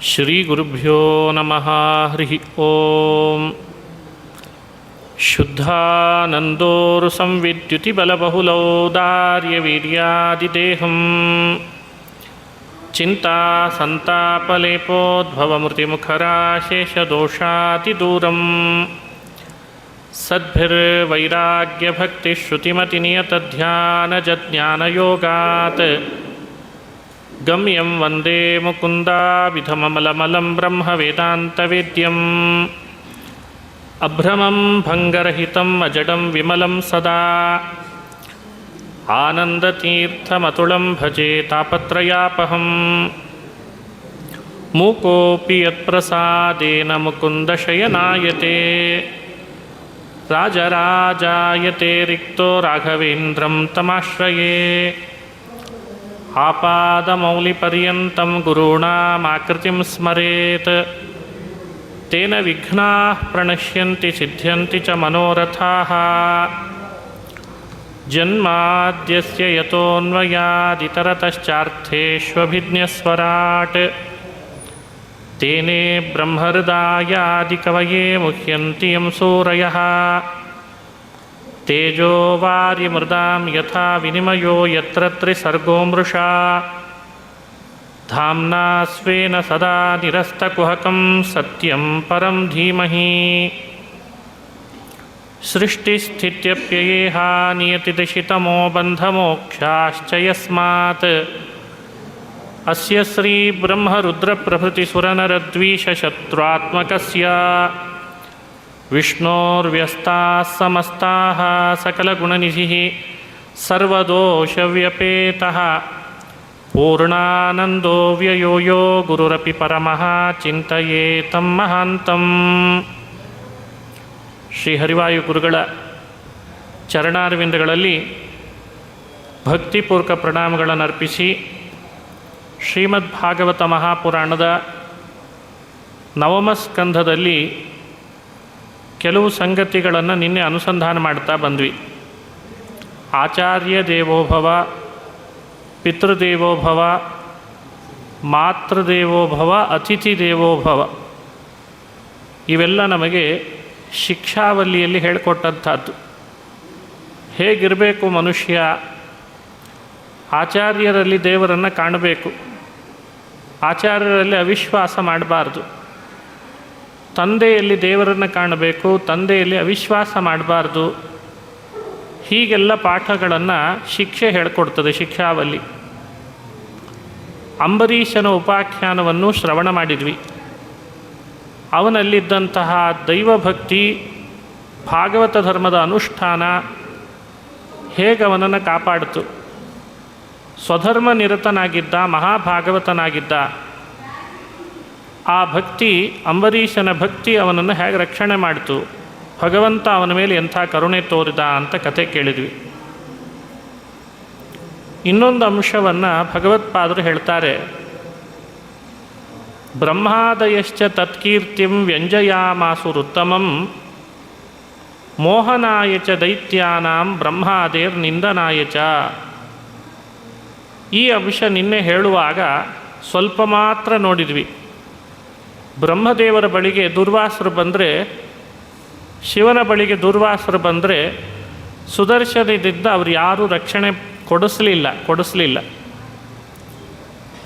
ಶ್ರೀ ಗುರುಭ್ಯೋ ನಮಃ. ಹರಿ ಓಂ. ಶುದ್ಧಾನಂದೋರು ಸಂವಿದ್ಯುತಿ ಬಲಬಹುಲೌದಾರ್ಯವೀರ್ಯಾದಿದೇಹಂ ಚಿಂತಾ ಸಂತಾಪಲೇಪೋದ್ಭವಮೃತಿಮುಖರಾಶೇಷದೋಷಾತಿದೂರಂ ಸದ್ಭಿರ್ವೈರಾಗ್ಯಭಕ್ತಿಶ್ರುತಿಮತಿನಿಯತಧ್ಯಾನಜಜ್ಞಾನಯೋಗಾತ್ ಗಮ್ಯಂ ವಂದೇ ಮುಕುಂದಾವಿಧಮಮಲಮಲಂ ಬ್ರಹ್ಮವೇದಾಂತವೇದ್ಯಂ ಅಭ್ರಮಂ ಭಂಗರಹಿತಂ ಅಜಡಂ ವಿಮಲಂ ಸದಾ ಆನಂದತೀರ್ಥಮತುಳಂ ಭಜೆ ತಾಪತ್ರಯಾಪಹಂ ಮೂಕೋಪಿ ಯತ್ಪ್ರಸಾದೇನ ಮುಕುಂದಶಯನಾಯತೆ ರಾಜರಾಜಾಯತೆ ರಿಕ್ತೋ ರಾಘವೇಂದ್ರಂ ತಮಾಶ್ರಯೇ ಆಪಾದಮೌಲಿಪರ್ಯಂತಂ ಗುರುಣಾಮಾಕೃತಿಂ ಸ್ಮರೇತ್ ತೇನ ವಿಘ್ನಾಃ ಪ್ರಣಶ್ಯಂತಿ ಸಿದ್ಧ್ಯಂತಿ ಚ ಮನೋರಥಾಃ ಜನ್ಮಾದ್ಯಸ್ಯ ಯತೋನ್ವಯಾದಿತರತಶ್ಚಾರ್ಥೇಷ್ವಭಿಜ್ಞಸ್ವರಾಟ್ ತೇನೇ ಬ್ರಹ್ಮಹೃದಾಯಾದಿಕವಯೇ ಮುಹ್ಯಂತಿ ಯಂ ಸೂರಯಃ ತೇಜೋ ವಾರ್ಯಮೃದಾಂ ಯಥಾ ವಿನಿಮಯೋ ಯತ್ರ ತ್ರಿಸರ್ಗೋ ಮೃಷಾ ಧಾಮ್ನಾ ಸ್ವೇನ ಸದಾ ನಿರಸ್ತಕುಹಕಂ ಸತ್ಯಂ ಪರಂ ಧೀಮಹಿ ಸೃಷ್ಟಿಸ್ಥಿತ್ಯಪ್ಯಯೇಹ ನಿಯತಿದಶಿತಮೋ ಬಂಧಮೋಕ್ಷಾಶ್ಚ ಯಸ್ಮಾತ್ ಅಸ್ಯ ಶ್ರೀ ಬ್ರಹ್ಮರುದ್ರಪ್ರಭೃತಿಸುರನರದ್ವೀಷಶತ್ರುತ್ಮಕಸ್ಯ ವಿಷ್ಣೋರ್ವ್ಯಸ್ತಾಃ ಸಮಸ್ತಾಃ ಸಕಲಗುಣನಿಧಿಃ ಸರ್ವದೋಷವ್ಯಪೇತಃ ಪೂರ್ಣಾನಂದೋ ವ್ಯಯೋ ಯೋ ಗುರುರಪಿ ಪರಮಃ ಚಿಂತಯೇತಂ ಮಹಾಂತಂ. ಶ್ರೀ ಹರಿವಾಯು ಗುರುಗಳ ಚರಣಾರವಿಂದಗಳಲ್ಲಿ ಭಕ್ತಿಪೂರ್ವಕ ಪ್ರಣಾಮಗಳನ್ನು ಅರ್ಪಿಸಿ ಶ್ರೀಮದ್ ಭಾಗವತ ಮಹಾಪುರಾಣದ ನವಮ ಸ್ಕಂಧದಲ್ಲಿ ಕೆಲವು ಸಂಗತಿಗಳನ್ನು ನಿನ್ನೆ ಅನುಸಂಧಾನ ಮಾಡ್ತಾ ಬಂದ್ವಿ. ಆಚಾರ್ಯ ದೇವೋಭವ, ಪಿತೃದೇವೋಭವ, ಮಾತೃದೇವೋಭವ, ಅತಿಥಿ ದೇವೋಭವ ಇವೆಲ್ಲ ನಮಗೆ ಶಿಕ್ಷಾವಲ್ಲಿಯಲ್ಲಿ ಹೇಳಿಕೊಟ್ಟಂಥದ್ದು. ಹೇಗಿರಬೇಕು ಮನುಷ್ಯ, ಆಚಾರ್ಯರಲ್ಲಿ ದೇವರನ್ನು ಕಾಣಬೇಕು, ಆಚಾರ್ಯರಲ್ಲಿ ಅವಿಶ್ವಾಸ ಮಾಡಬಾರ್ದು, ತಂದೆಯಲ್ಲಿ ದೇವರನ್ನು ಕಾಣಬೇಕು, ತಂದೆಯಲ್ಲಿ ಅವಿಶ್ವಾಸ ಮಾಡಬಾರ್ದು. ಹೀಗೆಲ್ಲ ಪಾಠಗಳನ್ನು ಶಿಕ್ಷೆ ಹೇಳಿಕೊಡ್ತದೆ ಶಿಕ್ಷಾವಲ್ಲಿ. ಅಂಬರೀಷನ ಉಪಾಖ್ಯಾನವನ್ನು ಶ್ರವಣ ಮಾಡಿದ್ವಿ. ಅವನಲ್ಲಿದ್ದಂತಹ ದೈವಭಕ್ತಿ, ಭಾಗವತ ಧರ್ಮದ ಅನುಷ್ಠಾನ ಹೇಗೆ ಅವನನ್ನು ಕಾಪಾಡಿತು. ಸ್ವಧರ್ಮ ನಿರತನಾಗಿದ್ದ, ಮಹಾಭಾಗವತನಾಗಿದ್ದ. ಆ ಭಕ್ತಿ, ಅಂಬರೀಷನ ಭಕ್ತಿ ಅವನನ್ನು ಹೇಗೆ ರಕ್ಷಣೆ ಮಾಡಿತು, ಭಗವಂತ ಅವನ ಮೇಲೆ ಎಂಥ ಕರುಣೆ ತೋರಿದ ಅಂತ ಕಥೆ ಕೇಳಿದ್ವಿ. ಇನ್ನೊಂದು ಅಂಶವನ್ನು ಭಗವತ್ಪಾದರು ಹೇಳ್ತಾರೆ. ಬ್ರಹ್ಮಾದಯಶ್ಚ ತತ್ಕೀರ್ತಿಂ ವ್ಯಂಜಯಾಮಾಸುರುತ್ತಮಂ ಮೋಹನಾಯ ಚ ದೈತ್ಯಾನಾಂ ಬ್ರಹ್ಮಾದೇರ್ ನಿಂದನಾಯ ಚ. ಈ ಅಂಶ ನಿನ್ನೆ ಹೇಳುವಾಗ ಸ್ವಲ್ಪ ಮಾತ್ರ ನೋಡಿದ್ವಿ. ಬ್ರಹ್ಮದೇವರ ಬಳಿಗೆ ದುರ್ವಾಸರು ಬಂದರೆ, ಶಿವನ ಬಳಿಗೆ ದುರ್ವಾಸರು ಬಂದರೆ ಸುದರ್ಶನದಿಂದ ಅವರು ಯಾರೂ ರಕ್ಷಣೆ ಕೊಡಿಸಲಿಲ್ಲ.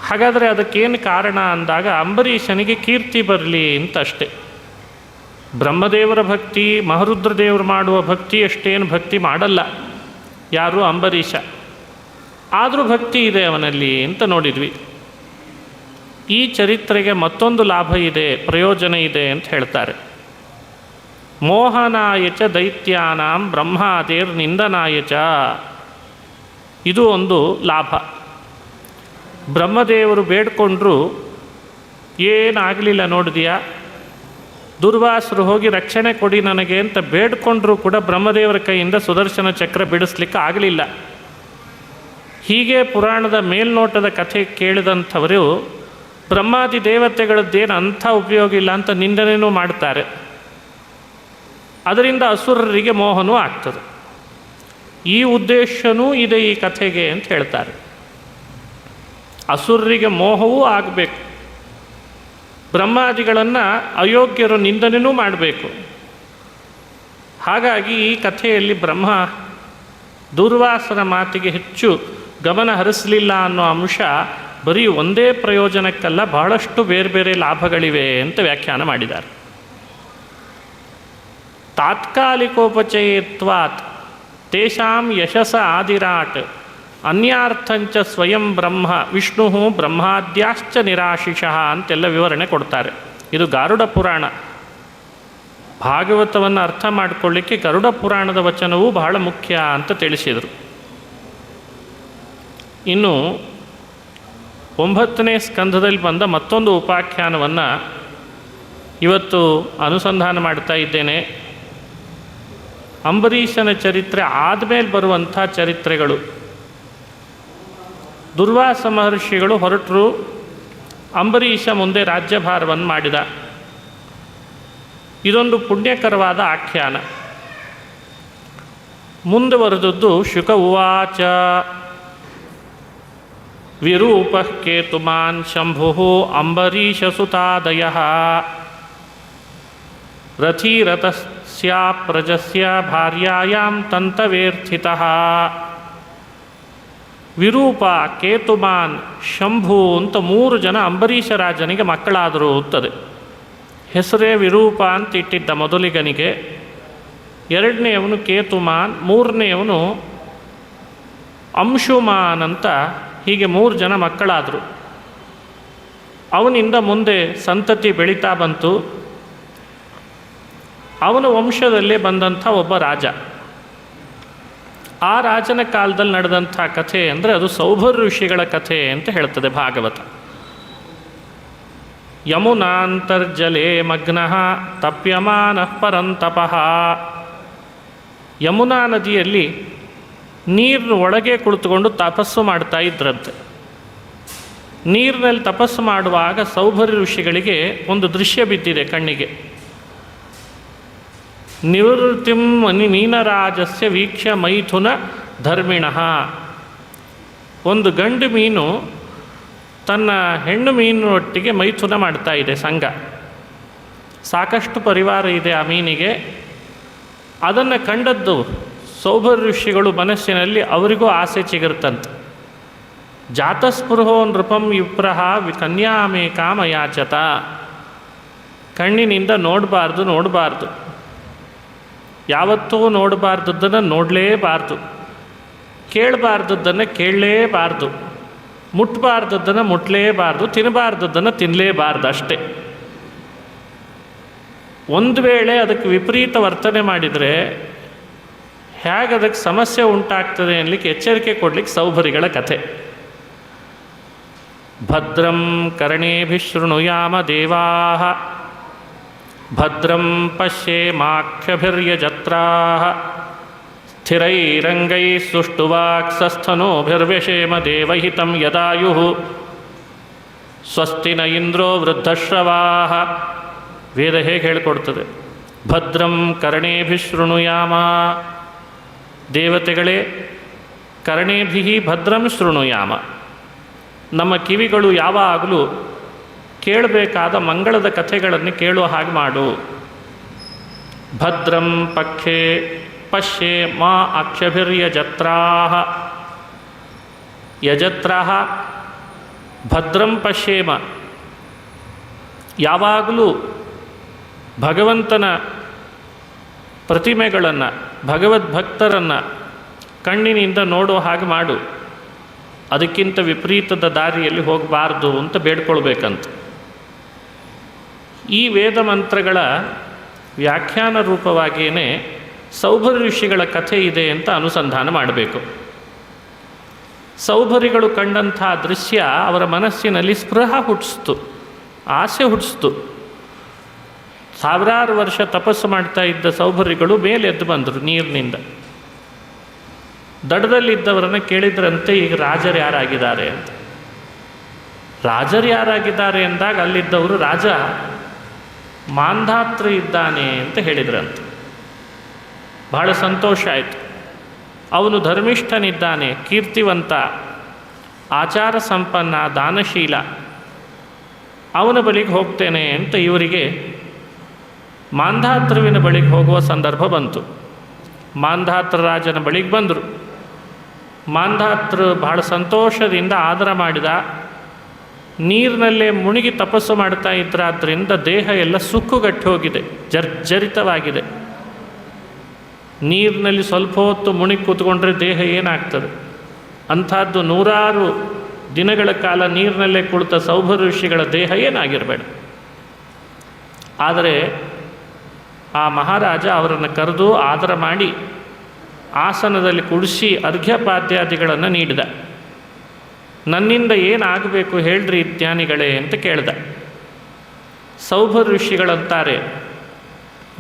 ಹಾಗಾದರೆ ಅದಕ್ಕೇನು ಕಾರಣ ಅಂದಾಗ ಅಂಬರೀಷನಿಗೆ ಕೀರ್ತಿ ಬರಲಿ ಅಂತ ಅಷ್ಟೆ. ಬ್ರಹ್ಮದೇವರ ಭಕ್ತಿ, ಮಹರುದ್ರದೇವರು ಮಾಡುವ ಭಕ್ತಿ ಅಷ್ಟೇನು ಭಕ್ತಿ ಮಾಡಲ್ಲ ಯಾರು ಅಂಬರೀಷ. ಆದರೂ ಭಕ್ತಿ ಇದೆ ಅವನಲ್ಲಿ ಅಂತ ನೋಡಿದ್ವಿ. ಈ ಚರಿತ್ರೆಗೆ ಮತ್ತೊಂದು ಲಾಭ ಇದೆ, ಪ್ರಯೋಜನ ಇದೆ ಅಂತ ಹೇಳ್ತಾರೆ. ಮೋಹನಾಯ ಚ ದೈತ್ಯಾನಾಂ ಬ್ರಹ್ಮಾದೇರ್ ನಿಂದನಾಯ ಚ. ಇದು ಒಂದು ಲಾಭ. ಬ್ರಹ್ಮದೇವರು ಬೇಡ್ಕೊಂಡ್ರು, ಏನಾಗಲಿಲ್ಲ ನೋಡಿದೆಯಾ, ದುರ್ವಾಸರು ಹೋಗಿ ರಕ್ಷಣೆ ಕೊಡಿ ನನಗೆ ಅಂತ ಬೇಡ್ಕೊಂಡ್ರೂ ಕೂಡ ಬ್ರಹ್ಮದೇವರ ಕೈಯಿಂದ ಸುದರ್ಶನ ಚಕ್ರ ಬಿಡಿಸ್ಲಿಕ್ಕೆ ಆಗಲಿಲ್ಲ. ಹೀಗೆ ಪುರಾಣದ ಮೇಲ್ನೋಟದ ಕಥೆ ಕೇಳಿದಂಥವರು ಬ್ರಹ್ಮಾದಿ ದೇವತೆಗಳದ್ದೇನು ಅಂಥ ಉಪಯೋಗ ಇಲ್ಲ ಅಂತ ನಿಂದನೆಯೂ ಮಾಡ್ತಾರೆ. ಅದರಿಂದ ಅಸುರರಿಗೆ ಮೋಹನೂ ಆಗ್ತದೆ. ಈ ಉದ್ದೇಶನೂ ಇದೆ ಈ ಕಥೆಗೆ ಅಂತ ಹೇಳ್ತಾರೆ. ಅಸುರರಿಗೆ ಮೋಹವೂ ಆಗಬೇಕು, ಬ್ರಹ್ಮಾದಿಗಳನ್ನು ಅಯೋಗ್ಯರು ನಿಂದನೆಯೂ ಮಾಡಬೇಕು. ಹಾಗಾಗಿ ಈ ಕಥೆಯಲ್ಲಿ ಬ್ರಹ್ಮ ದೂರ್ವಾಸರ ಮಾತಿಗೆ ಹೆಚ್ಚು ಗಮನ ಹರಿಸಲಿಲ್ಲ ಅನ್ನೋ ಅಂಶ ಬರೀ ಒಂದೇ ಪ್ರಯೋಜನಕ್ಕಲ್ಲ, ಬಹಳಷ್ಟು ಬೇರೆ ಬೇರೆ ಲಾಭಗಳಿವೆ ಅಂತ ವ್ಯಾಖ್ಯಾನ ಮಾಡಿದ್ದಾರೆ. ತಾತ್ಕಾಲಿಕೋಪಚಯತ್ವಾತ್ ತೇಷಾಂ ಯಶಸ ಆದಿರಾಟ್ ಅನ್ಯಾರ್ಥಂಚ ಸ್ವಯಂ ಬ್ರಹ್ಮ ವಿಷ್ಣು ಬ್ರಹ್ಮಾದ್ಯಾಶ್ಚ ನಿರಾಶಿಷಃ ಅಂತೆಲ್ಲ ವಿವರಣೆ ಕೊಡ್ತಾರೆ. ಇದು ಗಾರುಡ ಪುರಾಣ. ಭಾಗವತವನ್ನು ಅರ್ಥ ಮಾಡಿಕೊಳ್ಳಿಕ್ಕೆ ಗರುಡ ಪುರಾಣದ ವಚನವೂ ಬಹಳ ಮುಖ್ಯ ಅಂತ ತಿಳಿಸಿದರು. ಇನ್ನು 9ನೇ ಸ್ಕಂಧದಲ್ಲಿ ಬಂದ ಮತ್ತೊಂದು ಉಪಾಖ್ಯಾನವನ್ನು ಇವತ್ತು ಅನುಸಂಧಾನ ಮಾಡ್ತಾ ಇದ್ದೇನೆ. ಅಂಬರೀಷನ ಚರಿತ್ರೆ ಆದಮೇಲೆ ಬರುವಂಥ ಚರಿತ್ರೆಗಳು. ದುರ್ವಾಸ ಮಹರ್ಷಿಗಳು ಹೊರಟರು. ಅಂಬರೀಷ ಮುಂದೆ ರಾಜ್ಯಭಾರವನ್ನು ಮಾಡಿದ. ಇದೊಂದು ಪುಣ್ಯಕರವಾದ ಆಖ್ಯಾನ. ಮುಂದುವರೆದದ್ದು ಶುಕ ಉವಾಚ ವಿರೂಪ ಕೇತುಮಾನ್ ಶಂಭು ಅಂಬರೀಷಸುತಾದಯ ರಥೀರಥಸ್ಯ ಪ್ರಜಸ್ಯ ಭಾರ್ಯಾಯಾಂ ತಂತವೇರ್ಥಿತಃ. ವಿರೂಪ, ಕೇತುಮಾನ್, ಶಂಭು ಅಂತ 3 ಜನ ಅಂಬರೀಷ ರಾಜನಿಗೆ ಮಕ್ಕಳಾದರು ಅಂತದೆ. ಹೆಸರೇ ವಿರೂಪ ಅಂತ ಇಟ್ಟಿದ್ದ ಮೊದಲಿಗನಿಗೆ. 2ನೇಯವನು ಕೇತುಮಾನ್, 3ನೇಯವನು ಅಂಶುಮಾನ್ ಅಂತ. ಹೀಗೆ 3 ಜನ ಮಕ್ಕಳಾದರು. ಅವನಿಂದ ಮುಂದೆ ಸಂತತಿ ಬೆಳೀತಾ ಬಂತು. ಅವನ ವಂಶದಲ್ಲೇ ಬಂದಂಥ ಒಬ್ಬ ರಾಜ. ಆ ರಾಜನ ಕಾಲದಲ್ಲಿ ನಡೆದಂಥ ಕಥೆ ಅಂದರೆ ಅದು ಸೌಭರ ಋಷಿಗಳ ಕಥೆ ಅಂತ ಹೇಳ್ತದೆ ಭಾಗವತ. ಯಮುನಾಂತರ್ಜಲೇ ಮಗ್ನಃ ತಪ್ಯಮಾನಃ ಪರಂತಪಃ. ಯಮುನಾ ನದಿಯಲ್ಲಿ ನೀರಿನ ಒಳಗೆ ಕುಳಿತುಕೊಂಡು ತಪಸ್ಸು ಮಾಡ್ತಾ ಇದ್ರಂತೆ. ನೀರಿನಲ್ಲಿ ತಪಸ್ಸು ಮಾಡುವಾಗ ಸೌಭರಿ ಋಷಿಗಳಿಗೆ ಒಂದು ದೃಶ್ಯ ಬಿದ್ದಿದೆ ಕಣ್ಣಿಗೆ. ನಿವೃತ್ತಿಂ ಮೀನರಾಜಸ್ಯ ವೀಕ್ಷ್ಯ ಮೈಥುನ ಧರ್ಮಿಣಃ. ಒಂದು ಗಂಡು ಮೀನು ತನ್ನ ಹೆಣ್ಣು ಮೀನಿನೊಟ್ಟಿಗೆ ಮೈಥುನ ಮಾಡ್ತಾ ಇದೆ, ಸಂಘ. ಸಾಕಷ್ಟು ಪರಿವಾರ ಇದೆ ಆ ಮೀನಿಗೆ. ಅದನ್ನು ಕಂಡದ್ದು ಸೌಭರ ಋಷಿಗಳು ಮನಸ್ಸಿನಲ್ಲಿ ಅವರಿಗೂ ಆಸೆ ಚಿಗುರ್ತಂತೆ. ಜಾತಸ್ಪೃಹೋ ನೃಪಂ ವಿಪ್ರಹ ಕನ್ಯಾಮೇ ಕಾಮಯಾಚತ. ಕಣ್ಣಿನಿಂದ ನೋಡಬಾರ್ದು, ಯಾವತ್ತೂ ನೋಡಬಾರ್ದದ್ದನ್ನು ನೋಡಲೇಬಾರ್ದು, ಕೇಳಬಾರ್ದದ್ದನ್ನು ಕೇಳಲೇಬಾರ್ದು, ಮುಟ್ಟಬಾರ್ದದ್ದನ್ನು ಮುಟ್ಟಲೇಬಾರ್ದು, ತಿನ್ನಬಾರ್ದದ್ದನ್ನು ತಿನ್ನಲೇಬಾರ್ದು ಅಷ್ಟೇ. ಒಂದು ವೇಳೆ ಅದಕ್ಕೆ ವಿಪರೀತ ವರ್ತನೆ ಮಾಡಿದರೆ ಹೇಗೆ ಅದಕ್ಕೆ ಸಮಸ್ಯೆ ಉಂಟಾಗ್ತದೆ ಅನ್ನಲಿಕ್ಕೆ ಎಚ್ಚರಿಕೆ ಕೊಡಲಿಕ್ಕೆ ಸೌಭರಿಗಳ ಕಥೆ. ಭದ್ರಂ ಕರ್ಣೇಭಿಶೃಣುಯಾಮ ದೇವಾಃ ಭದ್ರಂ ಪಶ್ಯೇಮಾಕ್ಷಭಿರ್ಯಜತ್ರಾಃ ಸ್ಥಿರೈರಂಗೈ ಸುಷ್ಟುವಾಕ್ಸಸ್ಥನೋಭಿರ್ವ್ಯಶೇಮ ದೇವಹಿತಂ ಯದಾಯುಃ ಸ್ವಸ್ತಿ ನ ಇಂದ್ರೋ ವೃದ್ಧಶ್ರವಾಃ. ವೇದ ಹೇಗೆ ಹೇಳಿಕೊಡ್ತದೆ? ಭದ್ರಂ ಕರ್ಣೇಭಿಶೃಣುಯಾಮ. ದೇವತೆಗಳೇ, ಕರ್ಣೇಭಿ ಭದ್ರಂ ಶೃಣುಯಾಮ. ನಮ್ಮ ಕಿವಿಗಳು ಯಾವಾಗಲೂ ಕೇಳಬೇಕಾದ ಮಂಗಳದ ಕಥೆಗಳನ್ನು ಕೇಳುವ ಹಾಗೆ ಮಾಡು. ಭದ್ರಂ ಪಕ್ಷೇ ಪಶ್ಯೇ ಮಾ ಅಕ್ಷಭಿರ್ಯಜತ್ರಾಃ. ಯಜತ್ರಾಃ ಭದ್ರಂ ಪಶ್ಯೇಮ. ಯಾವಾಗಲೂ ಭಗವಂತನ ಪ್ರತಿಮೆಗಳನ್ನು, ಭಗವದ್ಭಕ್ತರನ್ನು ಕಣ್ಣಿನಿಂದ ನೋಡೋ ಹಾಗೆ ಮಾಡು. ಅದಕ್ಕಿಂತ ವಿಪರೀತದ ದಾರಿಯಲ್ಲಿ ಹೋಗಬಾರ್ದು ಅಂತ ಬೇಡ್ಕೊಳ್ಬೇಕಂತ. ಈ ವೇದ ಮಂತ್ರಗಳ ವ್ಯಾಖ್ಯಾನ ರೂಪವಾಗಿಯೇ ಸೌಭರಿ ಋಷಿಗಳ ಕಥೆ ಇದೆ ಅಂತ ಅನುಸಂಧಾನ ಮಾಡಬೇಕು. ಸೌಭರಿಗಳು ಕಂಡಂಥ ದೃಶ್ಯ ಅವರ ಮನಸ್ಸಿನಲ್ಲಿ ಸ್ಪೃಹ ಹುಟ್ಟಿಸ್ತು, ಆಸೆ ಹುಟ್ಟಿಸ್ತು. ಸಾವಿರಾರು ವರ್ಷ ತಪಸ್ಸು ಮಾಡ್ತಾ ಇದ್ದ ಸೌಭರಿಗಳು ಮೇಲೆ ಎದ್ದು ಬಂದರು ನೀರಿನಿಂದ. ದಡದಲ್ಲಿದ್ದವರನ್ನು ಕೇಳಿದ್ರಂತೆ, ಈಗ ರಾಜರು ಯಾರಾಗಿದ್ದಾರೆ ಅಂತ. ರಾಜರು ಯಾರಾಗಿದ್ದಾರೆ ಎಂದಾಗ ಅಲ್ಲಿದ್ದವರು ರಾಜ ಮಾಂಧಾತೃ ಇದ್ದಾನೆ ಅಂತ ಹೇಳಿದ್ರಂತೆ. ಬಹಳ ಸಂತೋಷ ಆಯಿತು. ಅವನು ಧರ್ಮಿಷ್ಠನಿದ್ದಾನೆ, ಕೀರ್ತಿವಂತ, ಆಚಾರ ಸಂಪನ್ನ, ದಾನಶೀಲ, ಅವನ ಬಳಿಗೆ ಹೋಗ್ತೇನೆ ಅಂತ ಇವರಿಗೆ ಮಾಂಧಾತೃವಿನ ಬಳಿಗೆ ಹೋಗುವ ಸಂದರ್ಭ ಬಂತು. ಮಾಂಧಾತೃ ರಾಜನ ಬಳಿಗೆ ಬಂದರು. ಮಾಂಧಾತೃ ಬಹಳ ಸಂತೋಷದಿಂದ ಆದರ ಮಾಡಿದ. ನೀರಿನಲ್ಲೇ ಮುಳುಗಿ ತಪಸ್ಸು ಮಾಡ್ತಾ ಇದ್ದರಾದ್ರಿಂದ ದೇಹ ಎಲ್ಲ ಸುಕ್ಕುಗಟ್ಟಿ ಹೋಗಿದೆ, ಜರ್ಜರಿತವಾಗಿದೆ. ನೀರಿನಲ್ಲಿ ಸ್ವಲ್ಪ ಹೊತ್ತು ಮುಳುಗಿ ಕೂತ್ಕೊಂಡ್ರೆ ದೇಹ ಏನಾಗ್ತದೆ? ಅಂಥದ್ದು ನೂರಾರು ದಿನಗಳ ಕಾಲ ನೀರಿನಲ್ಲೇ ಕುಳಿತ ಸೌಭ ಋಷಿಗಳ ದೇಹ ಏನಾಗಿರಬೇಡ. ಆದರೆ ಆ ಮಹಾರಾಜ ಅವರನ್ನು ಕರೆದು ಆದರ ಮಾಡಿ ಆಸನದಲ್ಲಿ ಕುಡಿಸಿ ಅರ್ಘ್ಯಪಾದ್ಯಾದಿಗಳನ್ನು ನೀಡಿದ. ನನ್ನಿಂದ ಏನಾಗಬೇಕು ಹೇಳ್ರಿ ಜ್ಞಾನಿಗಳೇ ಅಂತ ಕೇಳ್ದ. ಸೌಭ ಋಷಿಗಳಂತಾರೆ,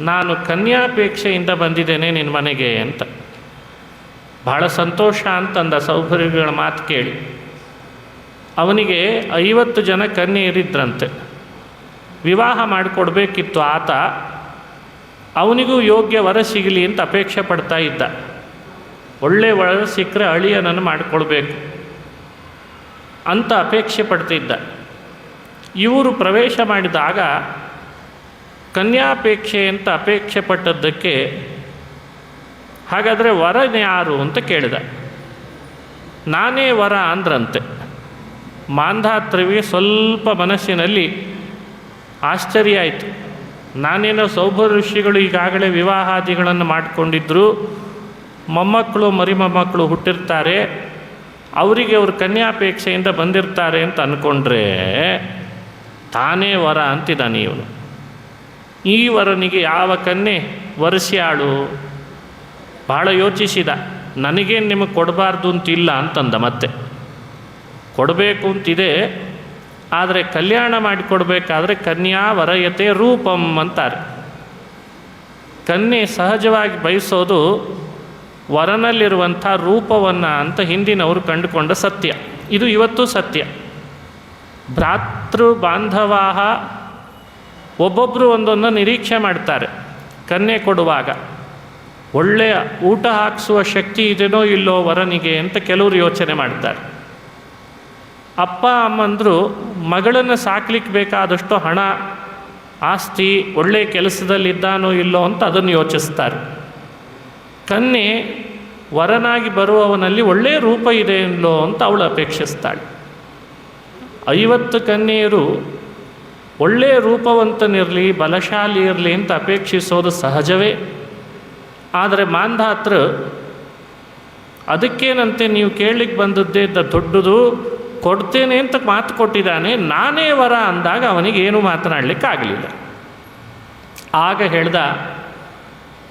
ನಾನು ಕನ್ಯಾಪೇಕ್ಷೆಯಿಂದ ಬಂದಿದ್ದೇನೆ ನಿನ್ನ ಮನೆಗೆ ಅಂತ. ಬಹಳ ಸಂತೋಷ ಅಂತಂದ ಸೌಭರಿಗಳ ಮಾತು ಕೇಳಿ. ಅವನಿಗೆ 50 ಜನ ಕನ್ಯೆಯರಿದ್ರಂತೆ. ವಿವಾಹ ಮಾಡಿಕೊಡ್ಬೇಕಿತ್ತು ಆತ. ಅವನಿಗೂ ಯೋಗ್ಯ ವರ ಸಿಗಲಿ ಅಂತ ಅಪೇಕ್ಷೆ ಪಡ್ತಾ ಇದ್ದ. ಒಳ್ಳೆ ವರ ಸಿಕ್ಕರೆ ಅಳಿಯನನ್ನು ಮಾಡಿಕೊಡ್ಬೇಕು ಅಂತ ಅಪೇಕ್ಷೆ ಪಡ್ತಿದ್ದ. ಇವರು ಪ್ರವೇಶ ಮಾಡಿದಾಗ ಕನ್ಯಾಪೇಕ್ಷೆ ಅಂತ ಅಪೇಕ್ಷೆ ಪಟ್ಟದ್ದಕ್ಕೆ, ಹಾಗಾದರೆ ವರನ ಯಾರು ಅಂತ ಕೇಳಿದ. ನಾನೇ ವರ ಅಂದ್ರಂತೆ. ಮಾಂಧಾತೃವಿಗೆ ಸ್ವಲ್ಪ ಮನಸ್ಸಿನಲ್ಲಿ ಆಶ್ಚರ್ಯ ಆಯಿತು. ನಾನೇನೋ ಸೌಭ ಋಷಿಗಳು ಈಗಾಗಲೇ ವಿವಾಹಾದಿಗಳನ್ನು ಮಾಡಿಕೊಂಡಿದ್ದರು, ಮೊಮ್ಮಕ್ಕಳು ಮರಿಮೊಮ್ಮಕ್ಕಳು ಹುಟ್ಟಿರ್ತಾರೆ, ಅವರಿಗೆ ಅವರು ಕನ್ಯಾಪೇಕ್ಷೆಯಿಂದ ಬಂದಿರ್ತಾರೆ ಅಂತ ಅಂದ್ಕೊಂಡ್ರೆ ತಾನೇ ವರ ಅಂತಿದ್ದಾನೆ ಇವನು. ಈ ವರನಿಗೆ ಯಾವ ಕನ್ಯೆ ವರಸ್ಯಾಳು? ಭಾಳ ಯೋಚಿಸಿದ. ನನಗೇನು ನಿಮಗೆ ಕೊಡಬಾರ್ದು ಅಂತಿಲ್ಲ ಅಂತಂದ. ಮತ್ತೆ ಕೊಡಬೇಕು ಅಂತಿದೆ, ಆದರೆ ಕಲ್ಯಾಣ ಮಾಡಿಕೊಡ್ಬೇಕಾದ್ರೆ ಕನ್ಯಾ ವರಯತೆ ರೂಪಂ ಅಂತಾರೆ. ಕನ್ಯೆ ಸಹಜವಾಗಿ ಬಯಸೋದು ವರನಲ್ಲಿರುವಂಥ ರೂಪವನ್ನು ಅಂತ ಹಿಂದಿನವರು ಕಂಡುಕೊಂಡ ಸತ್ಯ. ಇದು ಇವತ್ತು ಸತ್ಯ. ಭ್ರಾತೃ ಬಾಂಧವಾಹ ಒಬ್ಬೊಬ್ಬರು ಒಂದೊಂದು ನಿರೀಕ್ಷೆ ಮಾಡ್ತಾರೆ. ಕನ್ಯೆ ಕೊಡುವಾಗ ಒಳ್ಳೆಯ ಊಟ ಹಾಕಿಸುವ ಶಕ್ತಿ ಇದೆನೋ ಇಲ್ಲೋ ವರನಿಗೆ ಅಂತ ಕೆಲವರು ಯೋಚನೆ ಮಾಡ್ತಾರೆ. ಅಪ್ಪ ಅಮ್ಮಂದರು ಮಗಳನ್ನು ಸಾಕ್ಲಿಕ್ಕೆ ಬೇಕಾದಷ್ಟು ಹಣ, ಆಸ್ತಿ, ಒಳ್ಳೆಯ ಕೆಲಸದಲ್ಲಿದ್ದಾನೋ ಇಲ್ಲೋ ಅಂತ ಅದನ್ನು ಯೋಚಿಸ್ತಾರೆ. ಕನ್ಯೆ ವರನಾಗಿ ಬರುವವನಲ್ಲಿ ಒಳ್ಳೆಯ ರೂಪ ಇದೆ ಇಲ್ಲೋ ಅಂತ ಅವಳು ಅಪೇಕ್ಷಿಸ್ತಾಳೆ. 50 ಕನ್ಯೆಯರು ಒಳ್ಳೆಯ ರೂಪವಂತನಿರಲಿ, ಬಲಶಾಲಿ ಇರಲಿ ಅಂತ ಅಪೇಕ್ಷಿಸೋದು ಸಹಜವೇ. ಆದರೆ ಮಾಂಧಾತೃ ಅದಕ್ಕೇನಂತೆ ನೀವು ಕೇಳಲಿಕ್ಕೆ ಬಂದದ್ದೇ ದೊಡ್ಡದು, ಕೊಡ್ತೇನೆ ಅಂತ ಮಾತು ಕೊಟ್ಟಿದ್ದಾನೆ, ನಾನೇ ವರ ಅಂದಾಗ ಅವನಿಗೆ ಏನೂ ಮಾತನಾಡಲಿಕ್ಕಾಗಲಿಲ್ಲ. ಆಗ ಹೇಳ್ದ,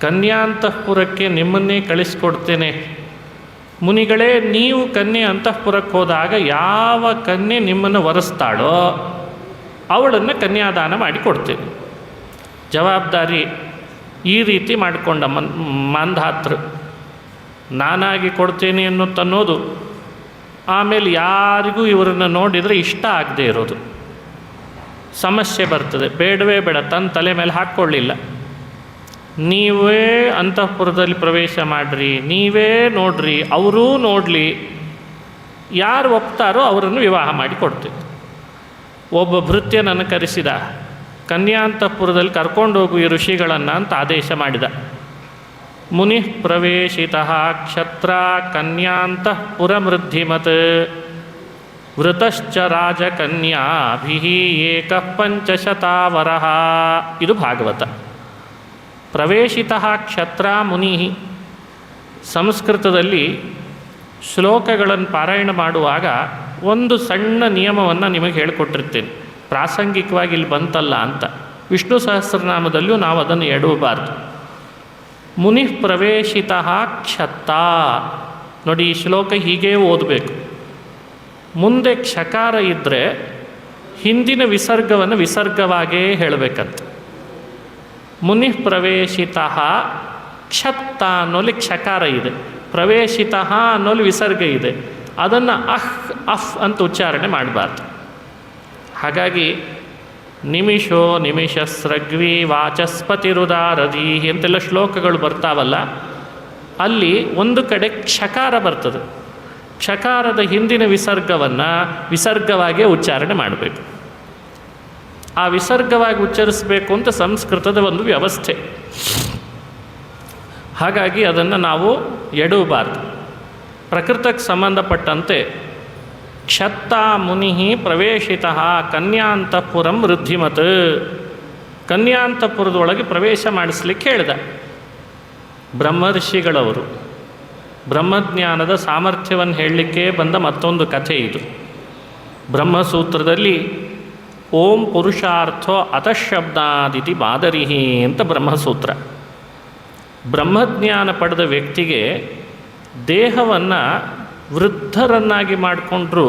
ಕನ್ಯಾಂತಃಪುರಕ್ಕೆ ನಿಮ್ಮನ್ನೇ ಕಳಿಸ್ಕೊಡ್ತೇನೆ ಮುನಿಗಳೇ. ನೀವು ಕನ್ಯೆ ಅಂತಃಪುರಕ್ಕೆ ಹೋದಾಗ ಯಾವ ಕನ್ಯೆ ನಿಮ್ಮನ್ನು ವರಿಸ್ತಾಳೋ ಅವಳನ್ನು ಕನ್ಯಾದಾನ ಮಾಡಿಕೊಡ್ತೇನೆ. ಜವಾಬ್ದಾರಿ ಈ ರೀತಿ ಮಾಡಿಕೊಂಡ ಮಾಂಧಾತೃ. ನಾನಾಗಿ ಕೊಡ್ತೇನೆ ಅನ್ನೋದು ಆಮೇಲೆ ಯಾರಿಗೂ ಇವರನ್ನು ನೋಡಿದರೆ ಇಷ್ಟ ಆಗದೆ ಇರೋದು, ಸಮಸ್ಯೆ ಬರ್ತದೆ. ಬೇಡವೇ ಬೇಡ, ತನ್ನ ತಲೆ ಮೇಲೆ ಹಾಕ್ಕೊಳ್ಳಿಲ್ಲ. ನೀವೇ ಅಂತಃಪುರದಲ್ಲಿ ಪ್ರವೇಶ ಮಾಡಿರಿ, ನೀವೇ ನೋಡ್ರಿ, ಅವರೂ ನೋಡಲಿ, ಯಾರು ಒಪ್ತಾರೋ ಅವರನ್ನು ವಿವಾಹ ಮಾಡಿ ಕೊಡ್ತೀವಿ. ಒಬ್ಬ ಭೃತ್ಯನನ್ನು ಕರೆಸಿದ, ಕನ್ಯಾಂತಃಪುರದಲ್ಲಿ ಕರ್ಕೊಂಡೋಗು ಈ ಋಷಿಗಳನ್ನು ಅಂತ ಆದೇಶ ಮಾಡಿದ. ಮುನಿ ಪ್ರವೇಶಿತ ಕ್ಷತ್ರ ಕನ್ಯಾಂತಃಪುರಮೃದ್ಧಿಮತ್ ವೃತಶ್ಚ ರಾಜಕನ್ಯಾಭಿ ಏಕಃ ಪಂಚಶತಾವರಃ. ಇದು ಭಾಗವತ. ಪ್ರವೇಶಿತ ಕ್ಷತ್ರ ಮುನಿ. ಸಂಸ್ಕೃತದಲ್ಲಿ ಶ್ಲೋಕಗಳನ್ನು ಪಾರಾಯಣ ಮಾಡುವಾಗ ಒಂದು ಸಣ್ಣ ನಿಯಮವನ್ನು ನಿಮಗೆ ಹೇಳಿಕೊಟ್ಟಿರ್ತೇನೆ, ಪ್ರಾಸಂಗಿಕವಾಗಿ ಇಲ್ಲಿ ಬಂತಲ್ಲ ಅಂತ. ವಿಷ್ಣು ಸಹಸ್ರನಾಮದಲ್ಲೂ ನಾವು ಅದನ್ನು ಎಡವಬಾರ್ದು. ಮುನಿ ಪ್ರವೇಶಿತ ಕ್ಷತ್ತ. ನೋಡಿ, ಈ ಶ್ಲೋಕ ಹೀಗೇ ಓದಬೇಕು. ಮುಂದೆ ಕ್ಷಕಾರ ಇದ್ದರೆ ಹಿಂದಿನ ವಿಸರ್ಗವನ್ನು ವಿಸರ್ಗವಾಗೇ ಹೇಳಬೇಕಂತ. ಮುನಿ ಪ್ರವೇಶಿತ ಕ್ಷತ್ತ ಅನ್ನೋಲ್ಲಿ ಕ್ಷಕಾರ ಇದೆ, ಪ್ರವೇಶಿತ ಅನ್ನೋಲ್ಲಿ ವಿಸರ್ಗ ಇದೆ. ಅದನ್ನು ಅಫ್ ಅಂತ ಉಚ್ಚಾರಣೆ ಮಾಡಬಾರ್ದು. ಹಾಗಾಗಿ ನಿಮಿಷೋ ನಿಮಿಷಸ್ರಗ್ವಿ ವಾಚಸ್ಪತಿರುದಾರಧಿ ಅಂತೆಲ್ಲ ಶ್ಲೋಕಗಳು ಬರ್ತಾವಲ್ಲ, ಅಲ್ಲಿ ಒಂದು ಕಡೆ ಕ್ಷಕಾರ ಬರ್ತದೆ. ಕ್ಷಕಾರದ ಹಿಂದಿನ ವಿಸರ್ಗವನ್ನು ವಿಸರ್ಗವಾಗಿಯೇ ಉಚ್ಚಾರಣೆ ಮಾಡಬೇಕು. ಆ ವಿಸರ್ಗವಾಗಿ ಉಚ್ಚರಿಸಬೇಕು ಅಂತ ಸಂಸ್ಕೃತದ ಒಂದು ವ್ಯವಸ್ಥೆ. ಹಾಗಾಗಿ ಅದನ್ನು ನಾವು ಎಡವಬಾರ್ದು. ಪ್ರಕೃತಕ್ಕೆ ಸಂಬಂಧಪಟ್ಟಂತೆ ಕ್ಷತ್ತ ಮುನಿ ಪ್ರವೇಶಿತಃ ಕನ್ಯಾಂತಃಪುರಂ ವೃದ್ಧಿಮತ್, ಕನ್ಯಾಂತಃಪುರದೊಳಗೆ ಪ್ರವೇಶ ಮಾಡಿಸ್ಲಿಕ್ಕೆ ಹೇಳಿದ. ಬ್ರಹ್ಮರ್ಷಿಗಳವರು ಬ್ರಹ್ಮಜ್ಞಾನದ ಸಾಮರ್ಥ್ಯವನ್ನು ಹೇಳಲಿಕ್ಕೆ ಬಂದ ಮತ್ತೊಂದು ಕಥೆ ಇದು. ಬ್ರಹ್ಮಸೂತ್ರದಲ್ಲಿ ಓಂ ಪುರುಷಾರ್ಥೋ ಅತಃಶಬ್ದಾದಿತಿ ಮಾದರಿಹಿ ಅಂತ ಬ್ರಹ್ಮಸೂತ್ರ. ಬ್ರಹ್ಮಜ್ಞಾನ ಪಡೆದ ವ್ಯಕ್ತಿಗೆ ದೇಹವನ್ನು ವೃದ್ಧರನ್ನಾಗಿ ಮಾಡಿಕೊಂಡ್ರು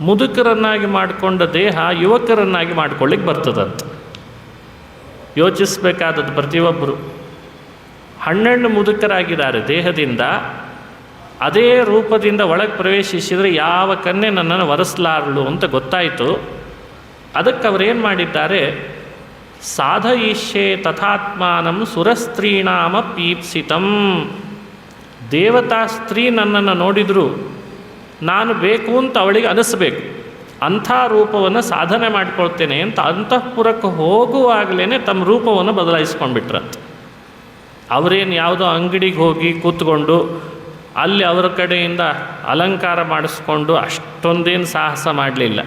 ಮುದುಕರನ್ನಾಗಿ ಮಾಡಿಕೊಂಡ ದೇಹ ಯುವಕರನ್ನಾಗಿ ಮಾಡ್ಕೊಳ್ಳಿಕ್ಕೆ ಬರ್ತದಂತ. ಯೋಚಿಸಬೇಕಾದದ್ದು ಪ್ರತಿಯೊಬ್ಬರು. ಹಣ್ಣು ಮುದುಕರಾಗಿದ್ದಾರೆ ದೇಹದಿಂದ, ಅದೇ ರೂಪದಿಂದ ಒಳಗೆ ಪ್ರವೇಶಿಸಿದರೆ ಯಾವ ಕನ್ಯೆ ನನ್ನನ್ನು ವರೆಸಲಾರಳು ಅಂತ ಗೊತ್ತಾಯಿತು. ಅದಕ್ಕೆ ಅವರೇನು ಮಾಡಿದ್ದಾರೆ, ಸಾಧಯಿಷ್ಯೆ ತಥಾತ್ಮಾನಂ ಸುರಸ್ತ್ರೀಣಾಮ ಪೀಪ್ಸಿತಂ. ದೇವತಾ ಸ್ತ್ರೀ ನನ್ನನ್ನು ನೋಡಿದರೂ ನಾನು ಬೇಕು ಅಂತ ಅವಳಿಗೆ ಅನಿಸ್ಬೇಕು, ಅಂಥ ರೂಪವನ್ನು ಸಾಧನೆ ಮಾಡಿಕೊಳ್ತೇನೆ ಅಂತ ಅಂತಃಪುರಕ್ಕೆ ಹೋಗುವಾಗಲೇ ತಮ್ಮ ರೂಪವನ್ನು ಬದಲಾಯಿಸ್ಕೊಂಡ್ಬಿಟ್ರಂತೆ. ಅವರೇನು ಯಾವುದೋ ಅಂಗಡಿಗೆ ಹೋಗಿ ಕೂತ್ಕೊಂಡು ಅಲ್ಲಿ ಅವರ ಕಡೆಯಿಂದ ಅಲಂಕಾರ ಮಾಡಿಸ್ಕೊಂಡು ಅಷ್ಟೊಂದೇನು ಸಾಹಸ ಮಾಡಲಿಲ್ಲ.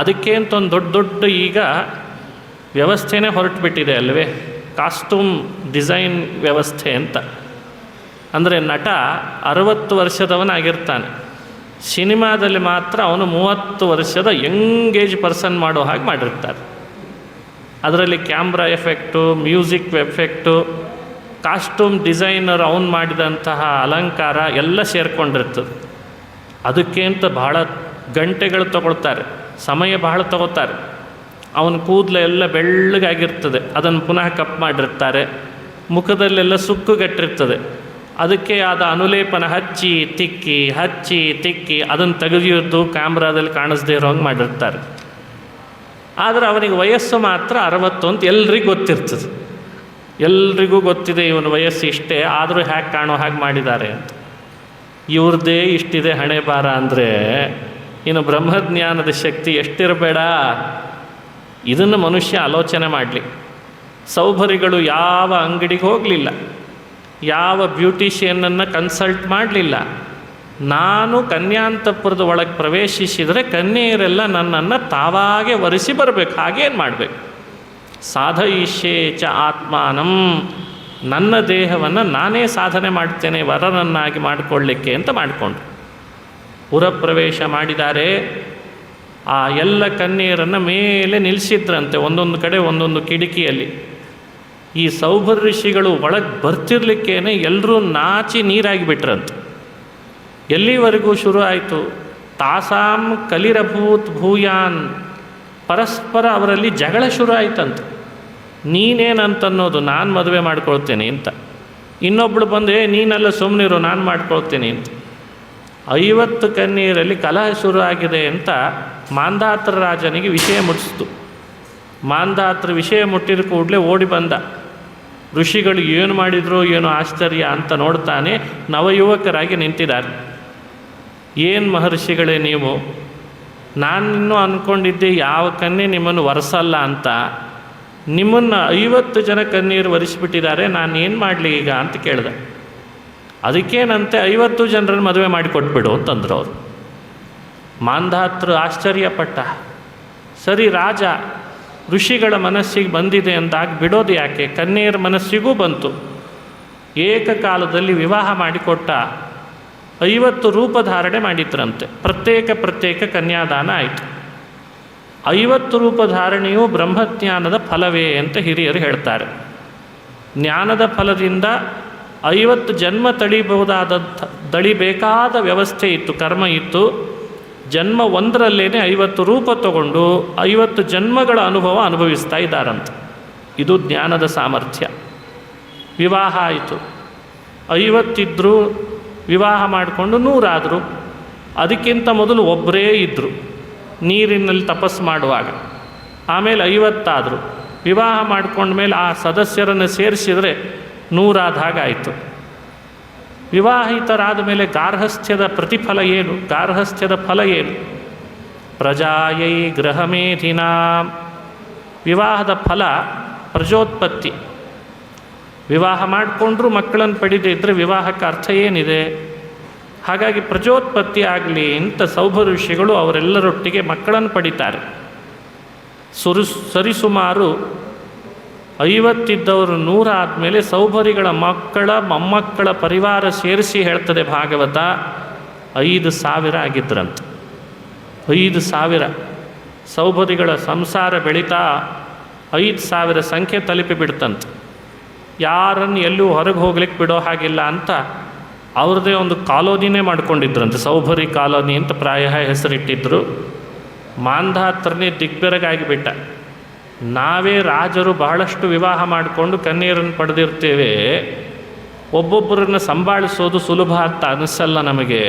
ಅದಕ್ಕೆ ಅಂತ ಒಂದು ದೊಡ್ಡ ದೊಡ್ಡ ಈಗ ವ್ಯವಸ್ಥೆನೇ ಹೊರಟುಬಿಟ್ಟಿದೆ ಅಲ್ವೇ, ಕಾಸ್ಟ್ಯೂಮ್ ಡಿಸೈನ್ ವ್ಯವಸ್ಥೆ ಅಂತ. ಅಂದರೆ ನಟ 60 ವರ್ಷದವನಾಗಿರ್ತಾನೆ, ಸಿನಿಮಾದಲ್ಲಿ ಮಾತ್ರ ಅವನು 30 ವರ್ಷದ ಯಂಗೇಜ್ ಪರ್ಸನ್ ಮಾಡೋ ಹಾಗೆ ಮಾಡಿರ್ತಾರೆ. ಅದರಲ್ಲಿ camera effect, music effect, costume designer ಅವನು ಮಾಡಿದಂತಹ ಅಲಂಕಾರ ಎಲ್ಲ ಸೇರಿಕೊಂಡಿರ್ತದೆ. ಅದಕ್ಕೆ ಅಂತ ಬಹಳ ಗಂಟೆಗಳು ತಗೊಳ್ತಾರೆ, ಸಮಯ ಬಹಳ ತಗೋತಾರೆ. ಅವನ ಕೂದಲು ಎಲ್ಲ ಬೆಳ್ಳಗಾಗಿರ್ತದೆ, ಅದನ್ನು ಪುನಃ ಕಪ್ ಮಾಡಿರ್ತಾರೆ. ಮುಖದಲ್ಲೆಲ್ಲ ಸುಕ್ಕುಗಟ್ಟಿರ್ತದೆ, ಅದಕ್ಕೆ ಆದ ಅನುಲೇಪನ ಹಚ್ಚಿ ತಿಕ್ಕಿ ಅದನ್ನು ತೆಗೆದಿದ್ದು ಕ್ಯಾಮ್ರಾದಲ್ಲಿ ಕಾಣಿಸ್ದೇ ಇರೋಂಗೆ ಮಾಡಿರ್ತಾರೆ. ಆದರೆ ಅವನಿಗೆ ವಯಸ್ಸು ಮಾತ್ರ 60 ಅಂತ ಎಲ್ರಿಗೂ ಗೊತ್ತಿರ್ತದೆ. ಎಲ್ರಿಗೂ ಗೊತ್ತಿದೆ ಇವನ ವಯಸ್ಸು ಇಷ್ಟೇ, ಆದರೂ ಹ್ಯಾಗೆ ಕಾಣೋ ಹಾಗೆ ಮಾಡಿದ್ದಾರೆ ಅಂತ. ಇವ್ರದ್ದೇ ಇಷ್ಟಿದೆ ಹಣೆ ಬಾರ ಅಂದರೆ ಇನ್ನು ಬ್ರಹ್ಮಜ್ಞಾನದ ಶಕ್ತಿ ಎಷ್ಟಿರಬೇಡ. ಇದನ್ನು ಮನುಷ್ಯ ಆಲೋಚನೆ ಮಾಡಲಿ. ಸೌಭರಿಗಳು ಯಾವ ಅಂಗಡಿಗೆ ಹೋಗಲಿಲ್ಲ, ಯಾವ ಬ್ಯೂಟಿಷಿಯನನ್ನು ಕನ್ಸಲ್ಟ್ ಮಾಡಲಿಲ್ಲ. ನಾನು ಕನ್ಯಾಂತಃಪುರದ ಒಳಗೆ ಪ್ರವೇಶಿಸಿದರೆ ಕನ್ಯೆಯರೆಲ್ಲ ನನ್ನನ್ನು ತಾವಾಗೆ ವರಿಸಿ ಬರಬೇಕು. ಹಾಗೇನು ಮಾಡಬೇಕು? ಸಾಧಯಿಷ್ಯೆ ಚ ಆತ್ಮಾನಂ, ನನ್ನ ದೇಹವನ್ನು ನಾನೇ ಸಾಧನೆ ಮಾಡ್ತೇನೆ ವರನನ್ನಾಗಿ ಮಾಡಿಕೊಳ್ಳಿಕ್ಕೆ ಅಂತ ಮಾಡಿಕೊಂಡು ಪುರಪ್ರವೇಶ ಮಾಡಿದ್ದಾರೆ. ಆ ಎಲ್ಲ ಕನ್ಯೆಯರನ್ನು ಮೇಲೆ ನಿಲ್ಲಿಸಿದ್ರಂತೆ, ಒಂದೊಂದು ಕಡೆ ಒಂದೊಂದು ಕಿಟಕಿಯಲ್ಲಿ. ಈ ಸೌಭರ್ ಋಷಿಗಳು ಒಳಗೆ ಬರ್ತಿರ್ಲಿಕ್ಕೇನೆ ಎಲ್ಲರೂ ನಾಚಿ ನೀರಾಗಿಬಿಟ್ರಂತೆ. ಎಲ್ಲಿವರೆಗೂ ಶುರು ಆಯಿತು, ತಾಸಾಂ ಕಲಿರಭೂತ್ ಭೂಯಾನ್, ಪರಸ್ಪರ ಅವರಲ್ಲಿ ಜಗಳ ಶುರು ಆಯ್ತಂತೆ. ನೀನೇನಂತನ್ನೋದು, ನಾನು ಮದುವೆ ಮಾಡ್ಕೊಳ್ತೇನೆ ಅಂತ. ಇನ್ನೊಬ್ಬಳು ಬಂದು ನೀನೆಲ್ಲ ಸುಮ್ಮನಿರು ನಾನು ಮಾಡ್ಕೊಳ್ತೇನೆ ಅಂತ. 50 ಕನ್ಯೆಯರಲ್ಲಿ ಕಲಹ ಶುರು ಆಗಿದೆ ಅಂತ ಮಾಂಧಾತ್ರ ರಾಜನಿಗೆ ವಿಷಯ ಮುಟ್ಟಿಸ್ತು. ಮಾಂಧಾತ್ರ ವಿಷಯ ಮುಟ್ಟಿದ ಕೂಡಲೇ ಓಡಿ ಬಂದ. ಋಷಿಗಳು ಏನು ಮಾಡಿದ್ರು ಏನೋ ಆಶ್ಚರ್ಯ ಅಂತ ನೋಡ್ತಾನೆ, ನವಯುವಕರಾಗಿ ನಿಂತಿದ್ದಾರೆ. ಏನು ಮಹರ್ಷಿಗಳೇ ನೀವು, ನಾನಿನ್ನೂ ಅಂದ್ಕೊಂಡಿದ್ದೆ ಯಾವ ಕನ್ಯೆ ನಿಮ್ಮನ್ನು ವರೆಸಲ್ಲ ಅಂತ, ನಿಮ್ಮನ್ನು 50 ಜನ ಕನ್ಯೆಯರು ವರಿಸಿಬಿಟ್ಟಿದ್ದಾರೆ, ನಾನು ಏನು ಮಾಡಲಿ ಈಗ ಅಂತ ಕೇಳಿದೆ. ಅದಕ್ಕೇನಂತೆ 50 ಜನರನ್ನು ಮದುವೆ ಮಾಡಿಕೊಟ್ಬಿಡು ಅಂತಂದ್ರು ಅವರು. ಮಾಂಧಾತೃ ಆಶ್ಚರ್ಯಪಟ್ಟ. ಸರಿ, ರಾಜ ಋಷಿಗಳ ಮನಸ್ಸಿಗೆ ಬಂದಿದೆ ಅಂದಾಗ ಬಿಡೋದು ಯಾಕೆ, ಕನ್ಯೆಯರ ಮನಸ್ಸಿಗೂ ಬಂತು. ಏಕಕಾಲದಲ್ಲಿ ವಿವಾಹ ಮಾಡಿಕೊಟ್ಟ. 50 ರೂಪಧಾರಣೆ ಮಾಡಿದ್ರಂತೆ. ಪ್ರತ್ಯೇಕ ಕನ್ಯಾದಾನ ಆಯಿತು. 50 ರೂಪಧಾರಣೆಯು ಬ್ರಹ್ಮಜ್ಞಾನದ ಫಲವೇ ಅಂತ ಹಿರಿಯರು ಹೇಳ್ತಾರೆ. ಜ್ಞಾನದ ಫಲದಿಂದ 50 ಜನ್ಮ ತಳಿಬೇಕಾದ ವ್ಯವಸ್ಥೆ ಇತ್ತು, ಕರ್ಮ ಇತ್ತು. ಜನ್ಮ ಒಂದರಲ್ಲೇ 50 ರೂಪ ತಗೊಂಡು 50 ಜನ್ಮಗಳ ಅನುಭವ ಅನುಭವಿಸ್ತಾ ಇದ್ದಾರಂತೆ. ಇದು ಜ್ಞಾನದ ಸಾಮರ್ಥ್ಯ. ವಿವಾಹ ಆಯಿತು, 50 ಇದ್ದರು, ವಿವಾಹ ಮಾಡಿಕೊಂಡು 100 ಆದರು. ಅದಕ್ಕಿಂತ ಮೊದಲು ಒಬ್ಬರೇ ಇದ್ದರು ನೀರಿನಲ್ಲಿ ತಪಸ್ಸು ಮಾಡುವಾಗ. ಆಮೇಲೆ 50 ಆದರು. ವಿವಾಹ ಮಾಡ್ಕೊಂಡ್ಮೇಲೆ ಆ ಸದಸ್ಯರನ್ನು ಸೇರಿಸಿದರೆ 100 ಆದ ಹಾಗಾಯಿತು. ವಿವಾಹಿತರಾದ ಮೇಲೆ ಗಾರ್ಹಸ್ಥ್ಯದ ಪ್ರತಿಫಲ ಏನು? ಗಾರ್ಹಸ್ಥ್ಯದ ಫಲ ಏನು? ಪ್ರಜಾಯೈ ಗೃಹಮೇಧಿನ. ವಿವಾಹದ ಫಲ ಪ್ರಜೋತ್ಪತ್ತಿ. ವಿವಾಹ ಮಾಡಿಕೊಂಡ್ರೂ ಮಕ್ಕಳನ್ನು ಪಡೆದೇ ಇದ್ದರೆ ವಿವಾಹಕ್ಕೆ ಅರ್ಥ ಏನಿದೆ? ಹಾಗಾಗಿ ಪ್ರಜೋತ್ಪತ್ತಿ ಆಗಲಿ ಅಂತ ಸೌಭ ಋಷಿಗಳು ಅವರೆಲ್ಲರೊಟ್ಟಿಗೆ ಮಕ್ಕಳನ್ನು ಪಡಿತಾರೆ. ಸರಿಸುಮಾರು 50 ಇದ್ದವರು 100 ಆದಮೇಲೆ ಸೌಭರಿಗಳ ಮಕ್ಕಳ ಮೊಮ್ಮಕ್ಕಳ ಪರಿವಾರ ಸೇರಿಸಿ ಹೇಳ್ತದೆ ಭಾಗವತ, 5,000 ಆಗಿದ್ರಂತೆ. 5,000 ಸೌಭರಿಗಳ ಸಂಸಾರ ಬೆಳೀತಾ 5,000 ಸಂಖ್ಯೆ ತಲುಪಿಬಿಡ್ತಂತೆ. ಯಾರನ್ನು ಎಲ್ಲೂ ಹೊರಗೆ ಹೋಗ್ಲಿಕ್ಕೆ ಬಿಡೋ ಹಾಗಿಲ್ಲ ಅಂತ ಅವ್ರದ್ದೇ ಒಂದು ಕಾಲೋನಿನೇ ಮಾಡ್ಕೊಂಡಿದ್ರಂತೆ. ಸೌಭರಿ ಕಾಲೋನಿ ಅಂತ ಪ್ರಾಯ ಹೆಸರಿಟ್ಟಿದ್ದರು. ಮಾಂಧಾತ್ರನೇ ದಿಗ್ಬೆರಗಾಗಿಬಿಟ್ಟ. ನಾವೇ ರಾಜರು ಬಹಳಷ್ಟು ವಿವಾಹ ಮಾಡಿಕೊಂಡು ಕನ್ಯೆಯರನ್ನು ಪಡೆದಿರ್ತೇವೆ, ಒಬ್ಬೊಬ್ಬರನ್ನು ಸಂಭಾಳಿಸೋದು ಸುಲಭ ಅಂತ ಅನಿಸಲ್ಲ ನಮಗೆ.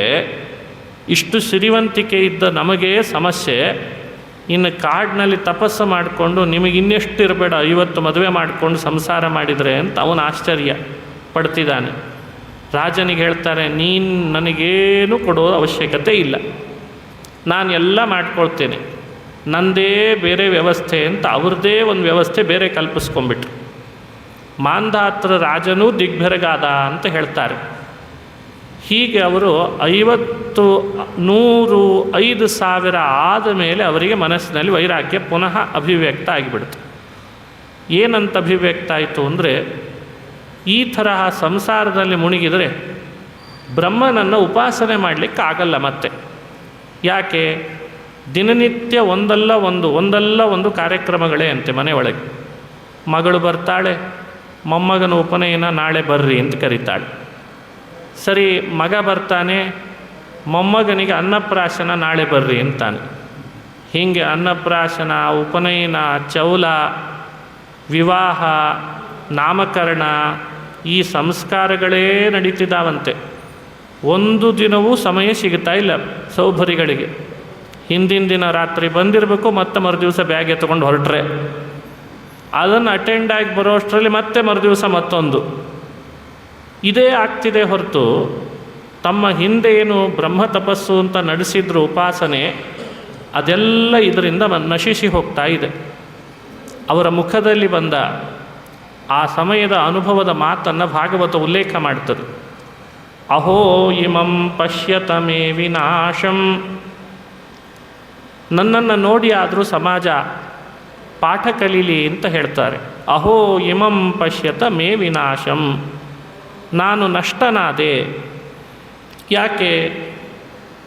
ಇಷ್ಟು ಸಿರಿವಂತಿಕೆ ಇದ್ದ ನಮಗೆ ಸಮಸ್ಯೆ. ಇನ್ನು ಕಾಡಿನಲ್ಲಿ ತಪಸ್ಸು ಮಾಡಿಕೊಂಡು ನಿಮಗೆ ಇನ್ನೆಷ್ಟು ಇರಬೇಡ 50 ಮದುವೆ ಮಾಡಿಕೊಂಡು ಸಂಸಾರ ಮಾಡಿದರೆ ಅಂತ ಅವನು ಆಶ್ಚರ್ಯ ಪಡ್ತಿದ್ದಾನೆ. ರಾಜನಿಗೆ ಹೇಳ್ತಾರೆ, ನೀನು ನನಗೇನು ಕೊಡೋ ಅವಶ್ಯಕತೆ ಇಲ್ಲ, ನಾನು ಎಲ್ಲ ಮಾಡ್ಕೊಳ್ತೇನೆ, ನಂದೇ ಬೇರೆ ವ್ಯವಸ್ಥೆ ಅಂತ ಅವ್ರದ್ದೇ ಒಂದು ವ್ಯವಸ್ಥೆ ಬೇರೆ ಕಲ್ಪಿಸ್ಕೊಂಡ್ಬಿಟ್ರು. ಮಾಂಧಾತ್ರ ರಾಜನೂ ದಿಗ್ಬೆರಗಾದ ಅಂತ ಹೇಳ್ತಾರೆ. ಹೀಗೆ ಅವರು 50, 100, 5,000 ಆದ ಮೇಲೆ ಅವರಿಗೆ ಮನಸ್ಸಿನಲ್ಲಿ ವೈರಾಗ್ಯ ಪುನಃ ಅಭಿವ್ಯಕ್ತ ಆಗಿಬಿಡ್ತು. ಏನಂತ ಅಭಿವ್ಯಕ್ತ ಆಯಿತು ಅಂದರೆ, ಈ ತರಹ ಸಂಸಾರದಲ್ಲಿ ಮುಳುಗಿದರೆ ಬ್ರಹ್ಮನನ್ನು ಉಪಾಸನೆ ಮಾಡಲಿಕ್ಕಾಗಲ್ಲ ಮತ್ತೆ. ಯಾಕೆ? ದಿನನಿತ್ಯ ಒಂದಲ್ಲ ಒಂದು ಕಾರ್ಯಕ್ರಮಗಳೇ ಅಂತೆ ಮನೆಯೊಳಗೆ. ಮಗಳು ಬರ್ತಾಳೆ, ಮೊಮ್ಮಗನ ಉಪನಯನ ನಾಳೆ ಬರ್ರಿ ಅಂತ ಕರೀತಾಳೆ. ಸರಿ, ಮಗ ಬರ್ತಾನೆ, ಮೊಮ್ಮಗನಿಗೆ ಅನ್ನಪ್ರಾಶನ ನಾಳೆ ಬರ್ರಿ ಅಂತಾನೆ. ಹೀಗೆ ಅನ್ನಪ್ರಾಶನ, ಉಪನಯನ, ಚೌಲ, ವಿವಾಹ, ನಾಮಕರಣ, ಈ ಸಂಸ್ಕಾರಗಳೇ ನಡೀತಿದ್ದಾವಂತೆ. ಒಂದು ದಿನವೂ ಸಮಯ ಸಿಗ್ತಾ ಇಲ್ಲ ಸೌಭರಿಗಳಿಗೆ. ಹಿಂದಿನ ದಿನ ರಾತ್ರಿ ಬಂದಿರಬೇಕು, ಮತ್ತೆ ಮರುದಿವಸ ಬ್ಯಾಗ್ ಎತ್ಕೊಂಡು ಹೊರಟ್ರೆ ಅದನ್ನು ಅಟೆಂಡ್ ಆಗಿ ಬರೋ ಅಷ್ಟರಲ್ಲಿ ಮತ್ತೆ ಮರುದಿವಸ ಮತ್ತೊಂದು. ಇದೇ ಆಗ್ತಿದೆ ಹೊರತು ತಮ್ಮ ಹಿಂದೆ ಏನು ಬ್ರಹ್ಮ ತಪಸ್ಸು ಅಂತ ನಡೆಸಿದ್ರು ಉಪಾಸನೆ, ಅದೆಲ್ಲ ಇದರಿಂದ ನಶಿಸಿ ಹೋಗ್ತಾ ಇದೆ. ಅವರ ಮುಖದಲ್ಲಿ ಬಂದ ಆ ಸಮಯದ ಅನುಭವದ ಮಾತನ್ನು ಭಾಗವತ ಉಲ್ಲೇಖ ಮಾಡ್ತದೆ. ಅಹೋ ಇಮಂ ಪಶ್ಯತ ಮೇ ವಿನಾಶಂ. ನನ್ನನ್ನು ನೋಡಿ ಆದರೂ ಸಮಾಜ ಪಾಠ ಕಲೀಲಿ ಅಂತ ಹೇಳ್ತಾರೆ. ಅಹೋ ಇಮಂ ಪಶ್ಯತ ಮೇ ವಿನಾಶಂ. ನಾನು ನಷ್ಟನಾದೆ. ಯಾಕೆ?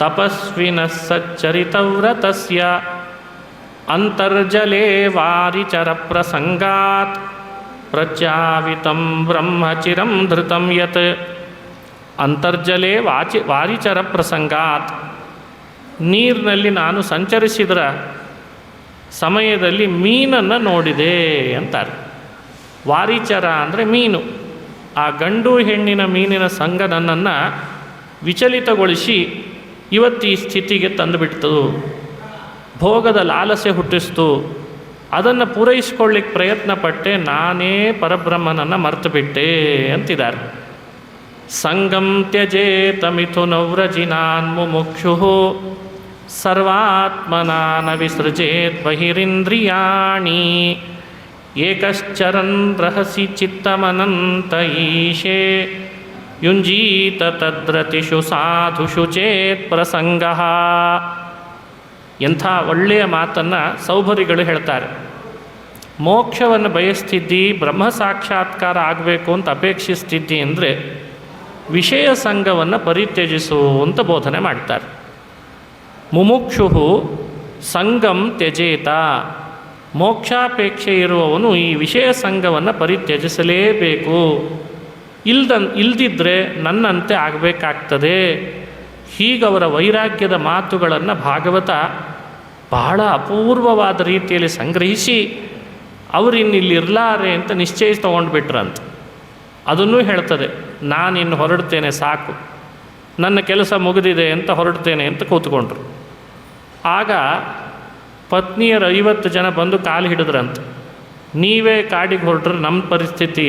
ತಪಸ್ವಿನ ಸಚ್ಚರಿತವ್ರತಸ್ಯ ಅಂತರ್ಜಲೇ ವಾರಿಚರ ಪ್ರಸಂಗಾತ್ ಪ್ರಚ್ಯಾವಿತಂ ಬ್ರಹ್ಮಚಿರಂ ಧೃತಂ ಯತ್. ಅಂತರ್ಜಲೇ ವಾರಿಚರ ಪ್ರಸಂಗಾತ್. ನೀರಿನಲ್ಲಿ ನಾನು ಸಂಚರಿಸಿದರ ಸಮಯದಲ್ಲಿ ಮೀನನ್ನು ನೋಡಿದೆ ಅಂತಾರೆ. ವಾರಿಚರ ಅಂದರೆ ಮೀನು. ಆ ಗಂಡು ಹೆಣ್ಣಿನ ಮೀನಿನ ಸಂಘ ನನ್ನನ್ನು ವಿಚಲಿತಗೊಳಿಸಿ ಇವತ್ತು ಈ ಸ್ಥಿತಿಗೆ ತಂದುಬಿಡ್ತು. ಭೋಗದ ಲಾಲಸೆ ಹುಟ್ಟಿಸ್ತು. ಅದನ್ನು ಪೂರೈಸ್ಕೊಳ್ಳಿಕ್ಕೆ ಪ್ರಯತ್ನ ಪಟ್ಟೆ, ನಾನೇ ಪರಬ್ರಹ್ಮನನ್ನು ಮರೆತು ಬಿಟ್ಟೆ ಅಂತಿದ್ದಾರೆ. ಸಂಗಂ ತ್ಯಜೇತ ಮಿಥುನವ್ರಜಿನಾನ್ ಮುಮುಕ್ಷು ಸರ್ವಾತ್ಮನಾನ ವಿಸೃಜೇತ್ ಬಹಿರಿಂದ್ರಿಯಾಣಿ ಏಕಶ್ಚರನ್ ರಹಸಿ ಚಿತ್ತಮನಂತ ಈಶೇ ಯುಂಜೀತ ತದ್ರತಿಷು ಸಾಧುಷು ಚೇತ್ ಪ್ರಸಂಗ. ಎಂಥ ಒಳ್ಳೆಯ ಮಾತನ್ನು ಸೌಭರಿಗಳು ಹೇಳ್ತಾರೆ. ಮೋಕ್ಷವನ್ನು ಬಯಸ್ತಿದ್ದಿ, ಬ್ರಹ್ಮ ಸಾಕ್ಷಾತ್ಕಾರ ಆಗಬೇಕು ಅಂತ ಅಪೇಕ್ಷಿಸ್ತಿದ್ದಿ ಅಂದರೆ ವಿಷಯ ಸಂಘವನ್ನು ಪರಿತ್ಯಜಿಸು ಅಂತ ಬೋಧನೆ ಮಾಡ್ತಾರೆ. ಮುಮುಕ್ಷು ಸಂಗಂ ತ್ಯಜೇತ. ಮೋಕ್ಷಾಪೇಕ್ಷೆ ಇರುವವನು ಈ ವಿಷಯ ಸಂಘವನ್ನು ಪರಿತ್ಯಜಿಸಲೇಬೇಕು. ಇಲ್ದಿದ್ದರೆ ನನ್ನಂತೆ ಆಗಬೇಕಾಗ್ತದೆ. ಹೀಗವರ ವೈರಾಗ್ಯದ ಮಾತುಗಳನ್ನು ಭಾಗವತ ಬಹಳ ಅಪೂರ್ವವಾದ ರೀತಿಯಲ್ಲಿ ಸಂಗ್ರಹಿಸಿ ಅವರಿನ್ನಿಲ್ಲಿರಲಾರೆ ಅಂತ ನಿಶ್ಚಯಿಸಿ ತೊಗೊಂಡ್ಬಿಟ್ರಂತ. ಅದನ್ನೂ ಹೇಳ್ತದೆ, ನಾನಿನ್ನು ಹೊರಡ್ತೇನೆ, ಸಾಕು, ನನ್ನ ಕೆಲಸ ಮುಗಿದಿದೆ ಅಂತ ಹೊರಡ್ತೇನೆ ಅಂತ ಕೂತ್ಕೊಂಡ್ರು. ಆಗ ಪತ್ನಿಯರು 50 ಜನ ಬಂದು ಕಾಲು ಹಿಡಿದ್ರಂತ. ನೀವೇ ಕಾಡಿಗೆ ಹೊರಟ್ರೆ ನಮ್ಮ ಪರಿಸ್ಥಿತಿ,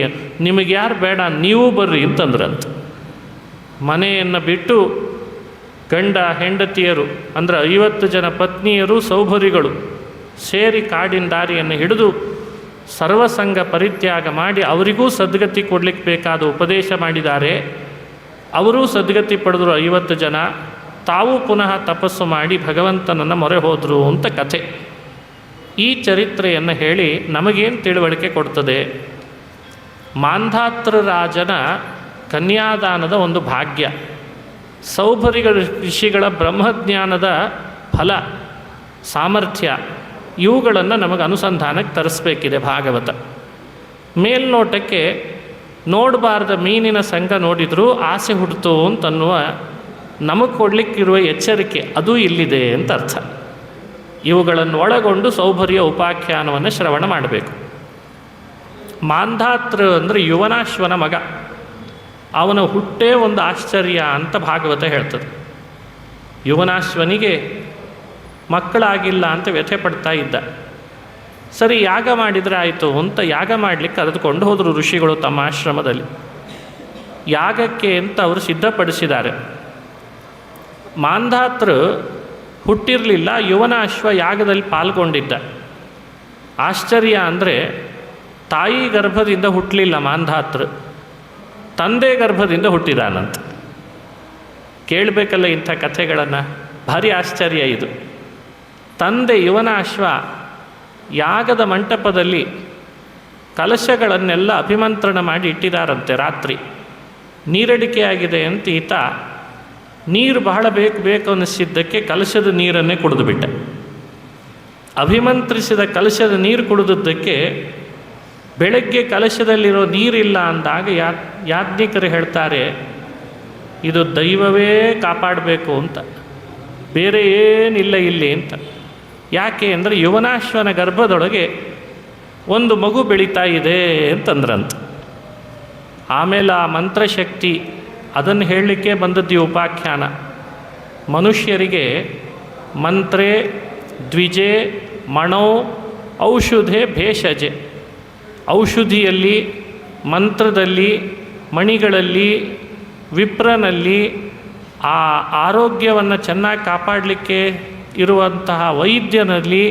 ನಿಮಗೆ ಯಾರು ಬೇಡ, ನೀವು ಬರ್ರಿ ಅಂತಂದ್ರಂತ. ಮನೆಯನ್ನು ಬಿಟ್ಟು ಗಂಡ ಹೆಂಡತಿಯರು ಅಂದರೆ 50 ಜನ ಪತ್ನಿಯರು ಸೌಭರಿಗಳು ಸೇರಿ ಕಾಡಿನ ದಾರಿಯನ್ನು ಹಿಡಿದು ಸರ್ವಸಂಗ ಪರಿತ್ಯಾಗ ಮಾಡಿ ಅವರಿಗೂ ಸದ್ಗತಿ ಕೊಡಲಿಕ್ಕೆ ಬೇಕಾದ ಉಪದೇಶ ಮಾಡಿದ್ದಾರೆ. ಅವರೂ ಸದ್ಗತಿ ಪಡೆದರು 50 ಜನ. ತಾವು ಪುನಃ ತಪಸ್ಸು ಮಾಡಿ ಭಗವಂತನನ್ನು ಮೊರೆ ಹೋದರು ಅಂತ ಕಥೆ. ಈ ಚರಿತ್ರೆಯನ್ನು ಹೇಳಿ ನಮಗೇನು ತಿಳುವಳಿಕೆ ಕೊಡ್ತದೆ? ಮಾಂಧಾತೃ ರಾಜನ ಕನ್ಯಾದಾನದ ಒಂದು ಭಾಗ್ಯ, ಸೌಭರಿಗಳ ಋಷಿಗಳ ಬ್ರಹ್ಮಜ್ಞಾನದ ಫಲ, ಸಾಮರ್ಥ್ಯ, ಇವುಗಳನ್ನು ನಮಗೆ ಅನುಸಂಧಾನಕ್ಕೆ ತರಿಸ್ಬೇಕಿದೆ ಭಾಗವತ. ಮೇಲ್ನೋಟಕ್ಕೆ ನೋಡಬಾರ್ದ ಮೀನಿನ ಸಂಘ ನೋಡಿದರೂ ಆಸೆ ಹುಡ್ತು ಅಂತನ್ನುವ ನಮಗೆ ಕೊಡಲಿಕ್ಕಿರುವ ಎಚ್ಚರಿಕೆ ಅದು ಇಲ್ಲಿದೆ ಅಂತ ಅರ್ಥ. ಇವುಗಳನ್ನು ಒಳಗೊಂಡು ಸೌಭರ್ಯ ಉಪಾಖ್ಯಾನವನ್ನು ಶ್ರವಣ ಮಾಡಬೇಕು. ಮಾಂಧಾತೃ ಅಂದರೆ ಯುವನಾಶ್ವನ ಮಗ. ಅವನ ಹುಟ್ಟೇ ಒಂದು ಆಶ್ಚರ್ಯ ಅಂತ ಭಾಗವತ ಹೇಳ್ತದೆ. ಯುವನಾಶ್ವನಿಗೆ ಮಕ್ಕಳಾಗಿಲ್ಲ ಅಂತ ವ್ಯಥೆ ಪಡ್ತಾ ಇದ್ದ. ಸರಿ, ಯಾಗ ಮಾಡಿದರೆ ಆಯಿತು ಅಂತ ಯಾಗ ಮಾಡಲಿಕ್ಕೆ ಕರೆದುಕೊಂಡು ಹೋದರು ಋಷಿಗಳು ತಮ್ಮ ಆಶ್ರಮದಲ್ಲಿ. ಯಾಗಕ್ಕೆ ಅಂತ ಅವರು ಸಿದ್ಧಪಡಿಸಿದ್ದಾರೆ. ಮಾಂಧಾತೃ ಹುಟ್ಟಿರಲಿಲ್ಲ, ಯುವನಾಶ್ವ ಯಾಗದಲ್ಲಿ ಪಾಲ್ಗೊಂಡಿದ್ದ. ಆಶ್ಚರ್ಯ ಅಂದರೆ ತಾಯಿ ಗರ್ಭದಿಂದ ಹುಟ್ಟಲಿಲ್ಲ ಮಾಂಧಾತೃ, ತಂದೆ ಗರ್ಭದಿಂದ ಹುಟ್ಟಿದಾನಂತ. ಕೇಳಬೇಕಲ್ಲ ಇಂಥ ಕಥೆಗಳನ್ನು, ಭಾರಿ ಆಶ್ಚರ್ಯ ಇದು. ತಂದೆ ಯುವನಾಶ್ವ ಯಾಗದ ಮಂಟಪದಲ್ಲಿ ಕಲಶಗಳನ್ನೆಲ್ಲ ಅಭಿಮಂತ್ರಣ ಮಾಡಿ ಇಟ್ಟಿದ್ದಾರಂತೆ. ರಾತ್ರಿ ನೀರಡಿಕೆಯಾಗಿದೆ ಅಂತ ಈತ ನೀರು ಬಹಳ ಬೇಕು ಅನ್ನಿಸಿದ್ದಕ್ಕೆ ಕಲಶದ ನೀರನ್ನೇ ಕುಡಿದು ಬಿಟ್ಟ. ಅಭಿಮಂತ್ರಿಸಿದ ಕಲಶದ ನೀರು ಕುಡಿದದ್ದಕ್ಕೆ ಬೆಳಗ್ಗೆ ಕಲಶದಲ್ಲಿರೋ ನೀರಿಲ್ಲ ಅಂದಾಗ ಯಾಜ್ಞಿಕರು ಹೇಳ್ತಾರೆ, ಇದು ದೈವವೇ ಕಾಪಾಡಬೇಕು ಅಂತ, ಬೇರೆ ಏನಿಲ್ಲ ಇಲ್ಲಿ ಅಂತ. ಯಾಕೆ ಅಂದರೆ ಯುವನಾಶ್ವನ ಗರ್ಭದೊಳಗೆ ಒಂದು ಮಗು ಬೆಳೀತಾ ಇದೆ ಅಂತಂದ್ರಂತ. ಆಮೇಲೆ ಆ ಮಂತ್ರಶಕ್ತಿ ಅದನ್ನು ಹೇಳಲಿಕ್ಕೆ ಬಂದದ್ದು ಈ ಉಪಾಖ್ಯಾನ. ಮನುಷ್ಯರಿಗೆ ಮಂತ್ರೇ ದ್ವಿಜೆ ಮಣೋ ಔಷಧೆ ಭೇಷಜೆ, ಔಷಧಿಯಲ್ಲಿ, ಮಂತ್ರದಲ್ಲಿ, ಮಣಿಗಳಲ್ಲಿ, ವಿಪ್ರನಲ್ಲಿ ಆ ಆರೋಗ್ಯವನ್ನು ಚೆನ್ನಾಗಿ ಕಾಪಾಡಲಿಕ್ಕೆ ಇರುವಂತಹ ವೈದ್ಯನಲ್ಲಿ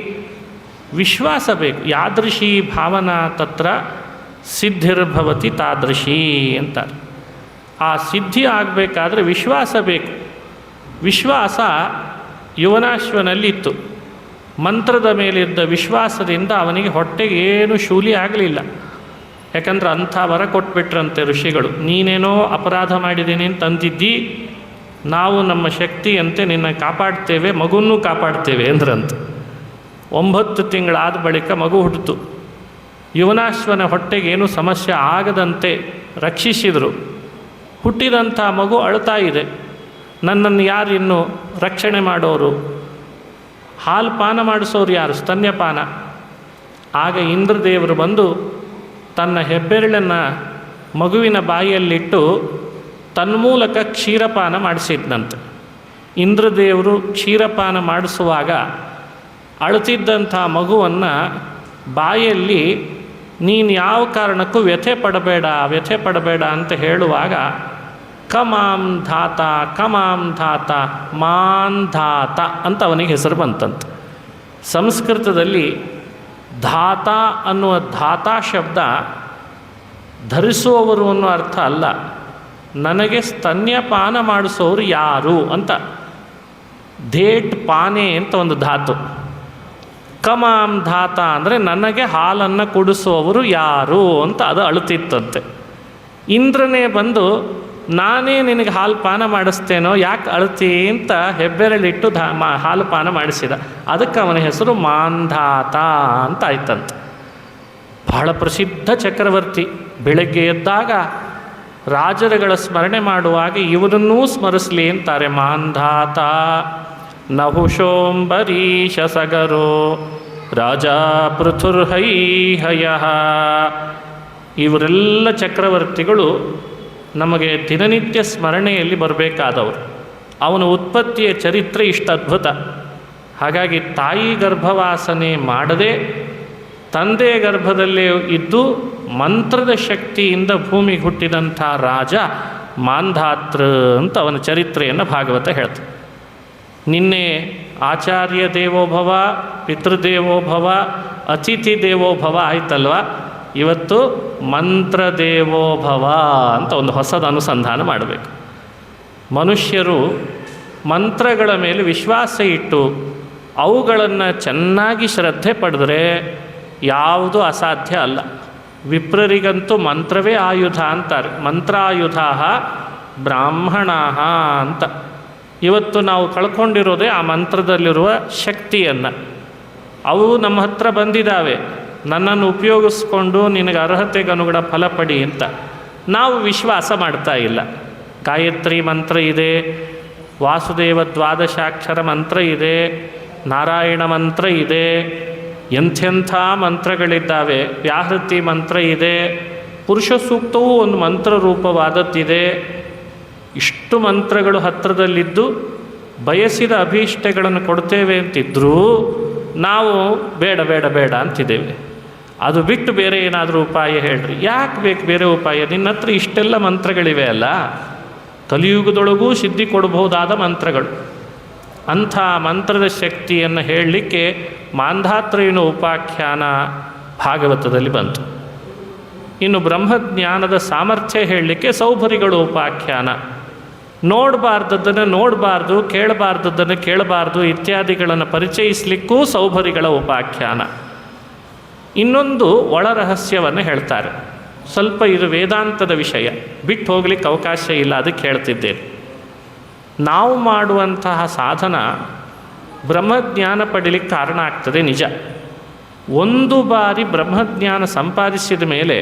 ವಿಶ್ವಾಸ ಬೇಕು. ಯಾದೃಶಿ ಭಾವನಾ ತತ್ರ ಸಿದ್ಧಿರ್ಭವತಿ ತಾದೃಶಿ ಅಂತ. ಆ ಸಿದ್ಧಿ ಆಗಬೇಕಾದ್ರೆ ವಿಶ್ವಾಸ ಬೇಕು. ವಿಶ್ವಾಸ ಯುವನಾಶ್ವನಲ್ಲಿತ್ತು. ಮಂತ್ರದ ಮೇಲಿದ್ದ ವಿಶ್ವಾಸದಿಂದ ಅವನಿಗೆ ಹೊಟ್ಟೆಗೆ ಏನು ಶೂಲಿ ಆಗಲಿಲ್ಲ. ಯಾಕಂದ್ರೆ ಅಂಥ ವರ ಕೊಟ್ಬಿಟ್ರಂತೆ ಋಷಿಗಳು. ನೀನೇನೋ ಅಪರಾಧ ಮಾಡಿದ್ದೀನಿ ಅಂತಂದಿದ್ದಿ, ನಾವು ನಮ್ಮ ಶಕ್ತಿಯಂತೆ ನಿನ್ನ ಕಾಪಾಡ್ತೇವೆ, ಮಗುನ್ನೂ ಕಾಪಾಡ್ತೇವೆ ಅಂದ್ರಂತೆ. 9 ತಿಂಗಳಾದ ಬಳಿಕ ಮಗು ಹುಟ್ಟಿತು. ಯುವನಾಶ್ವನ ಹೊಟ್ಟೆಗೇನು ಸಮಸ್ಯೆ ಆಗದಂತೆ ರಕ್ಷಿಸಿದರು. ಹುಟ್ಟಿದಂಥ ಮಗು ಅಳ್ತಾ ಇದೆ. ನನ್ನನ್ನು ಯಾರು ಇನ್ನು ರಕ್ಷಣೆ ಮಾಡೋರು? ಹಾಲು ಪಾನ ಮಾಡಿಸೋರು ಯಾರು? ಸ್ತನ್ಯಪಾನ. ಆಗ ಇಂದ್ರದೇವರು ಬಂದು ತನ್ನ ಹೆಬ್ಬೆರಳನ್ನು ಮಗುವಿನ ಬಾಯಿಯಲ್ಲಿಟ್ಟು ತನ್ಮೂಲಕ ಕ್ಷೀರಪಾನ ಮಾಡಿಸಿದ್ನಂತೆ. ಇಂದ್ರದೇವರು ಕ್ಷೀರಪಾನ ಮಾಡಿಸುವಾಗ ಅಳುತ್ತಿದ್ದಂಥ ಮಗುವನ್ನು ಬಾಯಲ್ಲಿ ನೀನು ಯಾವ ಕಾರಣಕ್ಕೂ ವ್ಯಥೆ ಪಡಬೇಡ ಅಂತ ಹೇಳುವಾಗ ಕಮಾಂ ಧಾತ ಮಾಂಧಾತ ಅಂತ ಅವನಿಗೆ ಹೆಸರು ಬಂತಂತೆ. ಸಂಸ್ಕೃತದಲ್ಲಿ ಧಾತ ಅನ್ನುವ ಧಾತಾ ಶಬ್ದ ಧರಿಸುವವರು ಅನ್ನೋ ಅರ್ಥ ಅಲ್ಲ, ನನಗೆ ಸ್ತನ್ಯಪಾನ ಮಾಡಿಸೋರು ಯಾರು ಅಂತ. ಧೇಟ್ ಪಾನೆ ಅಂತ ಒಂದು ಧಾತು. ಕಮಾಂ ಧಾತ ಅಂದರೆ ನನಗೆ ಹಾಲನ್ನು ಕುಡಿಸುವವರು ಯಾರು ಅಂತ ಅದು ಅಳುತ್ತಿತ್ತಂತೆ. ಇಂದ್ರನೇ ಬಂದು ನಾನೇ ನಿನಗೆ ಹಾಲು ಪಾನ ಮಾಡಿಸ್ತೇನೋ, ಯಾಕೆ ಅಳ್ತಿ ಅಂತ ಹೆಬ್ಬೆರಳಿಟ್ಟು ಹಾಲು ಪಾನ ಮಾಡಿಸಿದ. ಅದಕ್ಕೆ ಅವನ ಹೆಸರು ಮಾಂಧಾತ ಅಂತ ಆಯ್ತಂತೆ. ಬಹಳ ಪ್ರಸಿದ್ಧ ಚಕ್ರವರ್ತಿ. ಬೆಳಗ್ಗೆ ಎದ್ದಾಗ ರಾಜರುಗಳ ಸ್ಮರಣೆ ಮಾಡುವಾಗ ಇವರನ್ನೂ ಸ್ಮರಿಸಲಿ ಅಂತಾರೆ. ಮಾಂಧಾತ ನಹುಶೋಂಬರೀಶ ಸಗರೋ ರಾಜ ಪೃಥುರ್ಹೈಹಯ. ಇವರೆಲ್ಲ ಚಕ್ರವರ್ತಿಗಳು ನಮಗೆ ದಿನನಿತ್ಯ ಸ್ಮರಣೆಯಲ್ಲಿ ಬರಬೇಕಾದವರು. ಅವನ ಉತ್ಪತ್ತಿಯ ಚರಿತ್ರೆ ಇಷ್ಟು ಅದ್ಭುತ. ಹಾಗಾಗಿ ತಾಯಿ ಗರ್ಭವಾಸನೆ ಮಾಡದೆ ತಂದೆ ಗರ್ಭದಲ್ಲೇ ಇದ್ದು ಮಂತ್ರದ ಶಕ್ತಿಯಿಂದ ಭೂಮಿಗೆ ಹುಟ್ಟಿದಂಥ ರಾಜ ಮಾಂಧಾತೃ ಅಂತ ಅವನ ಚರಿತ್ರೆಯನ್ನು ಭಾಗವತ ಹೇಳ್ತಾರೆ. ನಿನ್ನೆ ಆಚಾರ್ಯ ದೇವೋಭವ, ಪಿತೃದೇವೋಭವ, ಅತಿಥಿ ದೇವೋಭವ ಆಯ್ತಲ್ವ, ಇವತ್ತು ಮಂತ್ರದೇವೋಭವ ಅಂತ ಒಂದು ಹೊಸದು ಅನುಸಂಧಾನ ಮಾಡಬೇಕು. ಮನುಷ್ಯರು ಮಂತ್ರಗಳ ಮೇಲೆ ವಿಶ್ವಾಸ ಇಟ್ಟು ಅವುಗಳನ್ನು ಚೆನ್ನಾಗಿ ಶ್ರದ್ಧೆ ಪಡೆದರೆ ಯಾವುದೂ ಅಸಾಧ್ಯ ಅಲ್ಲ. ವಿಪ್ರರಿಗಂತೂ ಮಂತ್ರವೇ ಆಯುಧ ಅಂತಾರೆ. ಮಂತ್ರಾಯುಧ ಬ್ರಾಹ್ಮಣಾ ಅಂತ. ಇವತ್ತು ನಾವು ಕಳ್ಕೊಂಡಿರೋದೇ ಆ ಮಂತ್ರದಲ್ಲಿರುವ ಶಕ್ತಿಯನ್ನು. ಅವು ನಮ್ಮ ಹತ್ರ ಬಂದಿದ್ದಾವೆ, ನನ್ನನ್ನು ಉಪಯೋಗಿಸ್ಕೊಂಡು ನಿನಗೆ ಅರ್ಹತೆಗನುಗುಣ ಫಲ ಪಡಿ ಅಂತ ನಾವು ವಿಶ್ವಾಸ ಮಾಡ್ತಾ ಇಲ್ಲ. ಗಾಯತ್ರಿ ಮಂತ್ರ ಇದೆ, ವಾಸುದೇವ ದ್ವಾದಶಾಕ್ಷರ ಮಂತ್ರ ಇದೆ, ನಾರಾಯಣ ಮಂತ್ರ ಇದೆ, ಎಂಥೆಂಥ ಮಂತ್ರಗಳಿದ್ದಾವೆ, ವ್ಯಾಹೃತಿ ಮಂತ್ರ ಇದೆ, ಪುರುಷ ಸೂಕ್ತವೂ ಒಂದು ಮಂತ್ರ ರೂಪವಾದದ್ದಿದೆ. ಇಷ್ಟು ಮಂತ್ರಗಳು ಹತ್ತಿರದಲ್ಲಿದ್ದು ಬಯಸಿದ ಅಭೀಷ್ಟಗಳನ್ನು ಕೊಡ್ತೇವೆ ಅಂತಿದ್ರೂ ನಾವು ಬೇಡ ಬೇಡ ಬೇಡ ಅಂತಿದ್ದೇವೆ. ಅದು ಬಿಟ್ಟು ಬೇರೆ ಏನಾದರೂ ಉಪಾಯ ಹೇಳ್ರಿ. ಯಾಕೆ ಬೇಕು ಬೇರೆ ಉಪಾಯ? ನಿನ್ನ ಹತ್ರ ಇಷ್ಟೆಲ್ಲ ಮಂತ್ರಗಳಿವೆ ಅಲ್ಲ, ಕಲಿಯುಗದೊಳಗೂ ಸಿದ್ಧಿ ಕೊಡಬಹುದಾದ ಮಂತ್ರಗಳು. ಅಂಥ ಮಂತ್ರದ ಶಕ್ತಿಯನ್ನು ಹೇಳಲಿಕ್ಕೆ ಮಾಂಧಾತೃವಿನ ಉಪಾಖ್ಯಾನ ಭಾಗವತದಲ್ಲಿ ಬಂತು. ಇನ್ನು ಬ್ರಹ್ಮಜ್ಞಾನದ ಸಾಮರ್ಥ್ಯ ಹೇಳಲಿಕ್ಕೆ ಸೌಭರಿಗಳು ಉಪಾಖ್ಯಾನ. ನೋಡಬಾರ್ದದ್ದನ್ನು ನೋಡಬಾರ್ದು, ಕೇಳಬಾರ್ದದ್ದನ್ನು ಕೇಳಬಾರ್ದು ಇತ್ಯಾದಿಗಳನ್ನು ಪರಿಚಯಿಸಲಿಕ್ಕೂ ಸೌಭರಿಗಳ ಉಪಾಖ್ಯಾನ. ಇನ್ನೊಂದು ಒಳರಹಸ್ಯವನ್ನು ಹೇಳ್ತಾರೆ. ಸ್ವಲ್ಪ ಇದು ವೇದಾಂತದ ವಿಷಯ, ಬಿಟ್ಟು ಹೋಗ್ಲಿಕ್ಕೆ ಅವಕಾಶ ಇಲ್ಲ, ಅದಕ್ಕೆ ಹೇಳ್ತಿದ್ದೇನೆ. ನಾವು ಮಾಡುವಂತಹ ಸಾಧನ ಬ್ರಹ್ಮಜ್ಞಾನ ಪಡೀಲಿಕ್ಕೆ ಕಾರಣ ಆಗ್ತದೆ ನಿಜ. ಒಂದು ಬಾರಿ ಬ್ರಹ್ಮಜ್ಞಾನ ಸಂಪಾದಿಸಿದ ಮೇಲೆ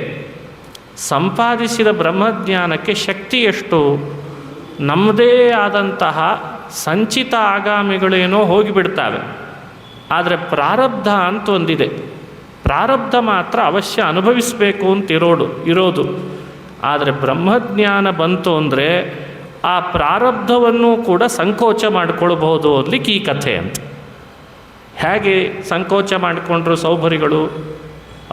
ಸಂಪಾದಿಸಿದ ಬ್ರಹ್ಮಜ್ಞಾನಕ್ಕೆ ಶಕ್ತಿ ಎಷ್ಟು? ನಮ್ಮದೇ ಆದಂತಹ ಸಂಚಿತ ಆಗಾಮಿಗಳೇನೋ ಹೋಗಿಬಿಡ್ತಾವೆ. ಆದರೆ ಪ್ರಾರಬ್ಧ ಅಂತ ಒಂದಿದೆ. ಪ್ರಾರಬ್ಧ ಮಾತ್ರ ಅವಶ್ಯ ಅನುಭವಿಸಬೇಕು ಅಂತ ಇರೋದು. ಆದರೆ ಬ್ರಹ್ಮಜ್ಞಾನ ಬಂತು ಅಂದರೆ ಆ ಪ್ರಾರಬ್ಧವನ್ನು ಕೂಡ ಸಂಕೋಚ ಮಾಡಿಕೊಳ್ಬಹುದು ಅನ್ಲಿಕ್ಕೆ ಈ ಕಥೆ ಅಂತ. ಹೇಗೆ ಸಂಕೋಚ ಮಾಡಿಕೊಂಡ್ರು ಸೌಭರಿಗಳು?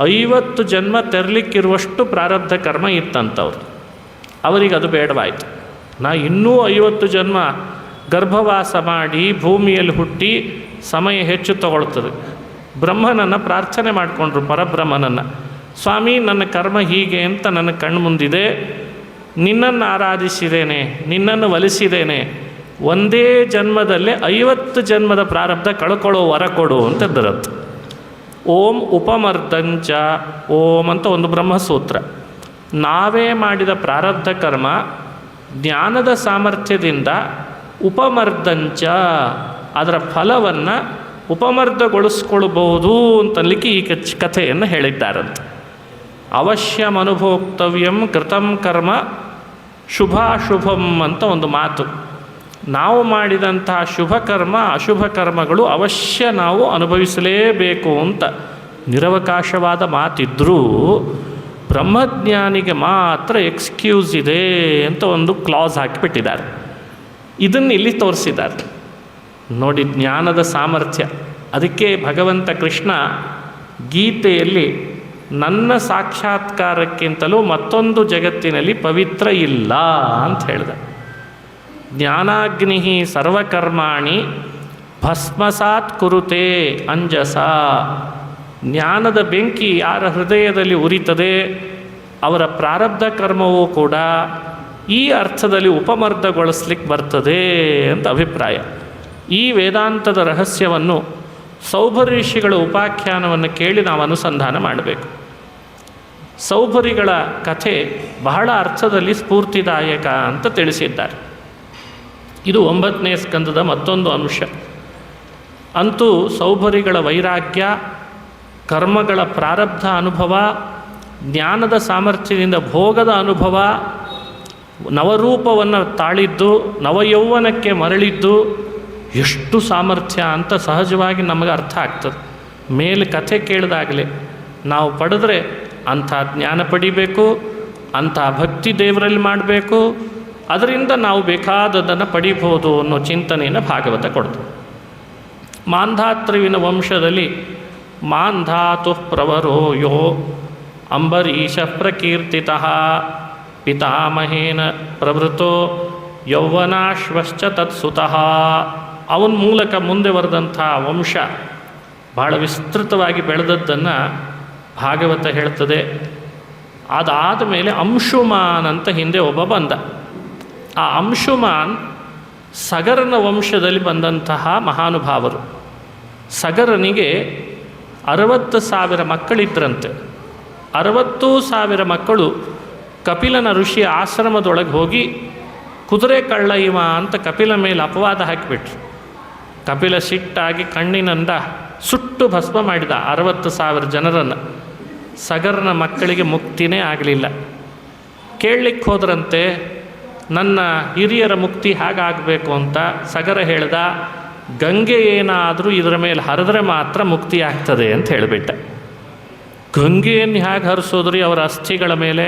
50 ಜನ್ಮ ತೆರಲಿಕ್ಕಿರುವಷ್ಟು ಪ್ರಾರಬ್ಧ ಕರ್ಮ ಇತ್ತಂತವ್ರು. ಅವರಿಗೆ ಅದು ಬೇಡವಾಯಿತು. ನಾ ಇನ್ನೂ 50 ಜನ್ಮ ಗರ್ಭವಾಸ ಮಾಡಿ ಭೂಮಿಯಲ್ಲಿ ಹುಟ್ಟಿ ಸಮಯ ಹೆಚ್ಚು ತಗೊಳ್ತದೆ. ಬ್ರಹ್ಮನನ್ನು ಪ್ರಾರ್ಥನೆ ಮಾಡಿಕೊಂಡ್ರು, ಪರಬ್ರಹ್ಮನನ್ನು. ಸ್ವಾಮಿ, ನನ್ನ ಕರ್ಮ ಹೀಗೆ ಅಂತ ನನ್ನ ಕಣ್ಣು ಮುಂದಿದೆ, ನಿನ್ನನ್ನು ಆರಾಧಿಸಿದ್ದೇನೆ, ನಿನ್ನನ್ನು ಒಲಿಸಿದ್ದೇನೆ, ಒಂದೇ ಜನ್ಮದಲ್ಲೇ 50 ಜನ್ಮದ ಪ್ರಾರಬ್ಧ ಕಳ್ಕೊಳ್ಳೋ ವರ ಕೊಡು ಅಂತ ಬರುತ್ತೆ. ಓಂ ಉಪಮರ್ದಂಚ ಓಂ ಅಂತ ಒಂದು ಬ್ರಹ್ಮಸೂತ್ರ. ನಾವೇ ಮಾಡಿದ ಪ್ರಾರಬ್ಧ ಕರ್ಮ ಜ್ಞಾನದ ಸಾಮರ್ಥ್ಯದಿಂದ ಉಪಮರ್ದಂಚ ಅದರ ಫಲವನ್ನು ಉಪಮರ್ದಗೊಳಿಸ್ಕೊಳ್ಬಹುದು ಅಂತನ್ಲಿಕ್ಕೆ ಈ ಕಥೆಯನ್ನು ಹೇಳಿದ್ದಾರಂತೆ. ಅವಶ್ಯಮನುಭೋಕ್ತವ್ಯಂ ಕೃತಂ ಕರ್ಮ ಶುಭಾಶುಭಂ ಅಂತ ಒಂದು ಮಾತು. ನಾವು ಮಾಡಿದಂತಹ ಶುಭ ಕರ್ಮ ಅಶುಭ ಕರ್ಮಗಳು ಅವಶ್ಯ ನಾವು ಅನುಭವಿಸಲೇಬೇಕು ಅಂತ ನಿರವಕಾಶವಾದ ಮಾತಿದ್ದರೂ ಬ್ರಹ್ಮಜ್ಞಾನಿಗೆ ಮಾತ್ರ ಎಕ್ಸ್ಕ್ಯೂಸ್ ಇದೆ ಅಂತ ಒಂದು ಕ್ಲಾಸ್ ಹಾಕಿಬಿಟ್ಟಿದ್ದಾರೆ. ಇದನ್ನು ಇಲ್ಲಿ ತೋರಿಸಿದ್ದಾರೆ ನೋಡಿ, ಜ್ಞಾನದ ಸಾಮರ್ಥ್ಯ. ಅದಕ್ಕೆ ಭಗವಂತ ಕೃಷ್ಣ ಗೀತೆಯಲ್ಲಿ ನನ್ನ ಸಾಕ್ಷಾತ್ಕಾರಕ್ಕಿಂತಲೂ ಮತ್ತೊಂದು ಜಗತ್ತಿನಲ್ಲಿ ಪವಿತ್ರ ಇಲ್ಲ ಅಂತ ಹೇಳಿದ. ಜ್ಞಾನಾಗ್ನಿ ಸರ್ವಕರ್ಮಾಣಿ ಭಸ್ಮಸಾತ್ ಕುರುತೆ ಅಂಜಸ. ಜ್ಞಾನದ ಬೆಂಕಿ ಯಾರ ಹೃದಯದಲ್ಲಿ ಉರಿತದೆ ಅವರ ಪ್ರಾರಬ್ಧ ಕರ್ಮವೂ ಕೂಡ ಈ ಅರ್ಥದಲ್ಲಿ ಉಪಮರ್ದಗೊಳಿಸ್ಲಿಕ್ಕೆ ಬರ್ತದೆ ಅಂತ ಅಭಿಪ್ರಾಯ. ಈ ವೇದಾಂತದ ರಹಸ್ಯವನ್ನು ಸೌಭರಿ ಋಷಿಗಳ ಉಪಾಖ್ಯಾನವನ್ನು ಕೇಳಿ ನಾವು ಅನುಸಂಧಾನ ಮಾಡಬೇಕು. ಸೌಭರಿಗಳ ಕಥೆ ಬಹಳ ಅರ್ಥದಲ್ಲಿ ಸ್ಫೂರ್ತಿದಾಯಕ ಅಂತ ತಿಳಿಸಿದ್ದಾರೆ. ಇದು 9ನೇ ಸ್ಕಂದದ ಮತ್ತೊಂದು ಅಂಶ. ಅಂತೂ ಸೌಭರಿಗಳ ವೈರಾಗ್ಯ, ಕರ್ಮಗಳ ಪ್ರಾರಬ್ಧ ಅನುಭವ, ಜ್ಞಾನದ ಸಾಮರ್ಥ್ಯದಿಂದ ಭೋಗದ ಅನುಭವ, ನವರೂಪವನ್ನು ತಾಳಿದ್ದು ನವಯೌವನಕ್ಕೆ ಮರಳಿದ್ದು ಎಷ್ಟು ಸಾಮರ್ಥ್ಯ ಅಂತ ಸಹಜವಾಗಿ ನಮಗೆ ಅರ್ಥ ಆಗ್ತದೆ. ಮೇಲೆ ಕಥೆ ಕೇಳಿದಾಗಲೇ ನಾವು ಪಡೆದ್ರೆ ಅಂಥ ಜ್ಞಾನ ಪಡಿಬೇಕು, ಅಂಥ ಭಕ್ತಿ ದೇವರಲ್ಲಿ ಮಾಡಬೇಕು, ಅದರಿಂದ ನಾವು ಬೇಕಾದದನ್ನು ಪಡಿಬೋದು ಅನ್ನೋ ಚಿಂತನೆಯನ್ನು ಭಾಗವತ ಕೊಡ್ತು. ಮಾಂಧಾತೃವಿನ ವಂಶದಲ್ಲಿ ಮಾಂಧಾತು ಪ್ರವರೋ ಯೋ ಅಂಬರೀಷ ಪ್ರಕೀರ್ತಿತಃ ಪಿತಾಮಹೇನ ಪ್ರವೃತ್ತೋ ಯೌವನಾಶ್ವಶ್ಚ ತತ್ಸುತಃ. ಅವನ ಮೂಲಕ ಮುಂದೆ ಬರೆದಂಥ ವಂಶ ಬಹಳ ವಿಸ್ತೃತವಾಗಿ ಬೆಳೆದದ್ದನ್ನು ಭಾಗವತ ಹೇಳ್ತದೆ. ಅದಾದ ಮೇಲೆ ಅಂಶುಮಾನ್ ಅಂತ ಹಿಂದೆ ಒಬ್ಬ ಬಂದ. ಆ ಅಂಶುಮಾನ್ ಸಗರನ ವಂಶದಲ್ಲಿ ಬಂದಂತಹ ಮಹಾನುಭಾವರು. ಸಗರನಿಗೆ 60,000 ಮಕ್ಕಳಿದ್ರಂತೆ. 60,000 ಮಕ್ಕಳು ಕಪಿಲನ ಋಷಿಯ ಆಶ್ರಮದೊಳಗೆ ಹೋಗಿ ಕುದುರೆ ಕಳ್ಳ ಇವ ಅಂತ ಕಪಿಲ ಮೇಲೆ ಅಪವಾದ ಹಾಕಿಬಿಟ್ರು. ಕಪಿಲ ಸಿಟ್ಟಾಗಿ ಕಣ್ಣಿನಿಂದ ಸುಟ್ಟು ಭಸ್ಮ ಮಾಡಿದ 60,000 ಜನರನ್ನು. ಸಗರನ ಮಕ್ಕಳಿಗೆ ಮುಕ್ತಿನೇ ಆಗಲಿಲ್ಲ. ಕೇಳಲಿಕ್ಕೆ ಹೋದ್ರಂತೆ, ನನ್ನ ಹಿರಿಯರ ಮುಕ್ತಿ ಹಾಗಾಗಬೇಕು ಅಂತ. ಸಗರ ಹೇಳ್ದ, ಗಂಗೆ ಏನಾದರೂ ಇದರ ಮೇಲೆ ಹರಿದ್ರೆ ಮಾತ್ರ ಮುಕ್ತಿ ಆಗ್ತದೆ ಅಂತ ಹೇಳಿಬಿಟ್ಟ. ಗಂಗೆಯನ್ನು ಹೇಗೆ ಹರಿಸೋದ್ರಿ ಅವರ ಅಸ್ಥಿಗಳ ಮೇಲೆ?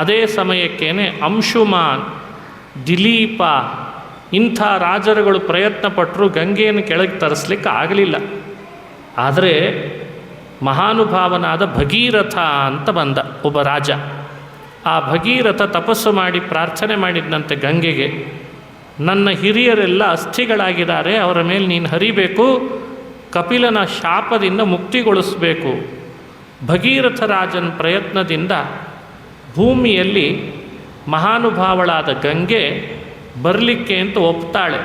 ಅದೇ ಸಮಯಕ್ಕೇನೆ ಅಂಶುಮಾನ್, ದಿಲೀಪ ಇಂಥ ರಾಜರುಗಳು ಪ್ರಯತ್ನ ಪಟ್ಟರು ಗಂಗೆಯನ್ನು ಕೆಳಗೆ ತರಿಸ್ಲಿಕ್ಕೆ ಆಗಲಿಲ್ಲ. ಆದರೆ ಮಹಾನುಭಾವನಾದ ಭಗೀರಥ ಅಂತ ಬಂದ ಒಬ್ಬ ರಾಜ. ಆ ಭಗೀರಥ ತಪಸ್ಸು ಮಾಡಿ ಪ್ರಾರ್ಥನೆ ಮಾಡಿದ್ದಂತೆ ಗಂಗೆಗೆ, ನನ್ನ ಹಿರಿಯರೆಲ್ಲ ಅಸ್ಥಿಗಳಾಗಿದ್ದಾರೆ, ಅವರ ಮೇಲೆ ನೀನು ಹರಿಬೇಕು, ಕಪಿಲನ ಶಾಪದಿಂದ ಮುಕ್ತಿಗೊಳಿಸಬೇಕು. ಭಗೀರಥ ರಾಜನ ಪ್ರಯತ್ನದಿಂದ ಭೂಮಿಯಲ್ಲಿ ಮಹಾನುಭಾವಳಾದ ಗಂಗೆ ಬರಲಿಕ್ಕೆ ಅಂತ ಒಪ್ತಾಳೆ.